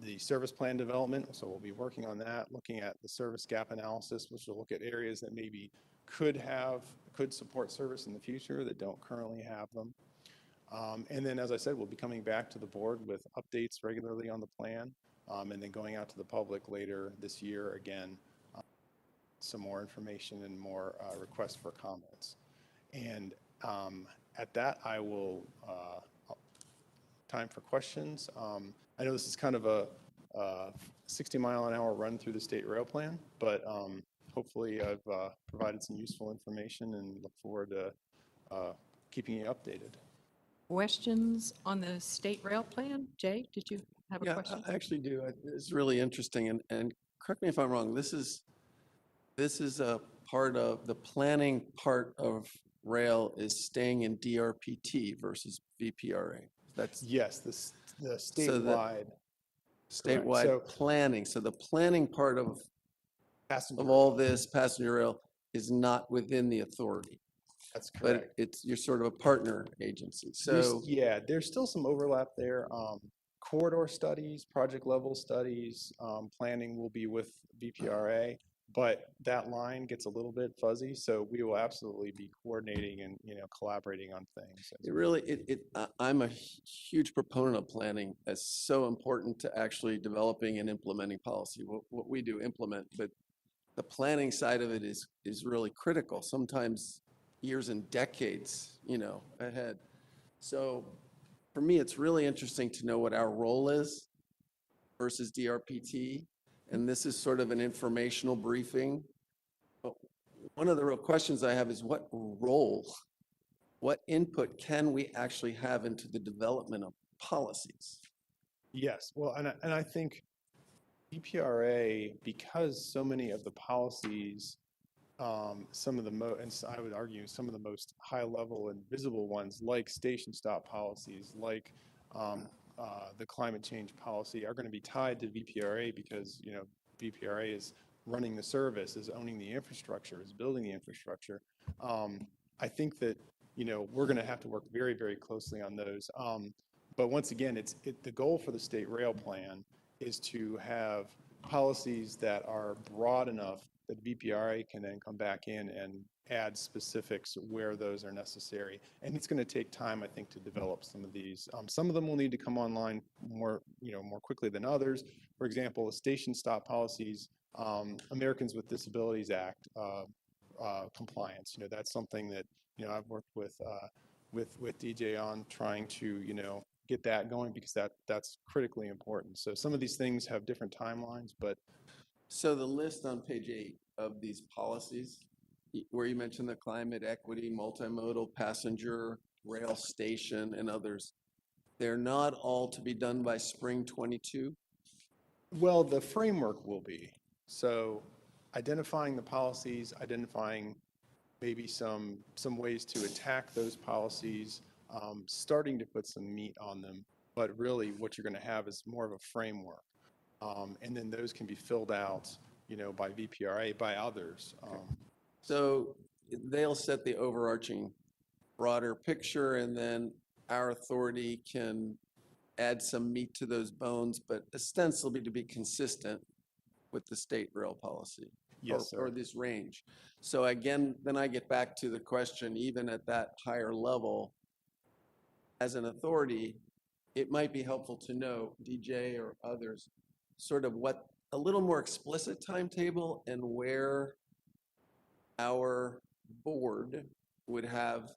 The service plan development, so we'll be working on that, looking at the service gap analysis, which will look at areas that maybe could support service in the future that don't currently have them. And then, as I said, we'll be coming back to the board with updates regularly on the plan, and then going out to the public later this year again, some more information and more requests for comments. And at that, I will time for questions. I know this is kind of a 60-mile-an-hour run through the state rail plan, but hopefully I've provided some useful information and look forward to keeping you updated. Questions on the state rail plan? Jay, did you have a question? I actually do. It's really interesting, and correct me if I'm wrong. This is a part of the planning part of rail is staying in DRPT versus VPRA. That's yes, the statewide. Statewide planning. So the planning part of all this passenger rail is not within the authority. That's correct. But you're sort of a partner agency. So there's still some overlap there. corridor studies, project level studies, planning will be with VPRA, but that line gets a little bit fuzzy, so we will absolutely be coordinating and, collaborating on things. I'm a huge proponent of planning as so important to actually developing and implementing policy. What we do implement, but the planning side of it is really critical, sometimes years and decades, ahead. So for me, it's really interesting to know what our role is versus DRPT. And this is sort of an informational briefing. But one of the real questions I have is what role, what input can we actually have into the development of policies? Yes, well, and I think VPRA, because so many of the policies, some of the I would argue some of the most high level and visible ones, like station stop policies, like the climate change policy, are going to be tied to VPRA because, VPRA is running the service, is owning the infrastructure, is building the infrastructure. I think that, we're going to have to work very, very closely on those. But once again, the goal for the state rail plan is to have policies that are broad enough that VPRA can then come back in and add specifics where those are necessary. And it's going to take time, I think, to develop some of these. Some of them will need to come online more quickly than others. For example, the station stop policies, Americans with Disabilities Act compliance. That's something that I've worked with DJ on trying to get that going because that's critically important. So some of these things have different timelines, but so the list on page 8 of these policies, where you mentioned the climate equity, multimodal, passenger, rail station, and others, they're not all to be done by spring 22? Well, the framework will be. So identifying the policies, identifying maybe some ways to attack those policies, starting to put some meat on them. But really what you're going to have is more of a framework. And then those can be filled out, by VPRA, by others. So they'll set the overarching broader picture, and then our authority can add some meat to those bones, but ostensibly to be consistent with the state rail policy. Yes, sir. Or this range. So again, then I get back to the question, even at that higher level, as an authority, it might be helpful to know, DJ or others, sort of what a little more explicit timetable and where our board would have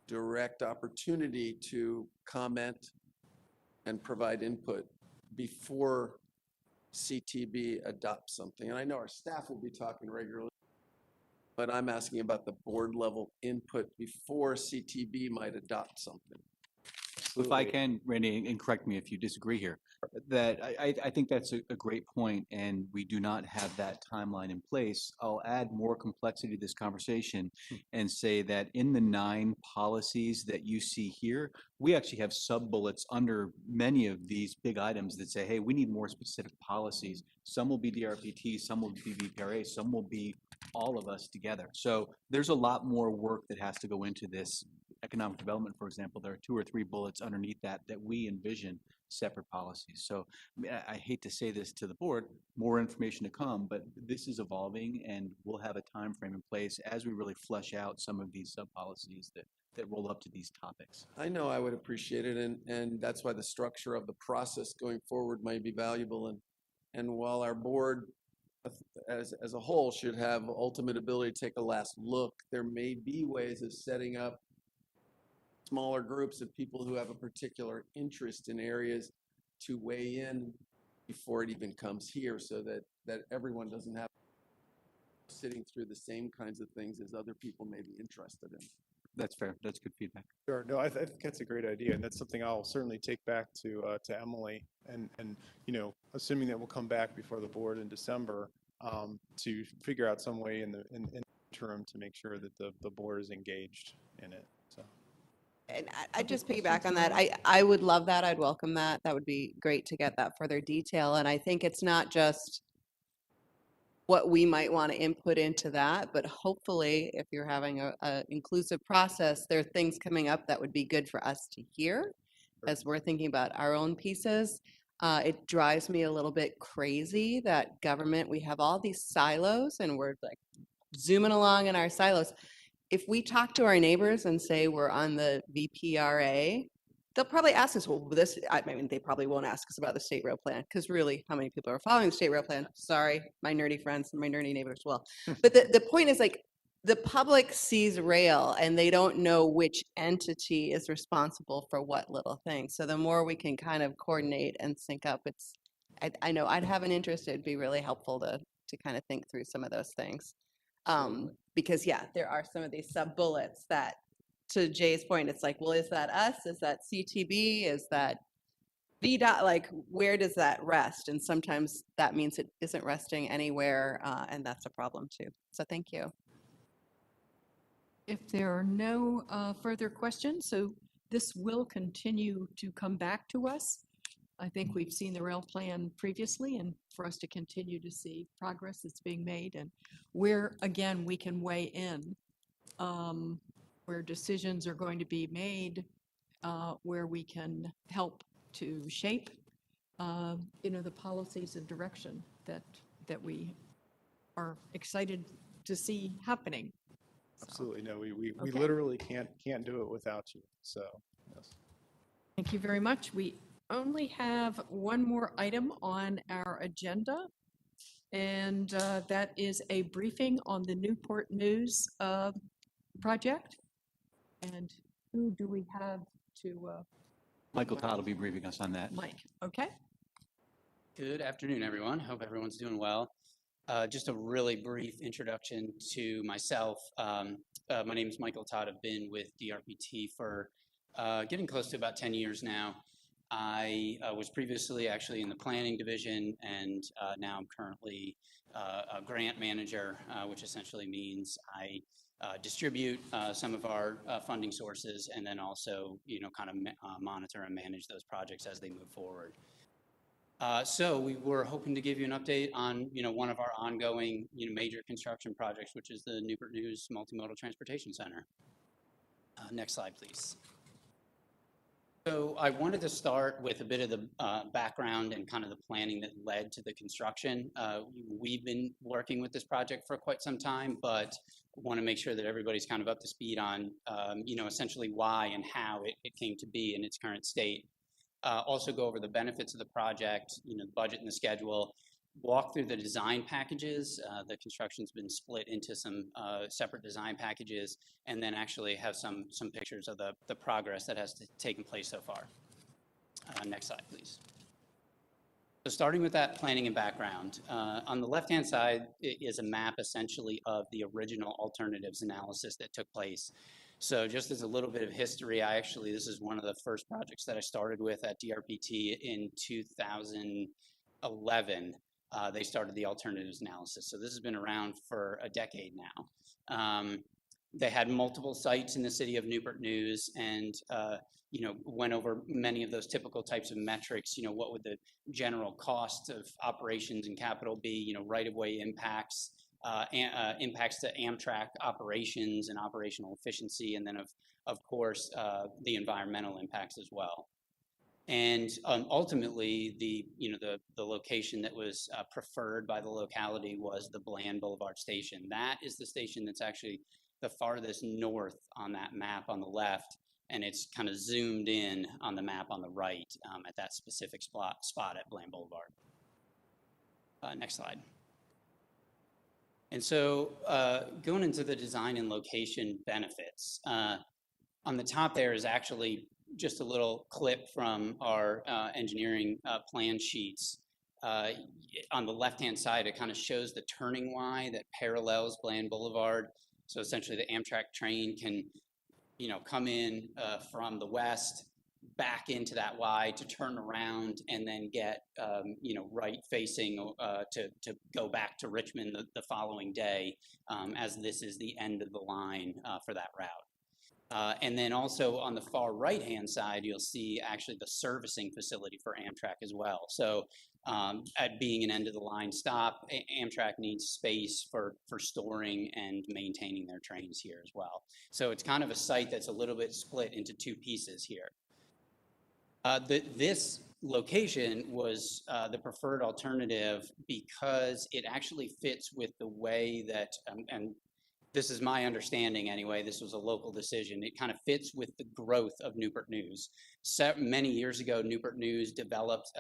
direct opportunity to comment and provide input before CTB adopts something. And I know our staff will be talking regularly, but I'm asking about the board level input before CTB might adopt something. If I can, Randy, and correct me if you disagree here, that I think that's a great point, and we do not have that timeline in place. I'll add more complexity to this conversation and say that in the 9 policies that you see here, we actually have sub-bullets under many of these big items that say, hey, we need more specific policies. Some will be DRPT, some will be VPRA, some will be all of us together. So there's a lot more work that has to go into this. Economic development, for example, there are 2 or 3 bullets underneath that we envision separate policies. So I hate to say this to the board, more information to come, but this is evolving and we'll have a time frame in place as we really flesh out some of these sub-policies that roll up to these topics. I know I would appreciate it, and that's why the structure of the process going forward might be valuable. And while our board as a whole should have ultimate ability to take a last look, there may be ways of setting up smaller groups of people who have a particular interest in areas to weigh in before it even comes here, so that everyone doesn't have sitting through the same kinds of things as other people may be interested in. That's fair. That's good feedback. Sure. No, I think that's a great idea, and that's something I'll certainly take back to Emily, and assuming that we'll come back before the board in December to figure out some way in the interim to make sure that the board is engaged in it. So. And I'd just piggyback on that. I would love that. I'd welcome that. That would be great to get that further detail. And I think it's not just what we might want to input into that, but hopefully if you're having a inclusive process, there are things coming up that would be good for us to hear as we're thinking about our own pieces. It drives me a little bit crazy that government, we have all these silos and we're like zooming along in our silos. If we talk to our neighbors and say we're on the VPRA, they'll probably ask us, well, I mean, they probably won't ask us about the state rail plan, because really, how many people are following the state rail plan? Sorry, my nerdy friends and my nerdy neighbors as well. But the point is, like, the public sees rail and they don't know which entity is responsible for what little thing. So the more we can kind of coordinate and sync up, I know I'd have an interest. It'd be really helpful to kind of think through some of those things. Because yeah, there are some of these sub bullets that, to Jay's point, it's like, well, is that us? Is that CTB? Is that VDOT? Like, where does that rest? And sometimes that means it isn't resting anywhere, and that's a problem too. So thank you. If there are no further questions, so this will continue to come back to us. I think we've seen the rail plan previously, and for us to continue to see progress that's being made and where, again, we can weigh in, where decisions are going to be made, where we can help to shape, the policies and direction that we are excited to see happening. Absolutely. No, we Okay. literally can't do it without you. So, yes. Thank you very much. We only have one more item on our agenda, and that is a briefing on the Newport News project. And who do we have to? Michael Todd will be briefing us on that. Mike, okay. Good afternoon, everyone. Hope everyone's doing well. Just a really brief introduction to myself. My name is Michael Todd. I've been with DRPT for getting close to about 10 years now. I was previously actually in the planning division, and now I'm currently a grant manager, which essentially means I distribute some of our funding sources, and then also, kind of monitor and manage those projects as they move forward. So we were hoping to give you an update on, one of our ongoing, major construction projects, which is the Newport News Multimodal Transportation Center. Next slide, please. So I wanted to start with a bit of the background and kind of the planning that led to the construction. We've been working with this project for quite some time, but want to make sure that everybody's kind of up to speed on, essentially why and how it came to be in its current state. Also go over the benefits of the project, the budget and the schedule, walk through the design packages. The construction's been split into some separate design packages, and then actually have some pictures of the progress that has taken place so far. Next slide, please. So starting with that planning and background, on the left-hand side is a map essentially of the original alternatives analysis that took place. So just as a little bit of history, this is one of the first projects that I started with at DRPT in 2011. They started the alternatives analysis. So this has been around for a decade now. They had multiple sites in the city of Newport News, and went over many of those typical types of metrics. What would the general cost of operations and capital be? Right-of-way impacts. Impacts to Amtrak operations and operational efficiency, and then of course the environmental impacts as well. And ultimately, the location that was preferred by the locality was the Bland Boulevard station. That is the station that's actually the farthest north on that map on the left, and it's kind of zoomed in on the map on the right at that specific spot at Bland Boulevard. Next slide. And so going into the design and location benefits, on the top there is actually just a little clip from our engineering plan sheets. On the left-hand side, it kind of shows the turning Y that parallels Bland Boulevard. So essentially the Amtrak train can, come in from the west, back into that Y to turn around and then get, right facing to go back to Richmond the following day, as this is the end of the line for that route. And then also on the far right-hand side, you'll see actually the servicing facility for Amtrak as well. So at being an end-of-the-line stop, Amtrak needs space for storing and maintaining their trains here as well. So it's kind of a site that's a little bit split into two pieces here. This location was the preferred alternative because it actually fits with the way that, and this is my understanding anyway, this was a local decision, it kind of fits with the growth of Newport News. Many years ago, Newport News developed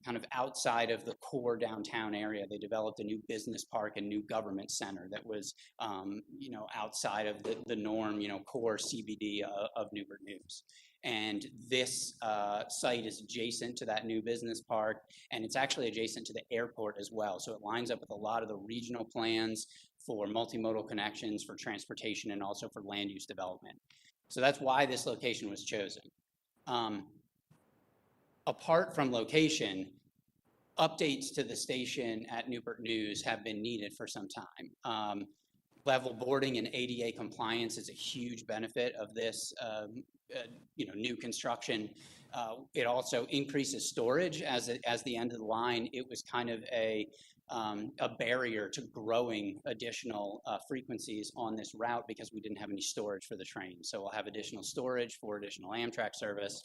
kind of outside of the core downtown area. They developed a new business park and new government center that was, outside of the norm, core CBD of Newport News. And this site is adjacent to that new business park, and it's actually adjacent to the airport as well. So it lines up with a lot of the regional plans for multimodal connections, for transportation, and also for land use development. So that's why this location was chosen. Apart from location, updates to the station at Newport News have been needed for some time. Level boarding and ADA compliance is a huge benefit of this new construction. It also increases storage as the end of the line. It was kind of a barrier to growing additional frequencies on this route because we didn't have any storage for the train. So we'll have additional storage for additional Amtrak service.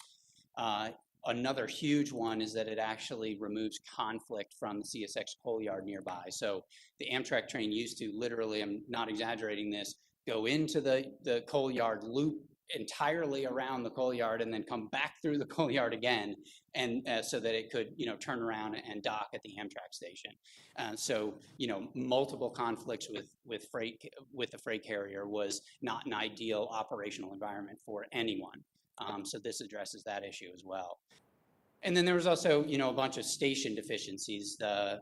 Another huge one is that it actually removes conflict from the CSX coal yard nearby. So the Amtrak train used to literally, I'm not exaggerating this, go into the coal yard, loop entirely around the coal yard, and then come back through the coal yard again, and so that it could turn around and dock at the Amtrak station. So multiple conflicts with the freight carrier was not an ideal operational environment for anyone. So this addresses that issue as well. And then there was also, a bunch of station deficiencies. The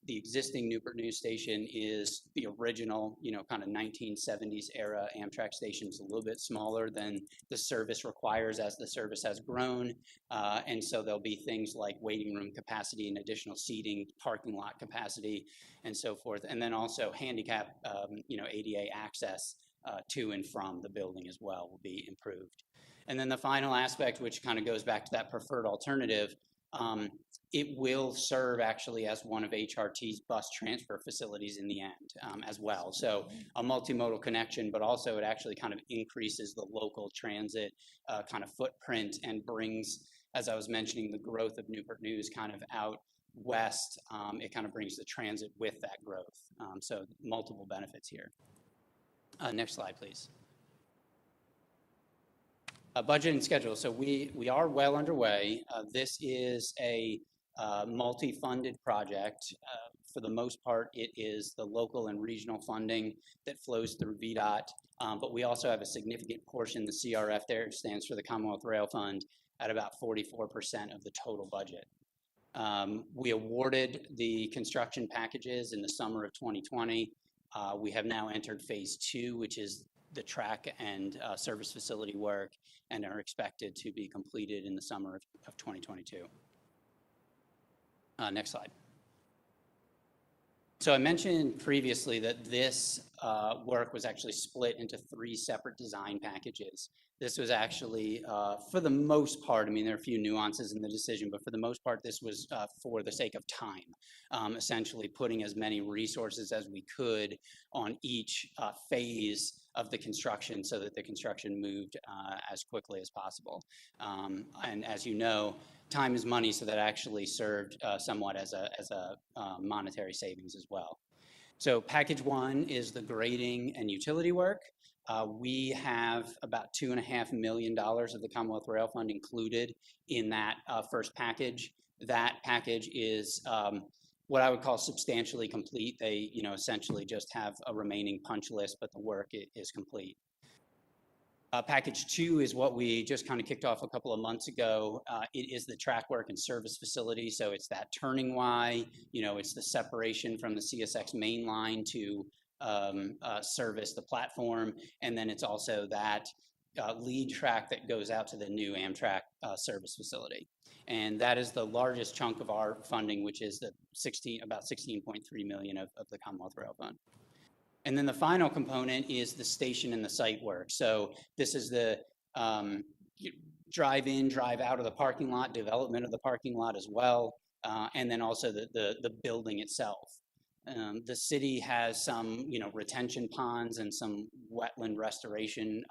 existing Newport News station is the original, kind of 1970s era Amtrak station. It's a little bit smaller than the service requires as the service has grown. And so there'll be things like waiting room capacity and additional seating, parking lot capacity, and so forth. And then also handicap, ADA access to and from the building as well will be improved. And then the final aspect, which kind of goes back to that preferred alternative, it will serve actually as one of HRT's bus transfer facilities in the end as well. So a multimodal connection, but also it actually kind of increases the local transit kind of footprint and brings, as I was mentioning, the growth of Newport News kind of out west. It kind of brings the transit with that growth. So multiple benefits here. Next slide, please. Budget and schedule. So we are well underway. This is a multi-funded project. For the most part, it is the local and regional funding that flows through VDOT, but we also have a significant portion, the CRF there stands for the Commonwealth Rail Fund, at about 44% of the total budget. We awarded the construction packages in the summer of 2020. We have now entered phase 2, which is the track and service facility work, and are expected to be completed in the summer of 2022. Next slide. So I mentioned previously that this work was actually split into 3 separate design packages. This was actually, for the most part, I mean, there are a few nuances in the decision, but for the most part, this was for the sake of time, essentially putting as many resources as we could on each phase of the construction so that the construction moved as quickly as possible. And as you know, time is money, so that actually served somewhat as a monetary savings as well. So package 1 is the grading and utility work. We have about $2.5 million of the Commonwealth Rail Fund included in that first package. That package is what I would call substantially complete. They, essentially just have a remaining punch list, but the work is complete. Package 2 is what we just kind of kicked off a couple of months ago. It is the track work and service facility. So it's that turning Y, it's the separation from the CSX main line to service the platform. And then it's also that lead track that goes out to the new Amtrak service facility. And that is the largest chunk of our funding, which is the about $16.3 million of the Commonwealth Rail Fund. And then the final component is the station and the site work. So this is the drive in, drive out of the parking lot, development of the parking lot as well, and then also the building itself. The city has some, retention ponds and some wetland restoration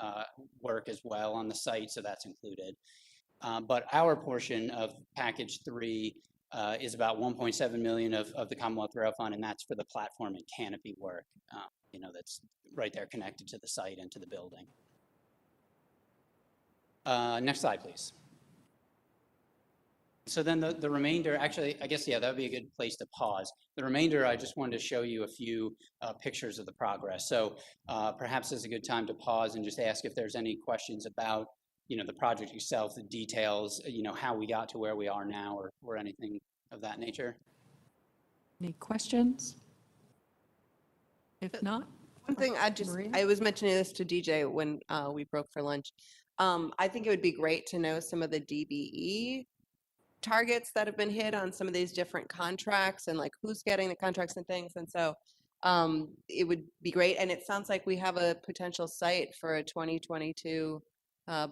work as well on the site, so that's included. But our portion of package 3 is about 1.7 million of the Commonwealth Rail Fund, and that's for the platform and canopy work, that's right there connected to the site and to the building. Next slide, please. So then the remainder, actually, I guess, yeah, that would be a good place to pause. The remainder, I just wanted to show you a few pictures of the progress. So perhaps this is a good time to pause and just ask if there's any questions about, the project itself, the details, how we got to where we are now, or anything of that nature. Any questions? If not, One thing I was mentioning this to DJ when we broke for lunch. I think it would be great to know some of the DBE targets that have been hit on some of these different contracts and like who's getting the contracts and things. And so it would be great. And it sounds like we have a potential site for a 2022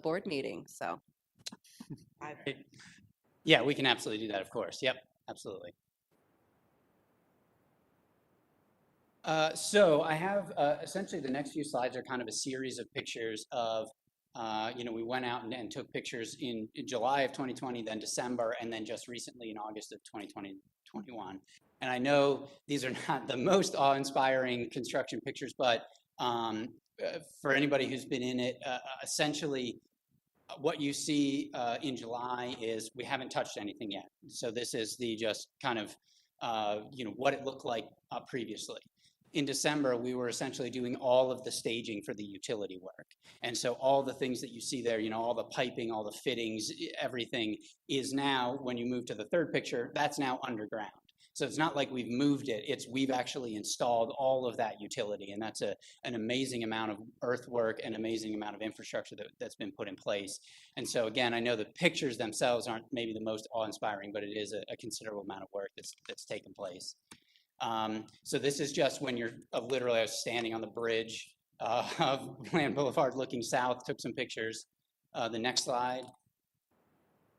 board meeting. So yeah, we can absolutely do that, of course. Yep, absolutely. So I have essentially the next few slides are kind of a series of pictures of, we went out and took pictures in July of 2020, then December, and then just recently in August of 2021. And I know these are not the most awe-inspiring construction pictures, but for anybody who's been in it, essentially what you see in July is we haven't touched anything yet. So this is the just kind of, what it looked like previously. In December, we were essentially doing all of the staging for the utility work. And so all the things that you see there, all the piping, all the fittings, everything is now, when you move to the third picture, that's now underground. So it's not like we've moved it, we've actually installed all of that utility. And that's an amazing amount of earthwork and amazing amount of infrastructure that's been put in place. And so again, I know the pictures themselves aren't maybe the most awe-inspiring, but it is a considerable amount of work that's taken place. So this is just when you're literally, I was standing on the bridge of Land Boulevard looking south, took some pictures. The next slide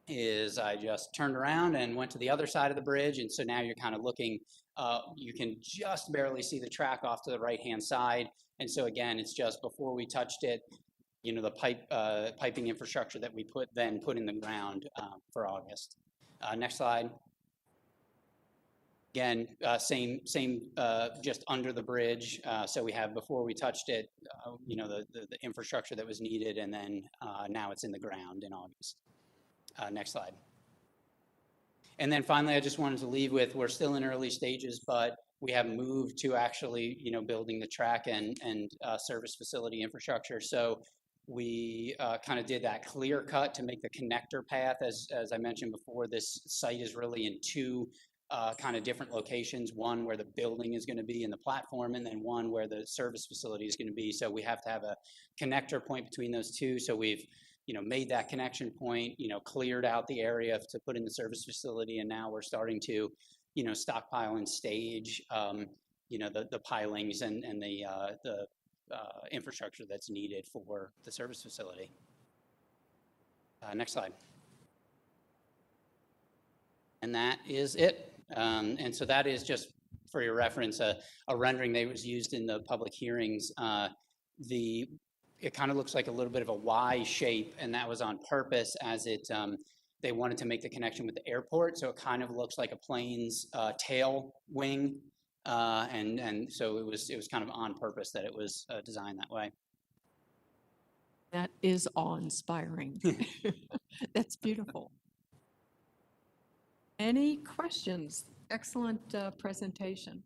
is I just turned around and went to the other side of the bridge. And so now you're kind of looking, you can just barely see the track off to the right-hand side. And so again, it's just before we touched it, the piping infrastructure that we put in the ground for August. Next slide. Again, same, just under the bridge. So we have, before we touched it, the infrastructure that was needed, and then now it's in the ground in August. Next slide. And then finally, I just wanted to leave with, we're still in early stages, but we have moved to actually, building the track and service facility infrastructure. So we kind of did that clear cut to make the connector path. As I mentioned before, this site is really in two kind of different locations, one where the building is going to be in the platform, and then one where the service facility is going to be. So we have to have a connector point between those two. So we've made that connection point, cleared out the area to put in the service facility, and now we're starting to stockpile and stage the pilings and the infrastructure that's needed for the service facility. Next slide. And that is it. And so that is, just for your reference, a rendering that was used in the public hearings. It kind of looks like a little bit of a Y shape, and that was on purpose, as they wanted to make the connection with the airport. So it kind of looks like a plane's tail wing. And so it was kind of on purpose that it was designed that way. that is awe-inspiring. That's beautiful. Any questions? Excellent presentation.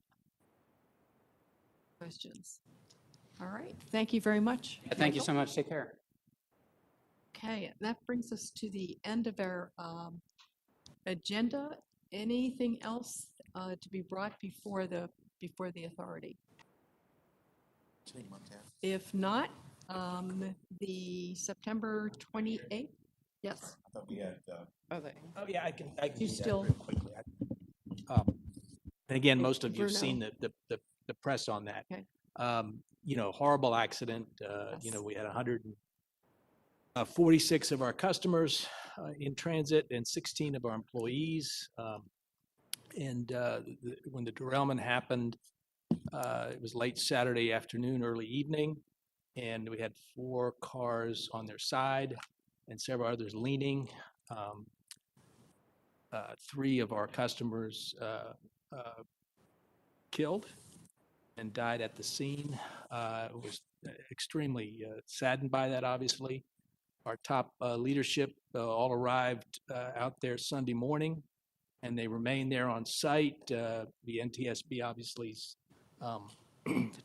Questions? All right. Thank you very much. Thank you so much. Take care. Okay, that brings us to the end of our agenda. Anything else to be brought before the authority? If not, the September 28th. Yes. I thought we had. Oh, yeah, I can You do that still- real quickly. And again, most of you've Bruno. seen the press on that. Okay. Horrible accident. We had 146 of our customers in transit and 16 of our employees. When the derailment happened, it was late Saturday afternoon, early evening, and we had 4 cars on their side and several others leaning. three of our customers killed and died at the scene. Was extremely saddened by that, obviously. Our top leadership all arrived out there Sunday morning, and they remained there on site. The NTSB obviously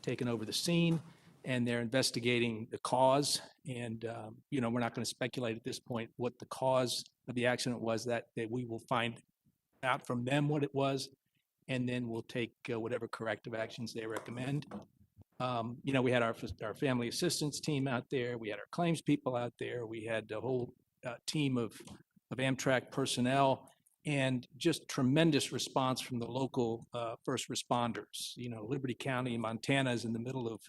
taken over the scene, and they're investigating the cause. And, we're not going to speculate at this point what the cause of the accident was. That we will find out from them what it was, and then we'll take whatever corrective actions they recommend. We had our family assistance team out there. We had our claims people out there. We had a whole team of Amtrak personnel, and just tremendous response from the local first responders. Liberty County, Montana is in the middle of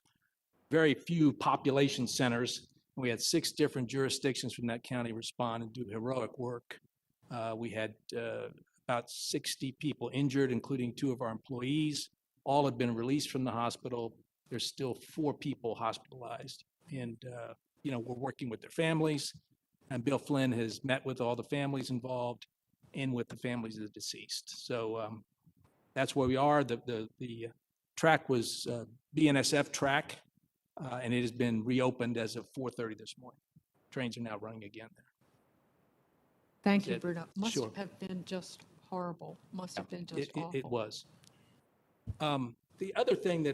very few population centers. We had 6 different jurisdictions from that county respond and do heroic work. We had about 60 people injured, including 2 of our employees. All have been released from the hospital. There's still 4 people hospitalized. And, we're working with their families. And Bill Flynn has met with all the families involved and with the families of the deceased. So that's where we are. The track was BNSF track, and it has been reopened as of 4:30 this morning. Trains are now running again there. Thank you, It- Bruno. Must sure. have been just horrible. Must have been just It awful. was. The other thing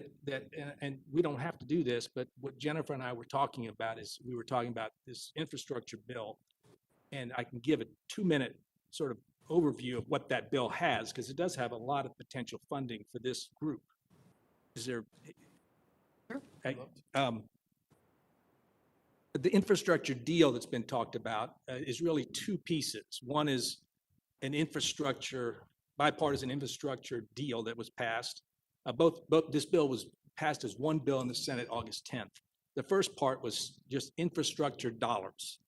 and we don't have to do this, but what Jennifer and I were talking about is we were talking about this infrastructure bill, and I can give a 2-minute sort of overview of what that bill has, because it does have a lot of potential funding for this group. Is there? Sure. The infrastructure deal that's been talked about is really 2 pieces. One is an bipartisan infrastructure deal that was passed. Both this bill was passed as one bill in the Senate August 10th. The first part was just infrastructure dollars,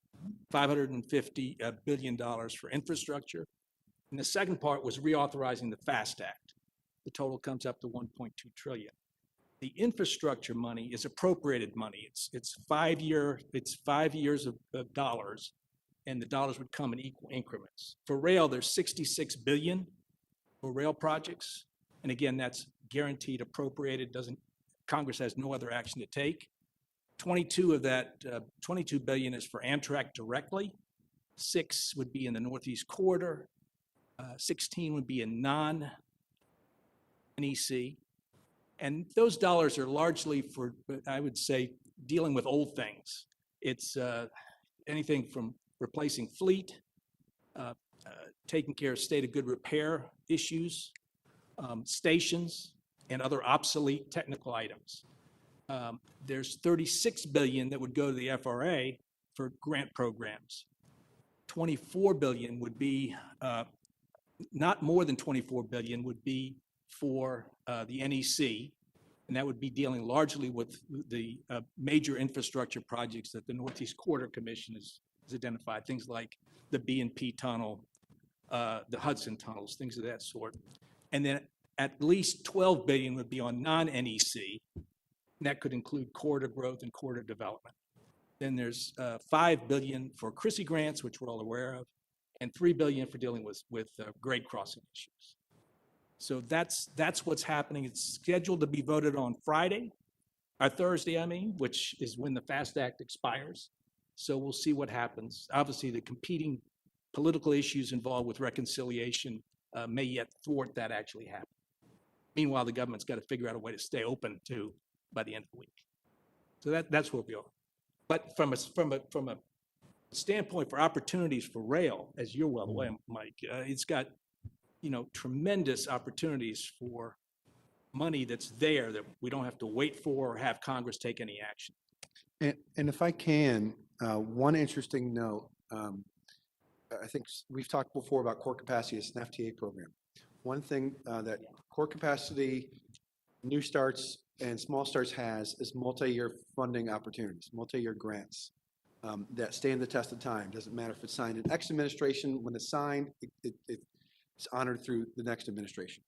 $550 billion for infrastructure. And the second part was reauthorizing the FAST Act. The total comes up to $1.2 trillion. The infrastructure money is appropriated money. It's 5 years of dollars, and the dollars would come in equal increments. For rail, there's $66 billion for rail projects. And again, that's guaranteed appropriated. Congress has no other action to take. 22 of that, $22 billion is for Amtrak directly. 6 would be in the Northeast Corridor. 16 would be in non-NEC. And those dollars are largely for, I would say, dealing with old things. It's anything from replacing fleet, taking care of state of good repair issues, stations, and other obsolete technical items. There's $36 billion that would go to the FRA for grant programs. $24 billion would be, not more than $24 billion would be for the NEC, and that would be dealing largely with the major infrastructure projects that the Northeast Corridor Commission has identified, things like the B&P Tunnel, the Hudson tunnels, things of that sort. And then at least $12 billion would be on non-NEC, and that could include corridor growth and corridor development. Then there's $5 billion for Chrissy grants, which we're all aware of, and $3 billion for dealing with grade crossing issues. So that's what's happening. It's scheduled to be voted on Thursday, which is when the FAST Act expires. So we'll see what happens. Obviously, the competing political issues involved with reconciliation may yet thwart that actually happening. Meanwhile, the government's got to figure out a way to stay open too by the end of the week. So that's where we are. But from a standpoint for opportunities for rail, as you're well aware, Mike, it's got tremendous opportunities for money that's there that we don't have to wait for or have Congress take any action. And if I can, one interesting note, I think we've talked before about core capacity as an FTA program. One thing that core capacity, new starts, and small starts has is multi-year funding opportunities, multi-year grants that stand the test of time. Doesn't matter if it's signed in X administration. When it's signed, it's honored through the next administration.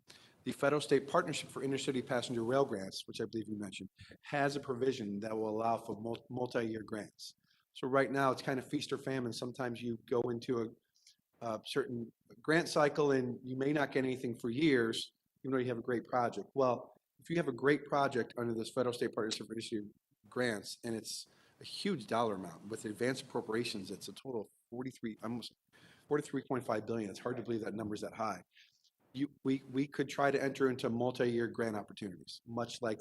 The Federal State Partnership for Intercity Passenger Rail Grants, which I believe you mentioned, has a provision that will allow for multi-year grants. So right now, it's kind of feast or famine. Sometimes you go into certain grant cycle and you may not get anything for years, even though you have a great project. Well, if you have a great project under this federal state partnership for issue grants, and it's a huge dollar amount with advanced appropriations, it's a total of 43, almost 43.5 billion. It's hard to believe that number's that high. We could try to enter into multi-year grant opportunities, much like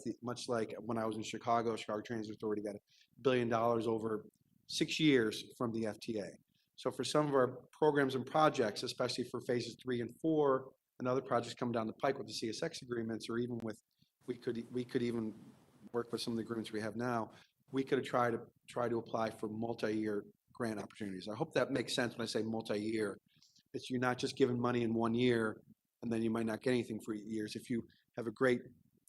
when I was in Chicago Transit Authority got $1 billion over 6 years from the FTA. So for some of our programs and projects, especially for phases 3 and 4, and other projects coming down the pike with the CSX agreements, or even with, we could even work with some of the agreements we have now, we could try to apply for multi-year grant opportunities. I hope that makes sense when I say multi-year. It's you're not just giving money in 1 year and then you might not get anything for years. If you have a great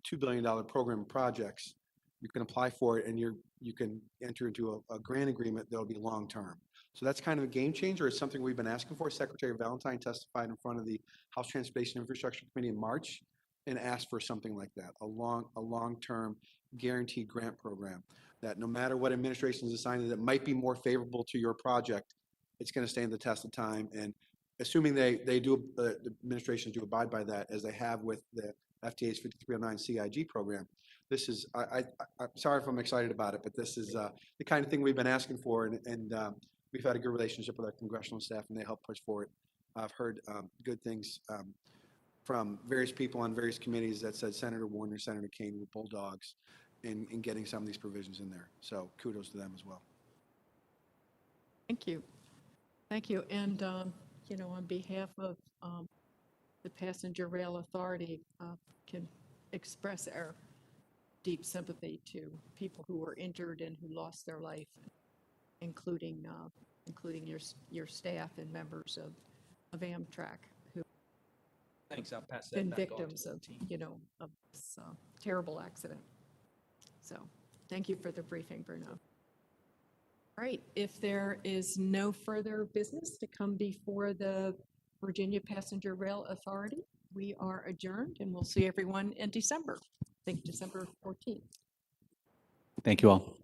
$2 billion program of projects, you can apply for it and you can enter into a grant agreement that'll be long-term. So that's kind of a game changer. It's something we've been asking for. Secretary Valentine testified in front of the House Transportation Infrastructure Committee in March and asked for something like that, a long-term guaranteed grant program that no matter what administration is assigned that might be more favorable to your project, it's going to stand the test of time. And assuming the administrations do abide by that, as they have with the FTA's 5309 CIG program, this is, I'm sorry if I'm excited about it, but this is the kind of thing we've been asking for, and we've had a good relationship with our congressional staff, and they help push for it. I've heard good things from various people on various committees that said Senator Warner, Senator Kane were bulldogs in getting some of these provisions in there. So kudos to them as well. Thank you. Thank you. And, you know, on behalf of the Passenger Rail Authority, can express our deep sympathy to people who were injured and who lost their life, including your staff and members of Amtrak who Thanks, I'll pass that been back on to victims the of, team. you know, of this terrible accident. So thank you for the briefing, Bruno. All right, if there is no further business to come before the Virginia Passenger Rail Authority, we are adjourned and we'll see everyone in December. I think December 14th. Thank you all.